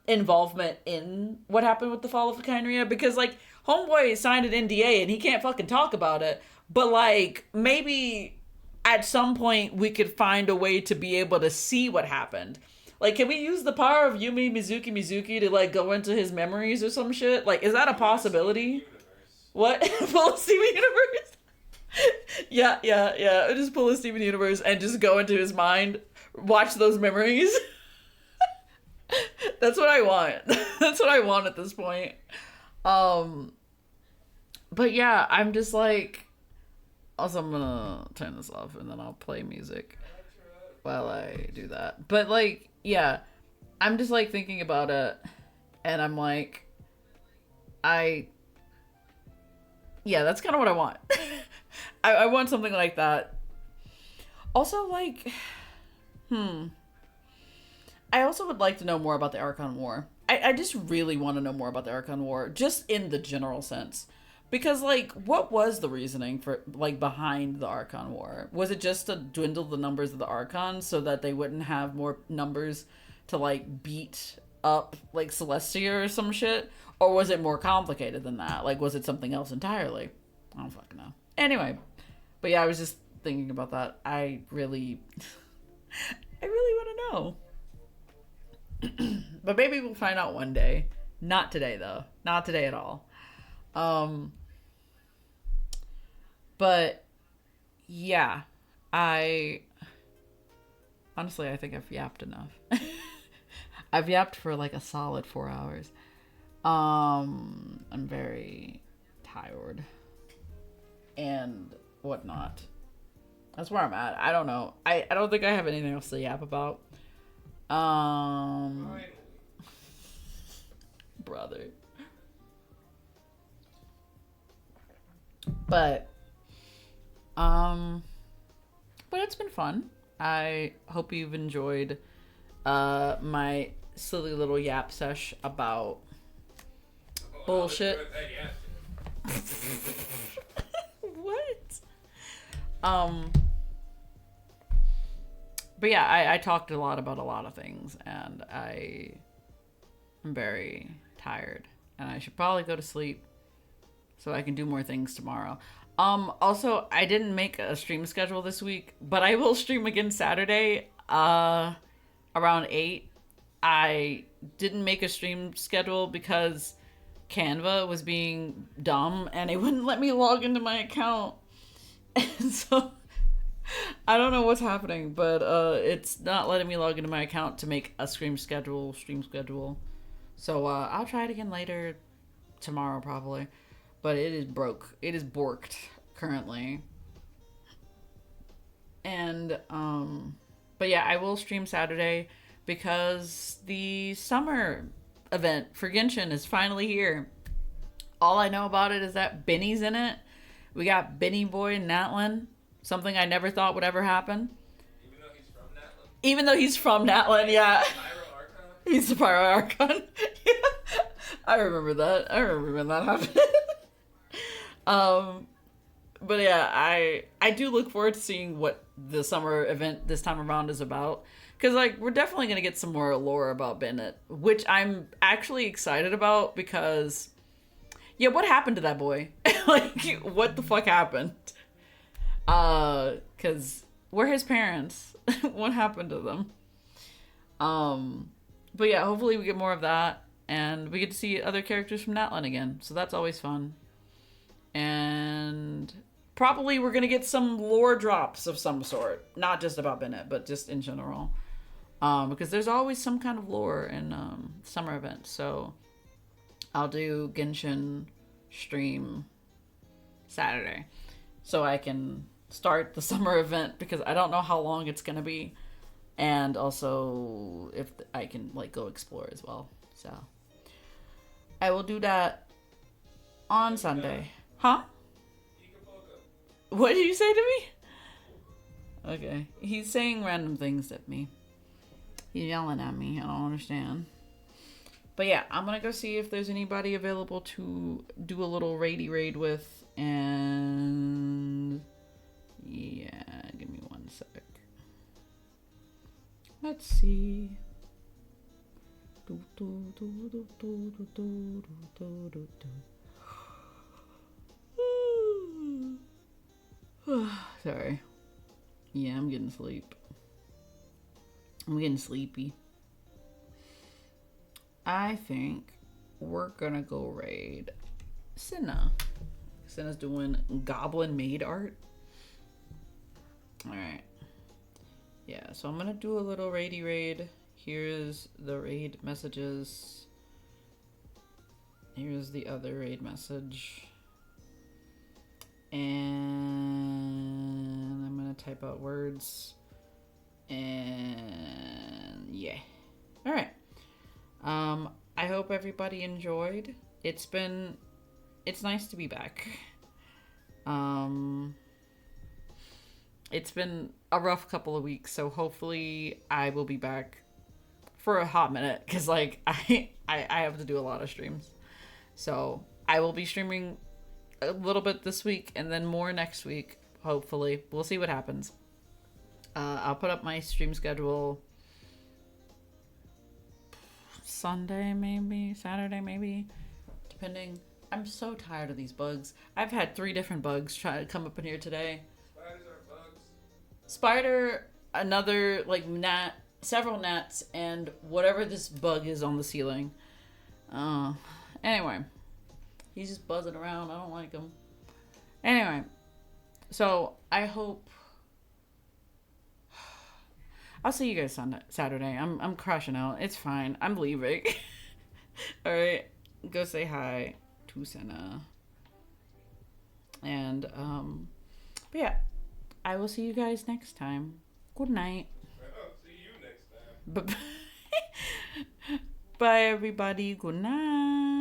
A: involvement in what happened with the fall of Khaenri'ah, because, like, homeboy signed an NDA and he can't fucking talk about it. But, like, maybe at some point we could find a way to be able to see what happened. Like, can we use the power of Yumi Mizuki to, like, go into his memories or some shit? Like, is that a possibility? What? Full Steven Universe? yeah. Just pull a Steven Universe and just go into his mind. Watch those memories. That's what I want. That's what I want at this point. But yeah, I'm just like... Also, I'm gonna turn this off and then I'll play music while I do that. But, like, yeah, I'm just, like, thinking about it and I'm like... Yeah, that's kind of what I want. I want something like that. Also, like... I also would like to know more about the Archon War. I just really want to know more about the Archon War, just in the general sense. Because, like, what was the reasoning for, like, behind the Archon War? Was it just to dwindle the numbers of the Archons so that they wouldn't have more numbers to, like, beat up, like, Celestia or some shit? Or was it more complicated than that? Like, was it something else entirely? I don't fucking know. Anyway. But yeah, I was just thinking about that. I really want to know. But maybe we'll find out one day. Not today, though. Not today at all. But yeah, honestly, I think I've yapped enough. I've yapped for like a solid 4 hours. I'm very tired and whatnot. That's where I'm at. I don't know. I don't think I have anything else to yap about. Brother. But it's been fun. I hope you've enjoyed my silly little yap sesh about bullshit. What? But yeah, I talked a lot about a lot of things, and I am very tired, and I should probably go to sleep so I can do more things tomorrow. Also, I didn't make a stream schedule this week, but I will stream again Saturday, around 8. I didn't make a stream schedule because Canva was being dumb, and it wouldn't let me log into my account. And so, I don't know what's happening, but it's not letting me log into my account to make a stream schedule. So, I'll try it again later, tomorrow probably. But it is broke. It is borked currently. And but yeah, I will stream Saturday because the summer event for Genshin is finally here. All I know about it is that Benny's in it. We got Benny Boy Natlin, something I never thought would ever happen.
B: Even though he's from Natlin?
A: Even though he's from Natlin, yeah.
B: Pyro Archon?
A: He's the Pyro Archon. Yeah. I remember that. I remember when that happened. But yeah, I do look forward to seeing what the summer event this time around is about. Because, like, we're definitely going to get some more lore about Bennett, which I'm actually excited about because, yeah, what happened to that boy? Like, what the fuck happened? Because we're his parents. What happened to them? But yeah, hopefully we get more of that, and we get to see other characters from Natlin again, so that's always fun. And probably we're gonna get some lore drops of some sort, not just about Bennett, but just in general, because there's always some kind of lore in summer events. So I'll do Genshin stream Saturday so I can start the summer event, because I don't know how long it's gonna be, and also if I can like go explore as well. So I will do that on Sunday. Huh? What did you say to me? Okay. He's saying random things at me. He's yelling at me. I don't understand. But yeah, I'm gonna go see if there's anybody available to do a little raidy raid with. And yeah, give me one sec. Let's see. Sorry. Yeah, I'm getting sleep. I'm getting sleepy. I think we're gonna go raid Senna. Senna's doing goblin maid art. Alright. Yeah, so I'm gonna do a little raidy raid. Here's the raid messages. Here's the other raid message. And I'm gonna type out words. And yeah. Alright. I hope everybody enjoyed. It's nice to be back. It's been a rough couple of weeks, so hopefully I will be back for a hot minute, because like I have to do a lot of streams. So I will be streaming a little bit this week and then more next week, hopefully. We'll see what happens. I'll put up my stream schedule Sunday maybe, Saturday maybe, depending. I'm so tired of these bugs. I've had 3 different bugs try to come up in here today.
B: Spiders are bugs.
A: Spider, another like gnat, several gnats, and whatever this bug is on the ceiling. Anyway, he's just buzzing around. I don't like him. Anyway, so I hope I'll see you guys on Saturday. I'm crashing out. It's fine. I'm leaving. All right, go say hi to Senna. And but yeah, I will see you guys next time. Good night.
B: I'll see you next time.
A: Bye, everybody. Good night.